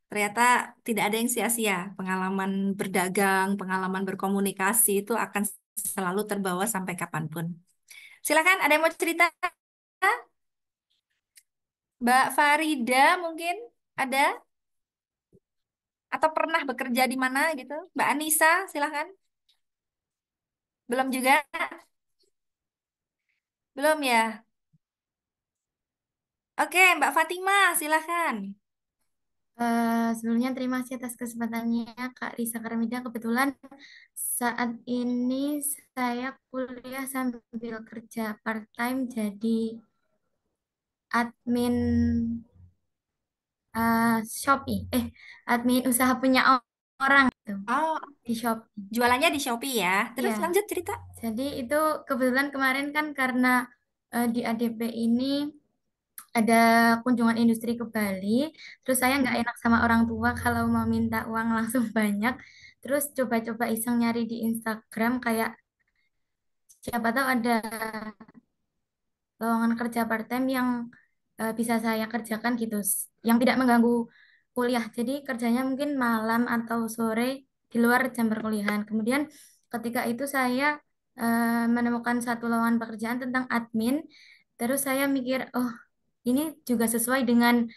Ternyata tidak ada yang sia-sia. Pengalaman berdagang, pengalaman berkomunikasi itu akan selalu terbawa sampai kapanpun. Silakan, ada yang mau cerita? Mbak Farida mungkin ada? Atau pernah bekerja di mana gitu? Mbak Anissa, silakan. Belum juga? Belum ya? Oke, Mbak Fatima, silakan. Sebelumnya terima kasih atas kesempatannya Kak Risa Karamida. Kebetulan saat ini saya kuliah sambil kerja part-time jadi admin Shopee. Admin usaha punya orang gitu Oh, di Shopee. jualannya di Shopee ya. Iya, Terus lanjut cerita. jadi itu kebetulan kemarin kan karena di ADP ini ada kunjungan industri ke Bali, terus saya nggak enak sama orang tua kalau mau minta uang langsung banyak, terus coba-coba iseng nyari di Instagram kayak siapa tahu ada lowongan kerja part-time yang bisa saya kerjakan gitu, yang tidak mengganggu kuliah. Jadi kerjanya mungkin malam atau sore di luar jam perkuliahan. Kemudian ketika itu saya menemukan satu lowongan pekerjaan tentang admin, terus saya mikir, oh ini juga sesuai dengan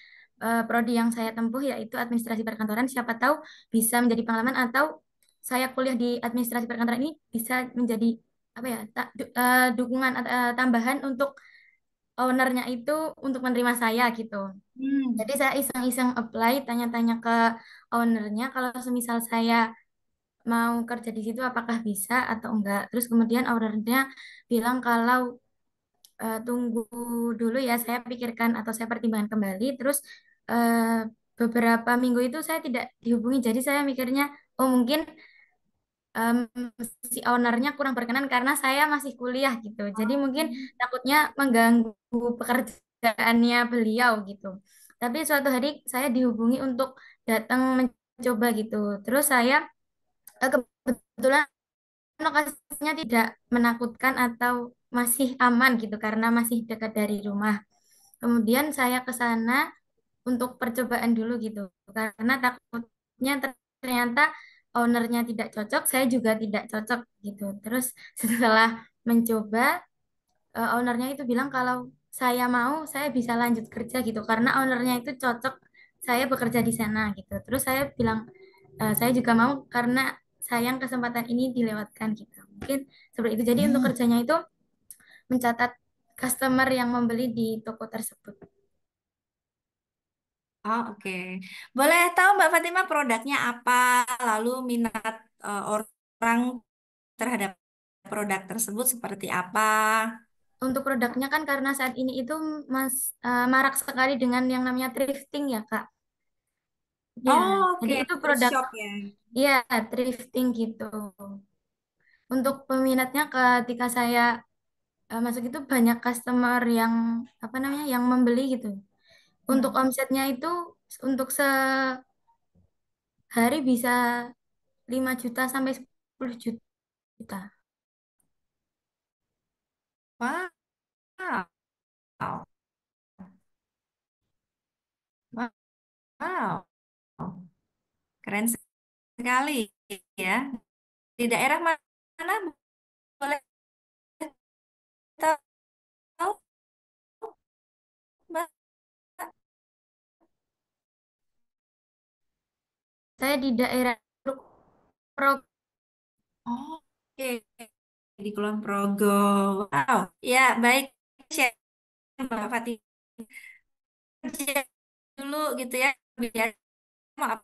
prodi yang saya tempuh yaitu administrasi perkantoran. Siapa tahu bisa menjadi pengalaman atau saya kuliah di administrasi perkantoran ini bisa menjadi apa ya dukungan tambahan untuk ownernya itu untuk menerima saya gitu. Hmm. Jadi saya iseng-iseng apply, tanya-tanya ke ownernya kalau semisal saya mau kerja di situ apakah bisa atau enggak. Terus kemudian ownernya bilang kalau tunggu dulu ya, saya pikirkan atau saya pertimbangkan kembali. Terus eh, beberapa minggu itu saya tidak dihubungi. Jadi saya mikirnya, oh mungkin em, si ownernya kurang berkenan karena saya masih kuliah gitu. Jadi mungkin takutnya mengganggu pekerjaannya beliau gitu. Tapi suatu hari saya dihubungi untuk datang mencoba gitu. Terus saya kebetulan lokasinya tidak menakutkan atau masih aman gitu karena masih dekat dari rumah. Kemudian saya ke sana untuk percobaan dulu gitu karena takutnya ternyata ownernya tidak cocok, saya juga tidak cocok gitu. Terus setelah mencoba, ownernya itu bilang kalau saya mau, saya bisa lanjut kerja gitu karena ownernya itu cocok saya bekerja di sana gitu. Terus saya bilang saya juga mau karena sayang kesempatan ini dilewatkan gitu. Mungkin seperti itu. Jadi untuk kerjanya itu mencatat customer yang membeli di toko tersebut. Oh, oke. Boleh tahu Mbak Fatima produknya apa? Lalu minat orang terhadap produk tersebut seperti apa? Untuk produknya kan karena saat ini itu marak sekali dengan yang namanya thrifting ya Kak. Ya, Oh, jadi oke. itu Thrift produk shop ya. ya thrifting gitu. Untuk peminatnya ketika saya masuk itu banyak customer yang apa namanya yang membeli gitu. Untuk Hmm. omsetnya itu untuk sehari bisa 5 juta sampai 10 juta. Wow. Wow. Keren sekali ya. Di daerah mana boleh tahu, Mbak? Saya di daerah Pro Oh, oke. Di Kulon Progo. Wow. Ya, baik. Share, Mbak Fatih. Kerja dulu gitu ya. Biar maaf,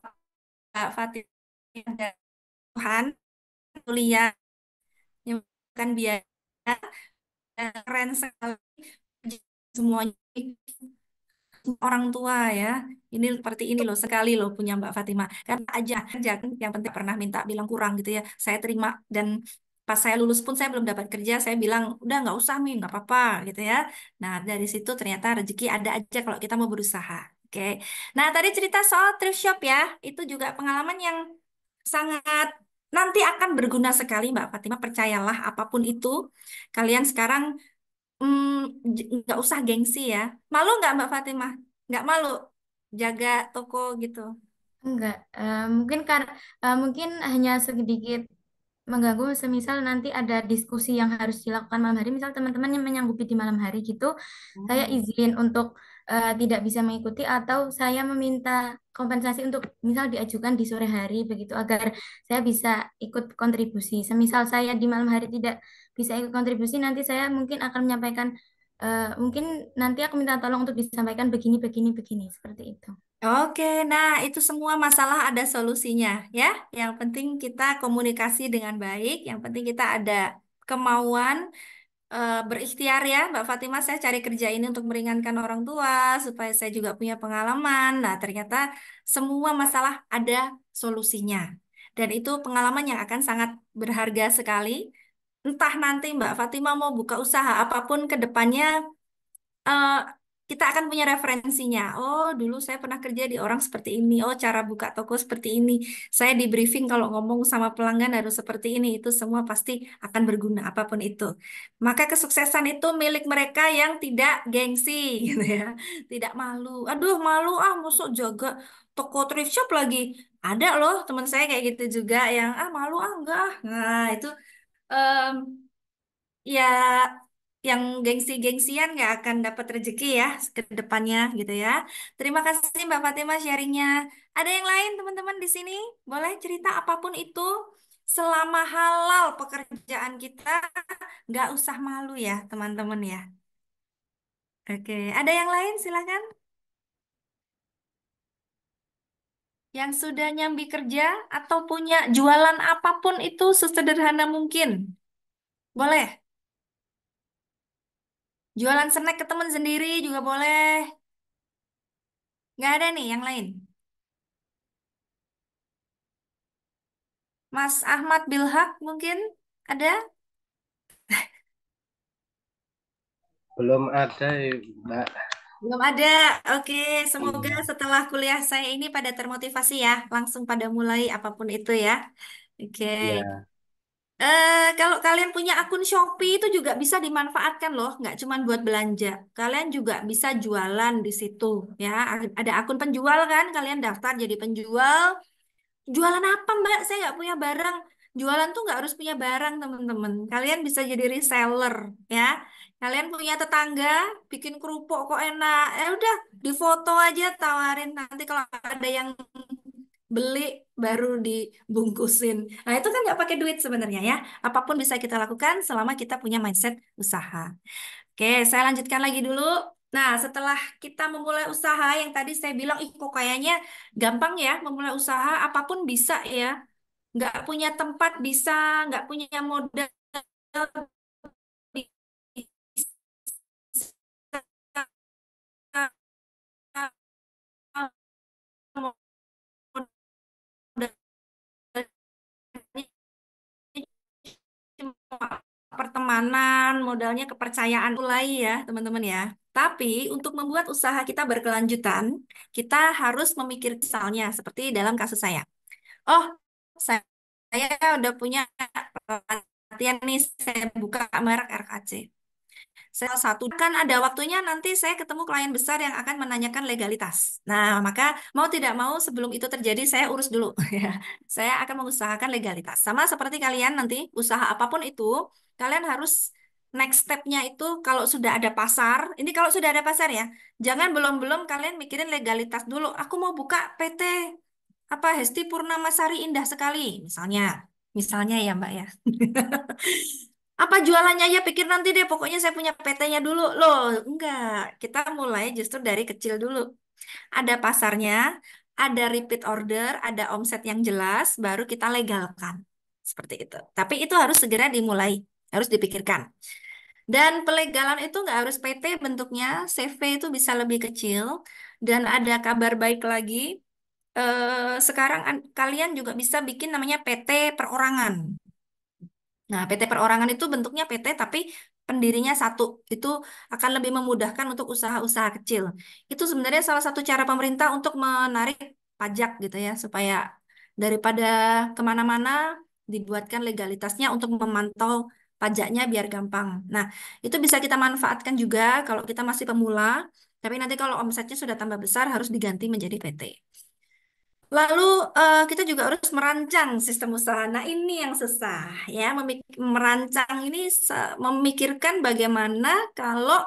Mbak Fatih. Ada Tuhan, kuliah, yang bukan biaya. Keren sekali. semuanya orang tua ya. Ini seperti ini loh, sekali loh punya Mbak Fatima. Karena aja yang penting pernah minta bilang kurang gitu ya. Saya terima dan pas saya lulus pun saya belum dapat kerja, saya bilang udah nggak usah Mi, nggak apa-apa gitu ya. Nah dari situ ternyata rezeki ada aja kalau kita mau berusaha. Oke. Nah tadi cerita soal thrift shop ya, itu juga pengalaman yang sangat nanti akan berguna sekali Mbak Fatima. Percayalah apapun itu, kalian sekarang nggak usah gengsi ya. Malu nggak Mbak Fatimah? Nggak malu jaga toko gitu. Enggak, mungkin hanya sedikit mengganggu semisal nanti ada diskusi yang harus dilakukan malam hari, misal teman-teman yang menyanggupi di malam hari gitu, saya Hmm. izin untuk tidak bisa mengikuti atau saya meminta kompensasi untuk misal diajukan di sore hari begitu agar saya bisa ikut kontribusi. Semisal saya di malam hari tidak bisa ikut kontribusi, nanti saya mungkin akan menyampaikan mungkin nanti aku minta tolong untuk disampaikan begini begini begini seperti itu. Oke, nah itu semua masalah ada solusinya ya. Yang penting kita komunikasi dengan baik, yang penting kita ada kemauan berikhtiar ya, Mbak Fatimah. Saya cari kerja ini untuk meringankan orang tua supaya saya juga punya pengalaman. Nah, ternyata semua masalah ada solusinya. Dan itu pengalaman yang akan sangat berharga sekali. Entah nanti Mbak Fatimah mau buka usaha apapun ke depannya, eh, kita akan punya referensinya. Oh, dulu saya pernah kerja di orang seperti ini. Oh, cara buka toko seperti ini. Saya di briefing kalau ngomong sama pelanggan harus seperti ini. Itu semua pasti akan berguna apapun itu. Maka kesuksesan itu milik mereka yang tidak gengsi, gitu ya. Tidak malu. Aduh, malu ah, masuk jaga toko thrift shop lagi. Ada loh teman saya kayak gitu juga yang malu enggak ah. Nah, itu em, ya yang gengsi-gengsian nggak akan dapat rezeki ya ke depannya gitu ya. Terima kasih Mbak Fatima sharingnya. Ada yang lain teman-teman di sini? Boleh cerita apapun itu selama halal pekerjaan kita nggak usah malu ya teman-teman ya. Oke, ada yang lain silakan. Yang sudah nyambi kerja atau punya jualan apapun itu sesederhana mungkin. Boleh. Jualan snack ke teman sendiri juga boleh. Nggak ada nih yang lain. Mas Ahmad Bilhak mungkin ada? Belum ada, Mbak. Belum ada. Oke, semoga Iya. setelah kuliah saya ini pada termotivasi ya, langsung pada mulai apapun itu ya. Oke. Iya. Kalau kalian punya akun Shopee itu juga bisa dimanfaatkan loh, nggak cuma buat belanja. Kalian juga bisa jualan di situ ya. Ada akun penjual kan, kalian daftar jadi penjual. Jualan apa Mbak? Saya nggak punya barang. Jualan tuh nggak harus punya barang teman-teman. Kalian bisa jadi reseller ya. Kalian punya tetangga bikin kerupuk kok enak. Udah difoto aja tawarin nanti kalau ada yang beli baru dibungkusin. Nah itu kan nggak pakai duit sebenarnya ya. Apapun bisa kita lakukan selama kita punya mindset usaha. Oke, saya lanjutkan lagi dulu. Nah, setelah kita memulai usaha yang tadi saya bilang, ih kok kayaknya gampang ya memulai usaha, apapun bisa ya. Nggak punya tempat bisa, nggak punya modal bisa, modalnya cuma pertemanan, modalnya kepercayaan mulai ya, teman-teman ya. Tapi untuk membuat usaha kita berkelanjutan, kita harus memikir misalnya seperti dalam kasus saya. Oh, saya udah punya pelatihan nih, saya buka merek RKC. Salah satu kan ada waktunya nanti saya ketemu klien besar yang akan menanyakan legalitas. Nah, maka mau tidak mau sebelum itu terjadi saya urus dulu ya. Saya akan mengusahakan legalitas. Sama seperti kalian nanti usaha apapun itu, kalian harus next step-nya itu kalau sudah ada pasar. Ini kalau sudah ada pasar ya. Jangan belum-belum kalian mikirin legalitas dulu. Aku mau buka PT apa Hesti Purnamasari Indah Sekali misalnya. Misalnya ya, Mbak ya. Apa jualannya aja pikir nanti deh, pokoknya saya punya PT-nya dulu. Loh, enggak. Kita mulai justru dari kecil dulu. Ada pasarnya, ada repeat order, ada omset yang jelas, baru kita legalkan. Seperti itu. Tapi itu harus segera dimulai, harus dipikirkan. Dan pelegalan itu nggak harus PT bentuknya, CV itu bisa lebih kecil. Dan ada kabar baik lagi, sekarang kalian juga bisa bikin namanya PT perorangan. Nah, PT perorangan itu bentuknya PT tapi pendirinya satu. Itu akan lebih memudahkan untuk usaha-usaha kecil. Itu sebenarnya salah satu cara pemerintah untuk menarik pajak gitu ya, supaya daripada kemana-mana dibuatkan legalitasnya untuk memantau pajaknya biar gampang. Nah, itu bisa kita manfaatkan juga kalau kita masih pemula, tapi nanti kalau omsetnya sudah tambah besar harus diganti menjadi PT. Lalu kita juga harus merancang sistem usaha. Nah, ini yang susah ya. Merancang ini memikirkan bagaimana kalau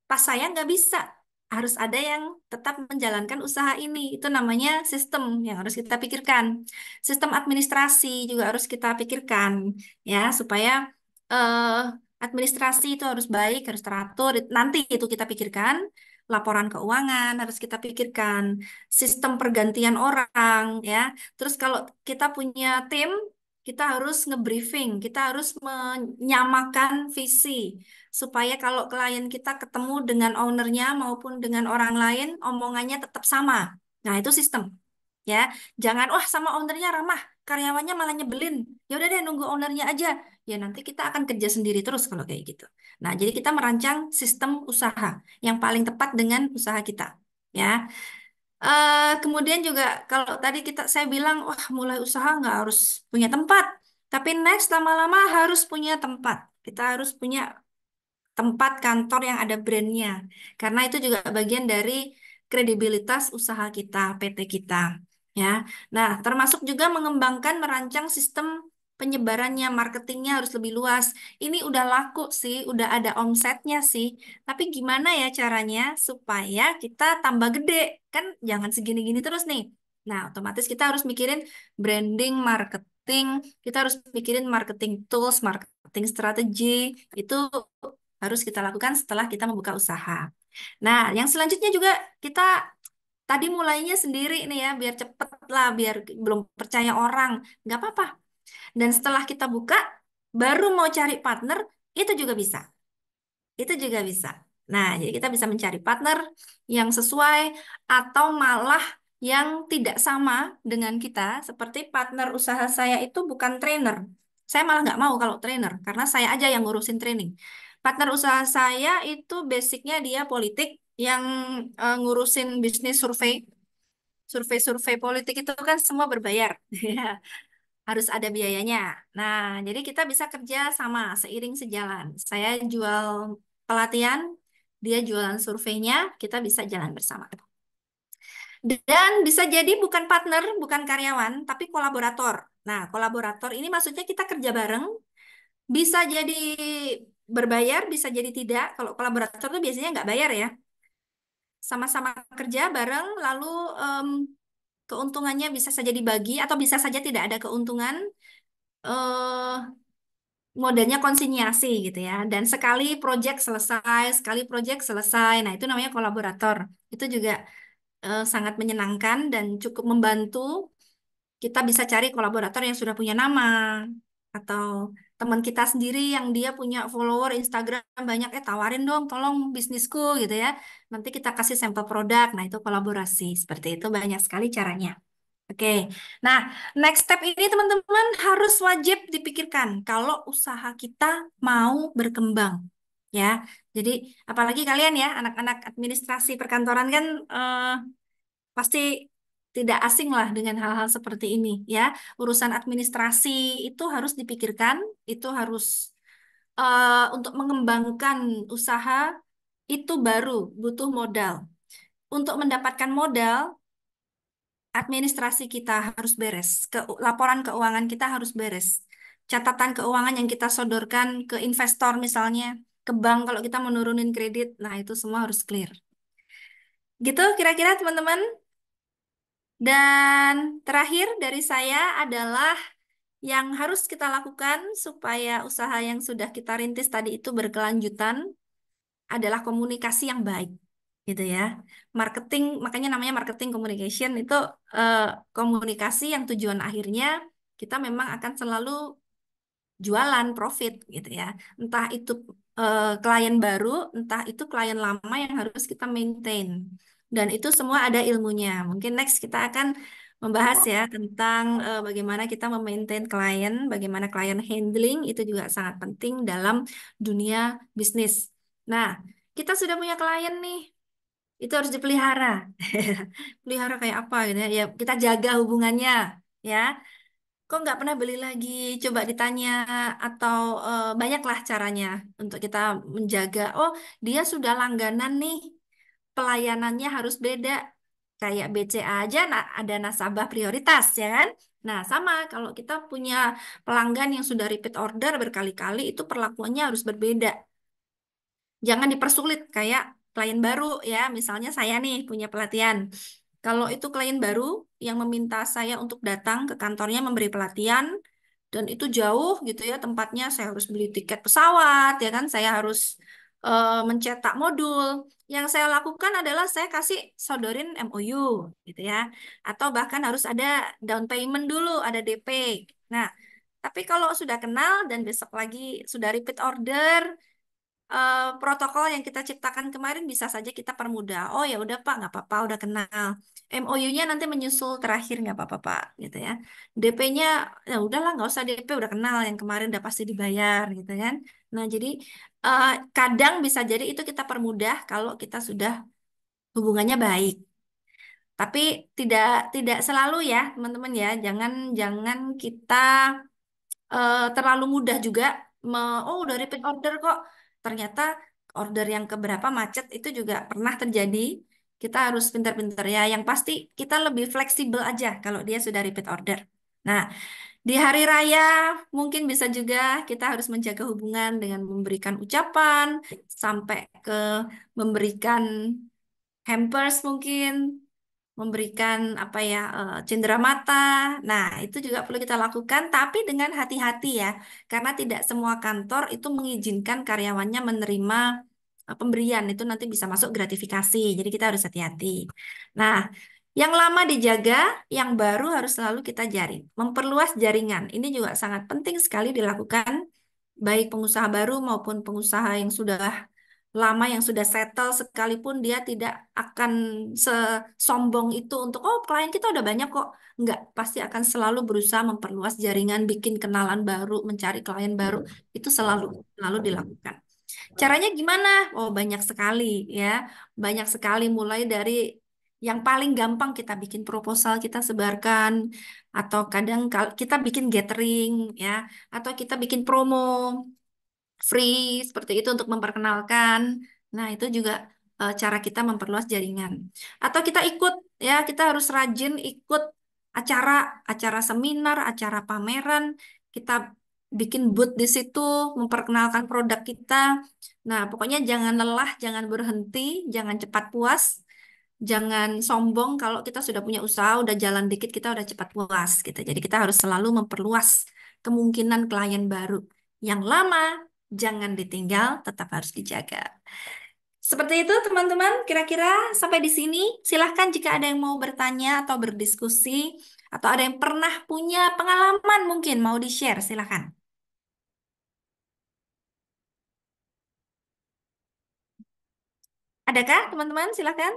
pas saya nggak bisa. Harus ada yang tetap menjalankan usaha ini. Itu namanya sistem yang harus kita pikirkan. Sistem administrasi juga harus kita pikirkan ya supaya eh, administrasi itu harus baik, harus teratur. Nanti itu kita pikirkan. Laporan keuangan harus kita pikirkan, sistem pergantian orang ya. Terus kalau kita punya tim, kita harus nge-briefing, kita harus menyamakan visi supaya kalau klien kita ketemu dengan ownernya maupun dengan orang lain, omongannya tetap sama. Nah, itu sistem. Ya, jangan wah sama ownernya ramah, karyawannya malah nyebelin. Ya udah deh nunggu ownernya aja. Ya nanti kita akan kerja sendiri terus kalau kayak gitu. Nah, jadi kita merancang sistem usaha yang paling tepat dengan usaha kita. Ya, kemudian juga kalau tadi saya bilang, wah mulai usaha nggak harus punya tempat, tapi next lama-lama harus punya tempat. Kita harus punya tempat kantor yang ada brandnya. Karena itu juga bagian dari kredibilitas usaha kita, PT kita. Ya, nah termasuk juga mengembangkan, merancang sistem penyebarannya, marketingnya harus lebih luas. Ini udah laku sih, udah ada omsetnya sih. Tapi gimana ya caranya supaya kita tambah gede? Kan jangan segini-gini terus nih. Nah, otomatis kita harus mikirin branding, marketing, kita harus mikirin marketing tools, marketing strategi. Itu harus kita lakukan setelah kita membuka usaha. Nah, yang selanjutnya juga kita tadi mulainya sendiri nih ya, biar cepet lah, biar belum percaya orang. Nggak apa-apa. Dan setelah kita buka, baru mau cari partner, itu juga bisa. Itu juga bisa. Nah, jadi kita bisa mencari partner yang sesuai atau malah yang tidak sama dengan kita. Seperti partner usaha saya itu bukan trainer. Saya malah nggak mau kalau trainer, karena saya aja yang ngurusin training. Partner usaha saya itu basicnya dia politik yang ngurusin bisnis survei. Survei-survei politik itu kan semua berbayar. Harus ada biayanya. Nah, jadi kita bisa kerja sama seiring sejalan. Saya jual pelatihan, dia jualan surveinya, kita bisa jalan bersama. Dan bisa jadi bukan partner, bukan karyawan, tapi kolaborator. Nah, kolaborator ini maksudnya kita kerja bareng, bisa jadi berbayar, bisa jadi tidak. Kalau kolaborator itu biasanya nggak bayar ya. Sama-sama kerja bareng, lalu keuntungannya bisa saja dibagi atau bisa saja tidak ada keuntungan. eh Modelnya konsinyasi gitu ya. Dan sekali project selesai. Nah, itu namanya kolaborator. Itu juga sangat menyenangkan dan cukup membantu. Kita bisa cari kolaborator yang sudah punya nama atau teman kita sendiri yang dia punya follower Instagram banyak, tawarin dong tolong bisnisku gitu ya. Nanti kita kasih sampel produk. Nah, itu kolaborasi. Seperti itu banyak sekali caranya. Oke, nah next step ini teman-teman harus wajib dipikirkan kalau usaha kita mau berkembang, ya. Jadi apalagi kalian ya anak-anak administrasi perkantoran kan pasti tidak asing lah dengan hal-hal seperti ini, ya. Urusan administrasi itu harus dipikirkan, itu harus untuk mengembangkan usaha itu baru butuh modal. Untuk mendapatkan modal administrasi kita harus beres, laporan keuangan kita harus beres, catatan keuangan yang kita sodorkan ke investor misalnya, ke bank kalau kita menurunin kredit, nah itu semua harus clear. Gitu kira-kira teman-teman. Dan terakhir dari saya adalah yang harus kita lakukan supaya usaha yang sudah kita rintis tadi itu berkelanjutan adalah komunikasi yang baik. Gitu ya. Marketing, makanya namanya marketing communication itu eh, komunikasi yang tujuan akhirnya kita memang akan selalu jualan profit gitu ya. Entah itu klien baru, entah itu klien lama yang harus kita maintain. Dan itu semua ada ilmunya. Mungkin next kita akan membahas ya tentang bagaimana kita memaintain klien, bagaimana klien handling itu juga sangat penting dalam dunia bisnis. Nah, kita sudah punya klien nih, itu harus dipelihara. Pelihara kayak apa gitu ya? Ya, kita jaga hubungannya ya. Kok nggak pernah beli lagi? Coba ditanya atau banyaklah caranya untuk kita menjaga. Oh, dia sudah langganan nih, pelayanannya harus beda. Kayak BCA aja ada nasabah prioritas ya kan? Nah, sama kalau kita punya pelanggan yang sudah repeat order berkali-kali itu perlakuannya harus berbeda. Jangan dipersulit kayak klien baru ya. Misalnya saya nih punya pelatihan. Kalau itu klien baru yang meminta saya untuk datang ke kantornya memberi pelatihan dan itu jauh gitu ya tempatnya, saya harus beli tiket pesawat ya kan, saya harus mencetak modul. Yang saya lakukan adalah saya kasih sodorin MOU gitu ya. Atau bahkan harus ada down payment dulu, ada DP. Nah, tapi kalau sudah kenal dan besok lagi sudah repeat order, protokol yang kita ciptakan kemarin bisa saja kita permudah. Oh ya udah Pak, nggak apa-apa, udah kenal. MOU-nya nanti menyusul terakhir nggak apa-apa Pak, gitu ya. DP-nya ya udahlah nggak usah DP, udah kenal yang kemarin udah pasti dibayar, gitu kan. Nah jadi eh, kadang bisa jadi itu kita permudah kalau kita sudah hubungannya baik. Tapi tidak tidak selalu ya teman-teman ya. Jangan jangan kita terlalu mudah juga oh udah repeat order kok ternyata order yang keberapa macet itu juga pernah terjadi. Kita harus pintar-pintar ya, yang pasti kita lebih fleksibel aja kalau dia sudah repeat order. Nah, di hari raya mungkin bisa juga kita harus menjaga hubungan dengan memberikan ucapan sampai ke memberikan hampers mungkin, memberikan apa ya cendera mata. Nah, itu juga perlu kita lakukan tapi dengan hati-hati ya. Karena tidak semua kantor itu mengizinkan karyawannya menerima pemberian, itu nanti bisa masuk gratifikasi. Jadi kita harus hati-hati. Nah, yang lama dijaga, yang baru harus selalu kita jaring. Memperluas jaringan. Ini juga sangat penting sekali dilakukan baik pengusaha baru maupun pengusaha yang sudah lama yang sudah settle, sekalipun dia tidak akan sesombong itu untuk oh klien kita udah banyak kok. Enggak, pasti akan selalu berusaha memperluas jaringan, bikin kenalan baru, mencari klien baru. Itu selalu selalu dilakukan. Caranya gimana? Oh, banyak sekali ya. Banyak sekali mulai dari yang paling gampang kita bikin proposal, kita sebarkan atau kadang kita bikin gathering ya, atau kita bikin promo free seperti itu untuk memperkenalkan. Nah, itu juga cara kita memperluas jaringan. Atau kita ikut ya, kita harus rajin ikut acara acara seminar, acara pameran. Kita bikin booth di situ, memperkenalkan produk kita. Nah, pokoknya jangan lelah, jangan berhenti, jangan cepat puas. Jangan sombong kalau kita sudah punya usaha, udah jalan dikit, kita udah cepat puas gitu. Jadi kita harus selalu memperluas kemungkinan klien baru. Yang lama jangan ditinggal, tetap harus dijaga. Seperti itu teman-teman, kira-kira sampai di sini. Silahkan jika ada yang mau bertanya atau berdiskusi, atau ada yang pernah punya pengalaman mungkin mau di-share, silahkan. Adakah teman-teman? Silahkan.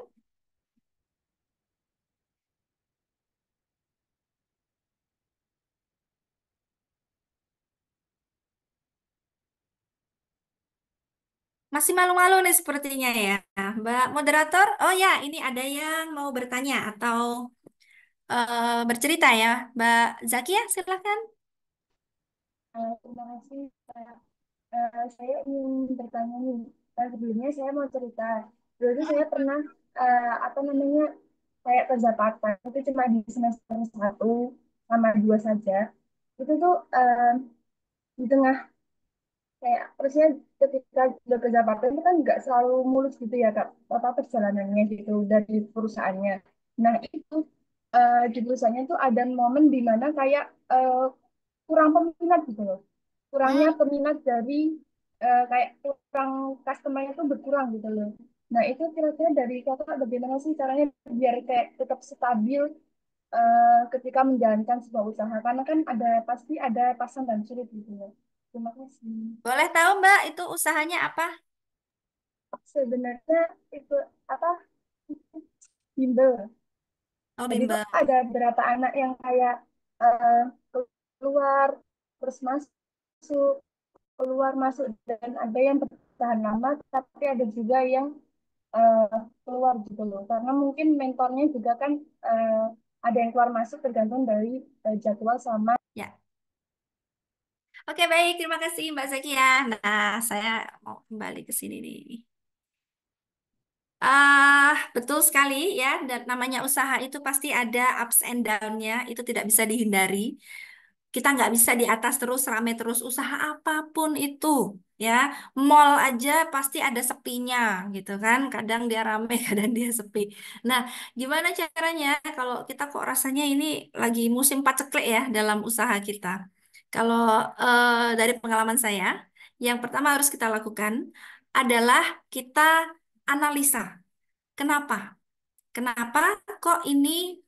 Masih malu-malu nih sepertinya ya. Mbak moderator, oh ya ini ada yang mau bertanya atau bercerita ya. Mbak Zakia, silahkan. Terima kasih, Kak. Saya ingin bertanya nih. Sebelumnya saya mau cerita. Dulu tuh saya pernah apa namanya kayak kerja part-time itu cuma di semester 1 sama 2 saja. Itu tuh di tengah kayak terusnya ketika udah kerja part-time itu kan nggak selalu mulus gitu ya Kak, apa perjalanannya gitu dari perusahaannya. Nah itu di perusahaannya tuh ada momen di mana kayak kurang peminat gitu loh, kurangnya peminat dari kayak kurang customer-nya tuh berkurang gitu loh. Nah itu kira-kira dari kakak bagaimana sih caranya biar kayak tetap stabil ketika menjalankan sebuah usaha, karena kan ada pasti ada pasang dan surut gitu loh. Terima kasih. Boleh tahu Mbak itu usahanya apa? Sebenarnya itu apa? Bimbel. Oh, Jadi tuh bimbel. ada beberapa anak yang kayak eh, keluar terus masuk, keluar masuk, dan ada yang bertahan lama, tapi ada juga yang eh, keluar gitu loh. Karena mungkin mentornya juga kan ada yang keluar masuk tergantung dari jadwal sama. Ya. Oke, baik. Terima kasih Mbak Zakia. Nah, saya mau kembali ke sini nih. Betul sekali ya, dan namanya usaha itu pasti ada ups and down-nya, itu tidak bisa dihindari. Kita nggak bisa di atas terus, rame terus, usaha apapun itu, ya. Mall aja pasti ada sepinya, gitu kan. Kadang dia rame, kadang dia sepi. Nah, gimana caranya kalau kita kok rasanya ini lagi musim paceklik ya dalam usaha kita? Kalau dari pengalaman saya, yang pertama harus kita lakukan adalah kita analisa. Kenapa? Kenapa kok ini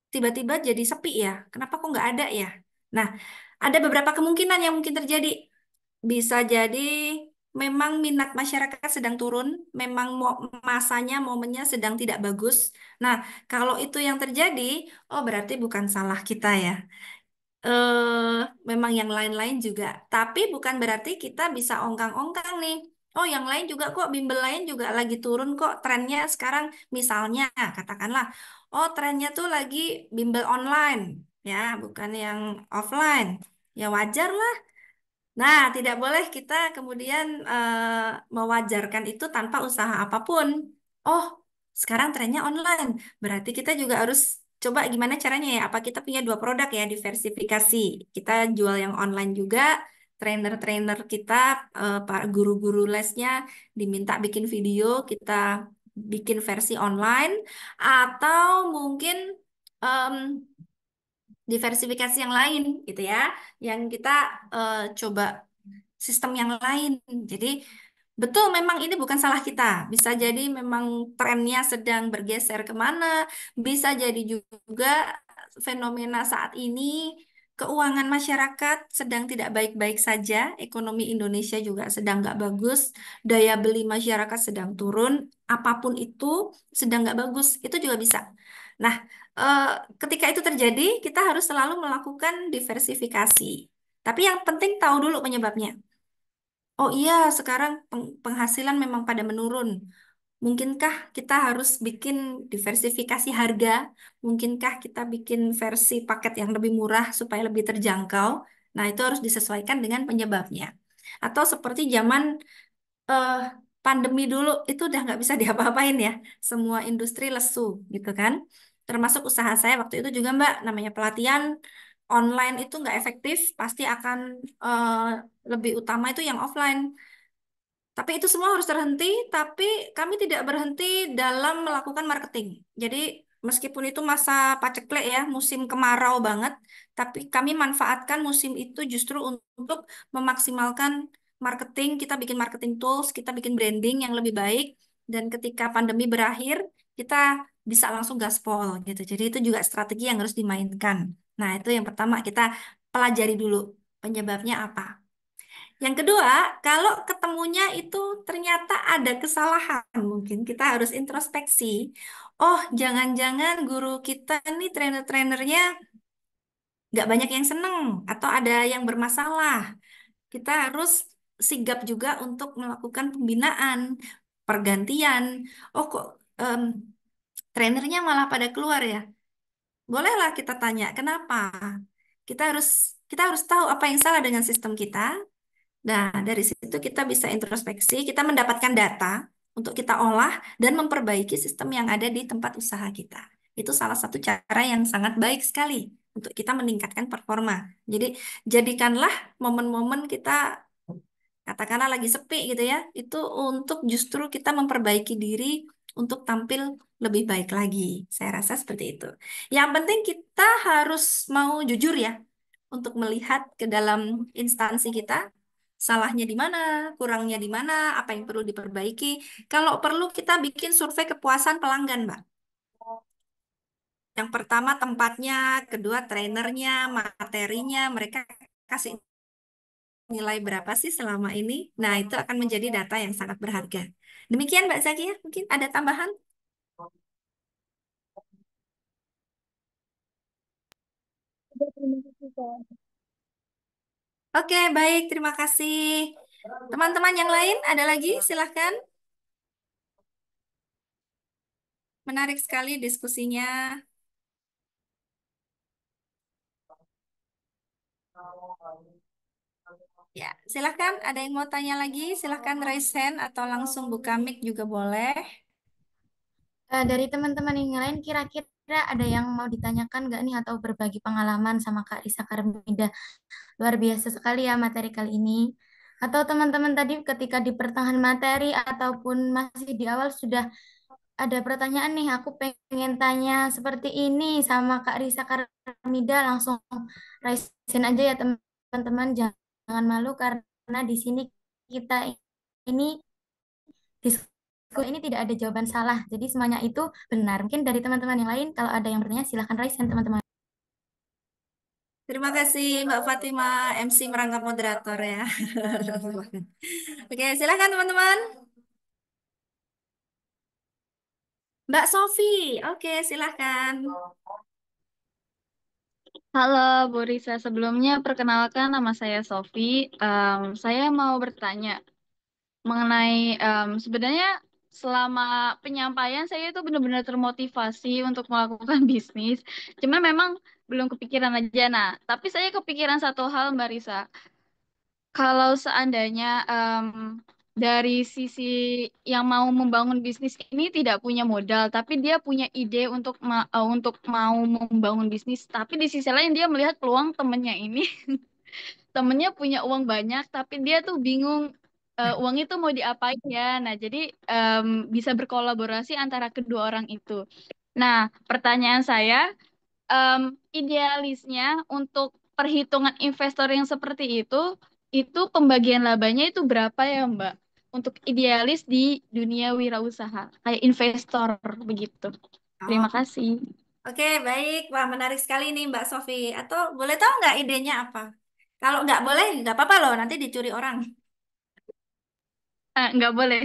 tiba-tiba jadi sepi ya? Kenapa kok nggak ada ya? Nah, ada beberapa kemungkinan yang mungkin terjadi. Bisa jadi memang minat masyarakat sedang turun, memang masanya, momennya sedang tidak bagus. Nah, kalau itu yang terjadi, oh berarti bukan salah kita ya. Memang yang lain-lain juga. Tapi bukan berarti kita bisa ongkang-ongkang nih. Oh, yang lain juga kok, bimbel lain juga lagi turun kok trennya sekarang. Misalnya, katakanlah, oh trennya tuh lagi bimbel online, ya, bukan yang offline. Ya wajar lah. Nah, tidak boleh kita kemudian mewajarkan itu tanpa usaha apapun. Oh, sekarang trennya online. Berarti kita juga harus coba gimana caranya ya. Apa kita punya dua produk ya, diversifikasi. Kita jual yang online juga. Trainer-trainer kita, para guru-guru lesnya diminta bikin video, kita bikin versi online. Atau mungkin em, diversifikasi yang lain gitu ya, yang kita coba sistem yang lain. Jadi betul memang ini bukan salah kita. Bisa jadi memang trennya sedang bergeser kemana. Bisa jadi juga fenomena saat ini keuangan masyarakat sedang tidak baik-baik saja. Ekonomi Indonesia juga sedang nggak bagus. Daya beli masyarakat sedang turun. Apapun itu sedang nggak bagus. Itu juga bisa. Nah, eh, ketika itu terjadi, kita harus selalu melakukan diversifikasi. Tapi yang penting tahu dulu penyebabnya. Oh iya, sekarang penghasilan memang pada menurun. Mungkinkah kita harus bikin diversifikasi harga? Mungkinkah kita bikin versi paket yang lebih murah supaya lebih terjangkau? Nah, itu harus disesuaikan dengan penyebabnya. Atau seperti zaman eh, pandemi dulu, itu udah nggak bisa diapa-apain ya. Semua industri lesu, gitu kan. Termasuk usaha saya waktu itu juga, Mbak, namanya pelatihan online itu nggak efektif, pasti akan eh, lebih utama itu yang offline. Tapi itu semua harus terhenti, tapi kami tidak berhenti dalam melakukan marketing. Jadi meskipun itu masa paceklik ya, musim kemarau banget, tapi kami manfaatkan musim itu justru untuk memaksimalkan marketing, kita bikin marketing tools, kita bikin branding yang lebih baik, dan ketika pandemi berakhir, kita bisa langsung gaspol gitu. Jadi itu juga strategi yang harus dimainkan. Nah, itu yang pertama kita pelajari dulu penyebabnya apa. Yang kedua, kalau ketemunya itu ternyata ada kesalahan, mungkin kita harus introspeksi. Oh, jangan-jangan guru kita nih trainer-trainernya nggak banyak yang seneng atau ada yang bermasalah. Kita harus sigap juga untuk melakukan pembinaan, pergantian. Oh, kok em, trainernya malah pada keluar ya? Bolehlah kita tanya, kenapa? Kita harus kita harus tahu apa yang salah dengan sistem kita. Nah, dari situ kita bisa introspeksi, kita mendapatkan data untuk kita olah dan memperbaiki sistem yang ada di tempat usaha kita. Itu salah satu cara yang sangat baik sekali untuk kita meningkatkan performa. Jadi, jadikanlah momen-momen kita, katakanlah lagi sepi gitu ya, itu untuk justru kita memperbaiki diri untuk tampil lebih baik lagi. Saya rasa seperti itu. Yang penting kita harus mau jujur ya untuk melihat ke dalam instansi kita, salahnya di mana, kurangnya di mana, apa yang perlu diperbaiki. Kalau perlu kita bikin survei kepuasan pelanggan, Mbak. Yang pertama tempatnya, kedua trainernya, materinya, mereka kasih nilai berapa sih selama ini? Nah, itu akan menjadi data yang sangat berharga. Demikian Mbak Zakia, mungkin ada tambahan? Udah, terima kasih, Kak. Oke, baik, terima kasih. Teman-teman yang lain, ada lagi? Silahkan. Menarik sekali diskusinya. Ya, silahkan. Ada yang mau tanya lagi? Silahkan raise hand atau langsung buka mic juga boleh. Dari teman-teman yang lain, kira-kira ada yang mau ditanyakan nggak nih atau berbagi pengalaman sama Kak Risa Karmida? Luar biasa sekali ya materi kali ini. Atau teman-teman tadi ketika di pertengahan materi ataupun masih di awal sudah ada pertanyaan nih, aku pengen tanya seperti ini sama Kak Risa Karmida, langsung raise hand aja ya teman-teman, jangan malu karena di sini kita ini diskusi ini tidak ada jawaban salah, jadi semuanya itu benar. Mungkin dari teman-teman yang lain, kalau ada yang bertanya silahkan raise hand teman-teman. Terima kasih Mbak Fatima, MC merangkap moderator ya. Oke, silakan teman-teman. Mbak Sofi, oke silahkan. Halo Bu Risa, sebelumnya perkenalkan nama saya Sofi. Saya mau bertanya mengenai sebenarnya selama penyampaian saya itu benar-benar termotivasi untuk melakukan bisnis. Cuma memang belum kepikiran aja. Nah, tapi saya kepikiran satu hal Mbak Risa. Kalau seandainya dari sisi yang mau membangun bisnis ini tidak punya modal, tapi dia punya ide untuk mau membangun bisnis, tapi di sisi lain dia melihat peluang temennya ini, temennya punya uang banyak, tapi dia tuh bingung uang itu mau diapain ya. Nah, jadi bisa berkolaborasi antara kedua orang itu. Nah, pertanyaan saya, em, idealisnya untuk perhitungan investor yang seperti itu pembagian labanya itu berapa ya, Mbak? Untuk idealis di dunia wirausaha, kayak investor begitu. Oh, Terima kasih. oke, baik. Wah, menarik sekali nih Mbak Sofi. Atau boleh tahu nggak idenya apa? Kalau nggak boleh, nggak apa-apa loh, nanti dicuri orang. Nggak boleh.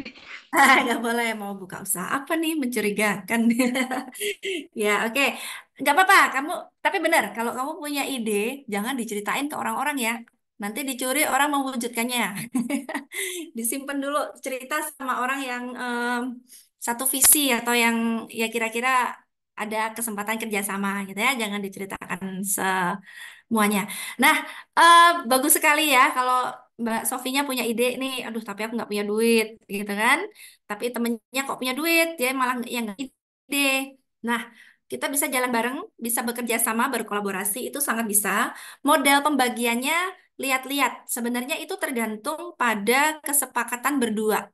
Nggak boleh, mau buka usaha apa nih? Mencurigakan. Ya, oke. Nggak apa-apa, kamu. Tapi benar, kalau kamu punya ide, jangan diceritain ke orang-orang ya. Nanti dicuri orang mewujudkannya. Disimpan dulu cerita sama orang yang satu visi atau yang ya kira-kira ada kesempatan kerjasama gitu ya. Jangan diceritakan semuanya. Nah, bagus sekali ya kalau Mbak Sofinya punya ide nih. Aduh, tapi aku nggak punya duit gitu kan. Tapi temennya kok punya duit, dia malah yang nggak ide. Nah, kita bisa jalan bareng, bisa bekerja sama, berkolaborasi, itu sangat bisa. Model pembagiannya lihat-lihat. Sebenarnya itu tergantung pada kesepakatan berdua.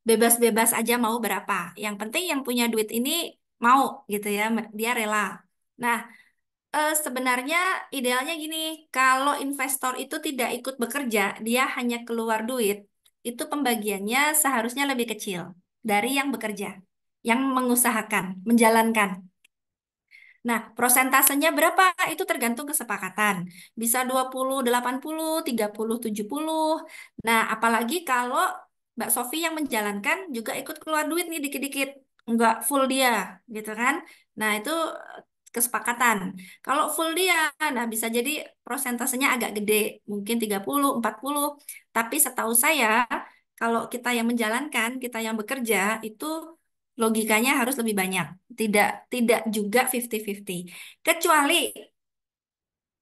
Bebas-bebas aja mau berapa. Yang penting yang punya duit ini mau gitu ya, dia rela. Nah, sebenarnya idealnya gini, kalau investor itu tidak ikut bekerja, dia hanya keluar duit, itu pembagiannya seharusnya lebih kecil dari yang bekerja, yang mengusahakan, menjalankan. Nah, prosentasenya berapa? Itu tergantung kesepakatan. Bisa 20, 80, 30, 70. Nah, apalagi kalau Mbak Sofi yang menjalankan juga ikut keluar duit nih dikit-dikit. Nggak full dia, gitu kan? Nah, itu kesepakatan. Kalau full dia, nah bisa jadi prosentasenya agak gede. Mungkin 30, 40. Tapi setahu saya, kalau kita yang menjalankan, kita yang bekerja, itu logikanya harus lebih banyak. Tidak tidak juga 50-50. Kecuali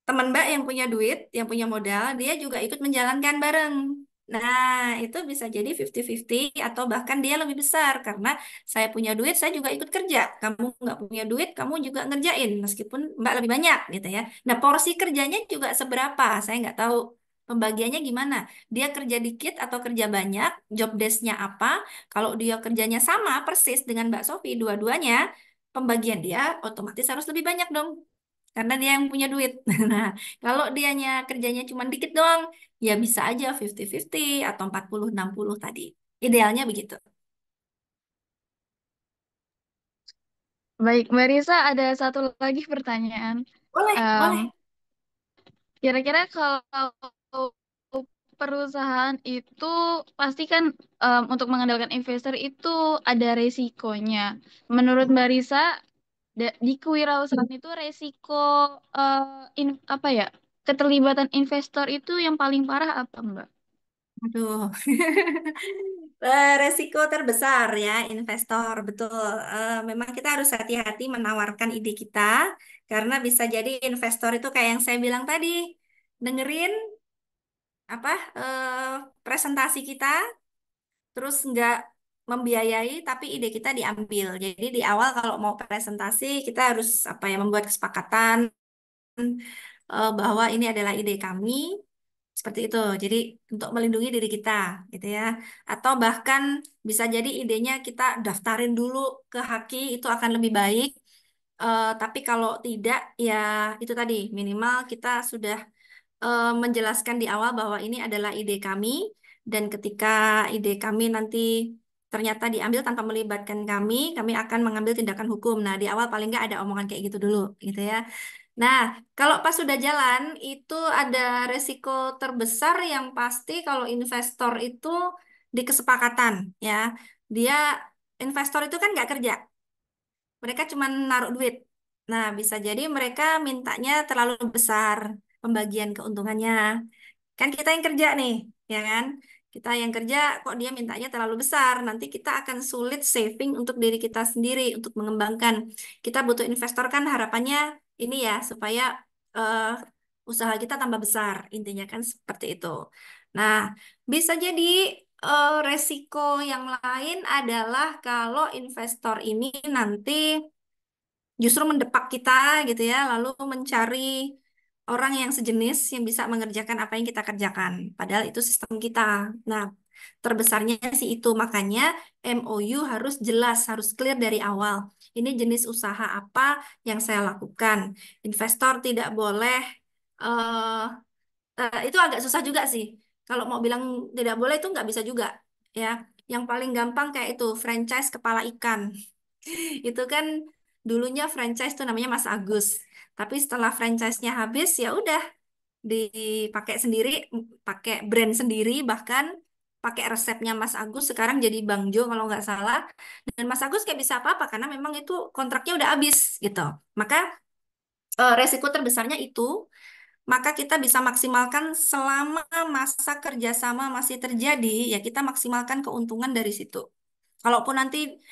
teman Mbak yang punya duit, yang punya modal, dia juga ikut menjalankan bareng. Nah, itu bisa jadi 50-50 atau bahkan dia lebih besar karena saya punya duit, saya juga ikut kerja. Kamu nggak punya duit, kamu juga ngerjain meskipun Mbak lebih banyak gitu ya. Nah, porsi kerjanya juga seberapa? Saya nggak tahu pembagiannya gimana. Dia kerja dikit atau kerja banyak, job desk-nya apa? Kalau dia kerjanya sama persis dengan Mbak Sofi, dua-duanya, pembagian dia otomatis harus lebih banyak dong karena dia yang punya duit. Nah, kalau dianya kerjanya cuma dikit doang, ya bisa aja 50-50 atau 40-60 tadi. Idealnya begitu. Baik, Mbak Risa, ada satu lagi pertanyaan. Boleh, Em, boleh. Kira-kira kalau perusahaan itu pasti kan untuk mengandalkan investor itu ada resikonya. Menurut Mbak Risa, di kewirausahaan itu resiko apa ya, keterlibatan investor itu yang paling parah apa, Mbak? Aduh, resiko terbesar ya investor, betul. Memang kita harus hati-hati menawarkan ide kita, karena bisa jadi investor itu kayak yang saya bilang tadi, dengerin apa presentasi kita, terus nggak membiayai, tapi ide kita diambil. Jadi di awal kalau mau presentasi, kita harus apa ya, membuat kesepakatan bahwa ini adalah ide kami. Seperti itu. Jadi untuk melindungi diri kita, gitu ya. Atau bahkan bisa jadi idenya kita daftarin dulu ke Haki, itu akan lebih baik. Tapi kalau tidak, ya itu tadi, minimal kita sudah menjelaskan di awal bahwa ini adalah ide kami, dan ketika ide kami nanti ternyata diambil tanpa melibatkan kami akan mengambil tindakan hukum. Nah, di awal paling nggak ada omongan kayak gitu dulu, gitu ya. Nah, kalau pas sudah jalan, itu ada resiko terbesar yang pasti kalau investor itu di kesepakatan, ya. Dia, investor itu kan nggak kerja, mereka cuma naruh duit. Nah, bisa jadi mereka mintanya terlalu besar pembagian keuntungannya. Kan kita yang kerja nih, ya kan? Kita yang kerja kok dia mintanya terlalu besar. Nanti kita akan sulit saving untuk diri kita sendiri, untuk mengembangkan. Kita butuh investor kan harapannya ini ya, supaya eh, usaha kita tambah besar. Intinya kan seperti itu. Nah, bisa jadi resiko yang lain adalah kalau investor ini nanti justru mendepak kita gitu ya, lalu mencari orang yang sejenis yang bisa mengerjakan apa yang kita kerjakan. Padahal itu sistem kita. Nah, terbesarnya sih itu. Makanya MOU harus jelas, harus clear dari awal. Ini jenis usaha apa yang saya lakukan. Investor tidak boleh, eh itu agak susah juga sih. Kalau mau bilang tidak boleh itu nggak bisa juga. Ya, yang paling gampang kayak itu, franchise kepala ikan. Itu kan dulunya franchise tuh namanya Mas Agus. Tapi setelah franchise-nya habis, ya udah dipakai sendiri, pakai brand sendiri, bahkan pakai resepnya Mas Agus. Sekarang jadi Bang Jo kalau nggak salah. Dan Mas Agus kayak bisa apa-apa karena memang itu kontraknya udah habis gitu. Maka resiko terbesarnya itu, maka kita bisa maksimalkan selama masa kerjasama masih terjadi, ya kita maksimalkan keuntungan dari situ. Kalaupun nanti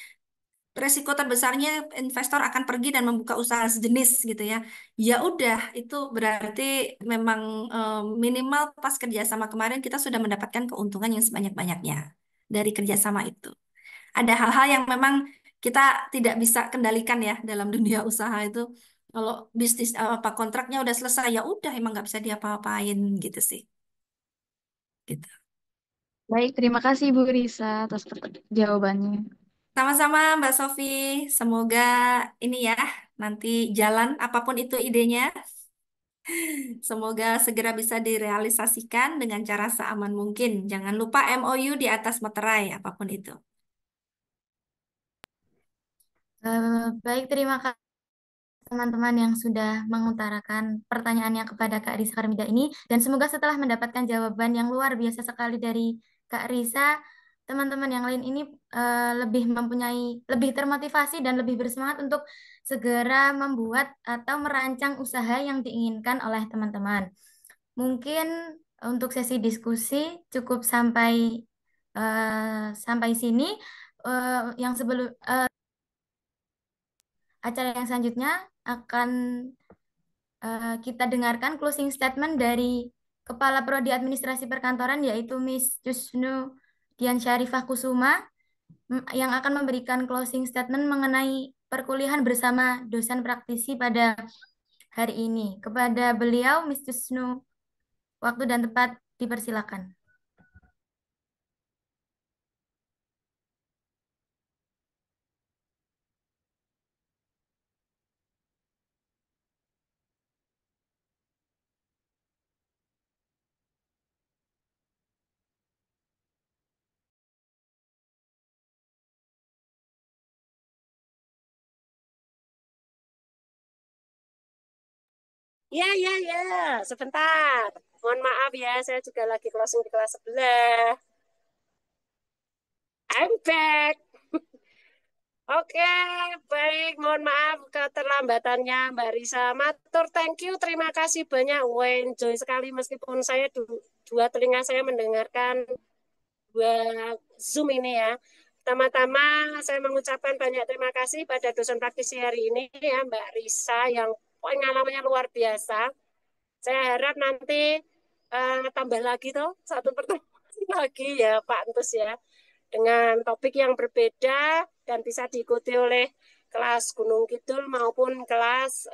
resiko terbesarnya investor akan pergi dan membuka usaha sejenis gitu ya. Ya udah, itu berarti memang minimal pas kerjasama kemarin kita sudah mendapatkan keuntungan yang sebanyak-banyaknya dari kerjasama itu. Ada hal-hal yang memang kita tidak bisa kendalikan ya dalam dunia usaha itu. Kalau bisnis apa kontraknya udah selesai, ya udah emang nggak bisa diapa-apain gitu sih. Gitu. Baik, terima kasih Bu Risa atas jawabannya. Sama-sama Mbak Sofi, semoga ini ya nanti jalan apapun itu idenya. Semoga segera bisa direalisasikan dengan cara seaman mungkin. Jangan lupa MOU di atas materai apapun itu. Baik, terima kasih teman-teman yang sudah mengutarakan pertanyaannya kepada Kak Risa Karmida ini. Dan semoga setelah mendapatkan jawaban yang luar biasa sekali dari Kak Risa, teman-teman yang lain ini lebih termotivasi dan lebih bersemangat untuk segera membuat atau merancang usaha yang diinginkan oleh teman-teman. Mungkin untuk sesi diskusi cukup sampai sini. Yang sebelum acara yang selanjutnya akan kita dengarkan closing statement dari Kepala Prodi Administrasi Perkantoran yaitu Miss Jusnu Dian Syarifah Kusuma yang akan memberikan closing statement mengenai perkuliahan bersama dosen praktisi pada hari ini. Kepada beliau, Miss Jusnu, waktu dan tempat dipersilakan. Ya, ya, ya. Sebentar. Mohon maaf ya, saya juga lagi closing di kelas sebelah. I'm back. Oke, baik. Mohon maaf keterlambatannya Mbak Risa. Matur, thank you. Terima kasih banyak. Wah, enjoy sekali meskipun saya dua telinga saya mendengarkan dua Zoom ini ya. Pertama-tama saya mengucapkan banyak terima kasih pada dosen praktisi hari ini ya Mbak Risa yang pengalamannya luar biasa. Saya harap nanti tambah lagi tuh satu pertemuan lagi ya Pak Antus ya dengan topik yang berbeda dan bisa diikuti oleh kelas Gunung Kidul maupun kelas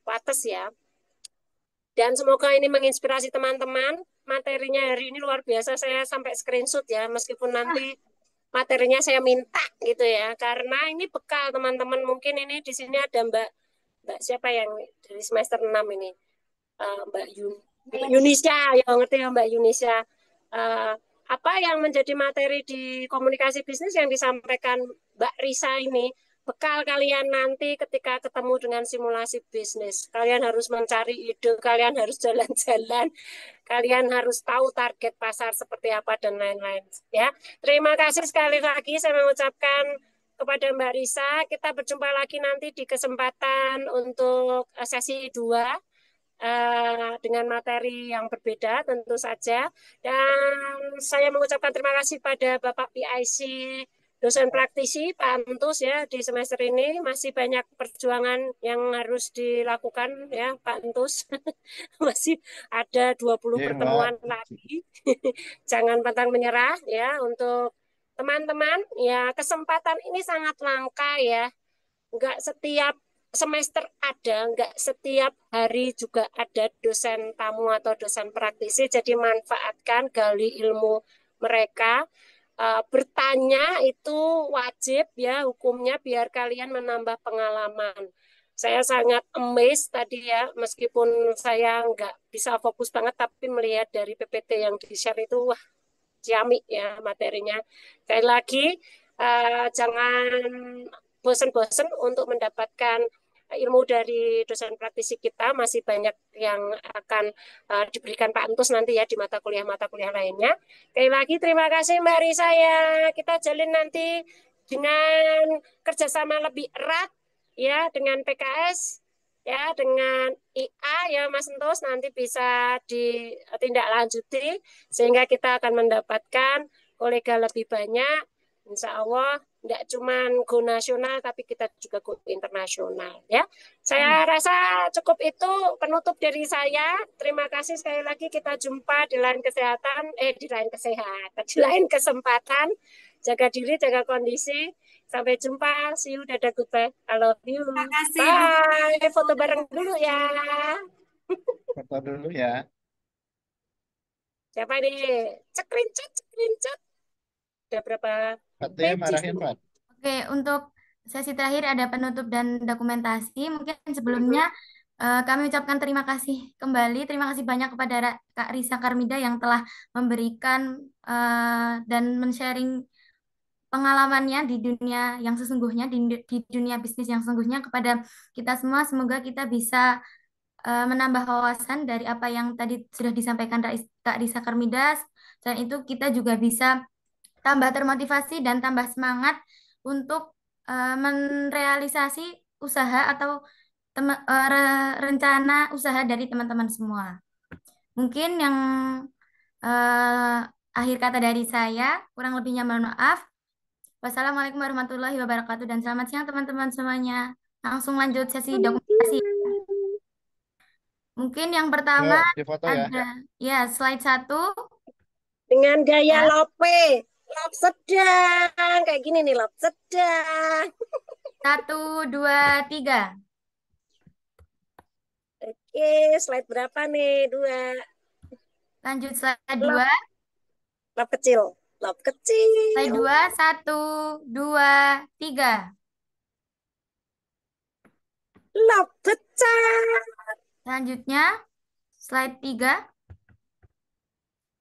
Wates ya. Dan semoga ini menginspirasi teman-teman. Materinya hari ini luar biasa. Saya sampai screenshot ya, meskipun nanti materinya saya minta gitu ya. Karena ini bekal teman-teman. Mungkin ini di sini ada Mbak siapa yang dari semester 6 ini? Mbak Yunisha, yang ngerti ya Mbak Yunisha. Apa yang menjadi materi di komunikasi bisnis yang disampaikan Mbak Risa ini bekal kalian nanti ketika ketemu dengan simulasi bisnis. Kalian harus mencari ide, kalian harus jalan-jalan, kalian harus tahu target pasar seperti apa dan lain-lain. Ya, terima kasih sekali lagi saya mengucapkan kepada Mbak Risa. Kita berjumpa lagi nanti di kesempatan untuk sesi 2 dengan materi yang berbeda tentu saja. Dan saya mengucapkan terima kasih pada Bapak PIC dosen praktisi Pak Antus ya di semester ini masih banyak perjuangan yang harus dilakukan ya Pak Antus. Masih ada 20 pertemuan lagi. Jangan pantang menyerah ya untuk teman-teman ya, kesempatan ini sangat langka ya. Enggak setiap semester ada, enggak setiap hari juga ada dosen tamu atau dosen praktisi. Jadi manfaatkan, gali ilmu mereka. Bertanya itu wajib ya hukumnya biar kalian menambah pengalaman. Saya sangat amazed tadi ya, meskipun saya nggak bisa fokus banget, tapi melihat dari PPT yang di-share itu, wah, ciamik ya materinya. Sekali lagi, jangan bosan-bosan untuk mendapatkan ilmu dari dosen praktisi kita. Masih banyak yang akan diberikan Pak Antus nanti ya di mata kuliah lainnya. Sekali lagi terima kasih Mbak Risa ya. Kita jalin nanti dengan kerjasama lebih erat ya dengan PKS ya, dengan IA ya Mas Entus, nanti bisa ditindaklanjuti sehingga kita akan mendapatkan kolega lebih banyak. Insya Allah tidak cuma go nasional tapi kita juga go internasional ya. Saya rasa cukup itu penutup dari saya. Terima kasih sekali lagi, kita jumpa di lain di lain kesempatan. Jaga diri, jaga kondisi. Sampai jumpa. See you. Dadah, goodbye. I love you. Terima kasih, Bye. Foto bareng dulu ya. Foto dulu ya. Siapa nih? Screenshot. Udah berapa Fatih, pages marahin nih? Fat. Oke, untuk sesi terakhir ada penutup dan dokumentasi. Mungkin sebelumnya kami ucapkan terima kasih kembali. Terima kasih banyak kepada Kak Risa Karmida yang telah memberikan dan men-sharing pengalamannya di dunia yang sesungguhnya, di dunia bisnis yang sesungguhnya kepada kita semua. Semoga kita bisa menambah wawasan dari apa yang tadi sudah disampaikan Kak Risa Karmida. Selain itu kita juga bisa tambah termotivasi dan tambah semangat untuk merealisasi usaha atau rencana usaha dari teman-teman semua. Mungkin yang akhir kata dari saya, kurang lebihnya mohon maaf. Wassalamualaikum warahmatullahi wabarakatuh dan selamat siang teman-teman semuanya. Langsung lanjut sesi dokumentasi. Mungkin yang pertama Yuk, difoto ya. ada ya slide 1 dengan gaya ya. lope. Lop sedang. Kayak gini nih, lop sedang. 1, 2, 3. Oke, slide berapa nih? 2. Lanjut slide Lop 2. kecil. Lop kecil. Slide 2, 1, 2, 3. Lop besar. Selanjutnya slide 3.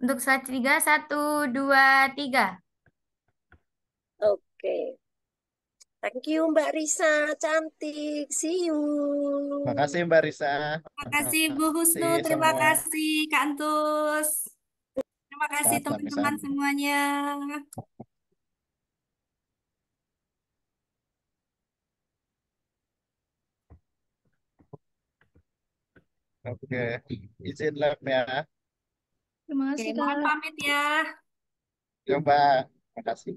Untuk slide 3, 1, 2, 3. Oke. Thank you Mbak Risa, cantik. See you. Makasih Mbak Risa. Terima kasih Bu Husnu, Makasih terima semua. kasih Kak Antus. Terima kasih teman-teman Sama-sama. semuanya. Oke, izin lab ya. Terima Oke, kasih, mohon Kak. pamit ya. Coba, makasih.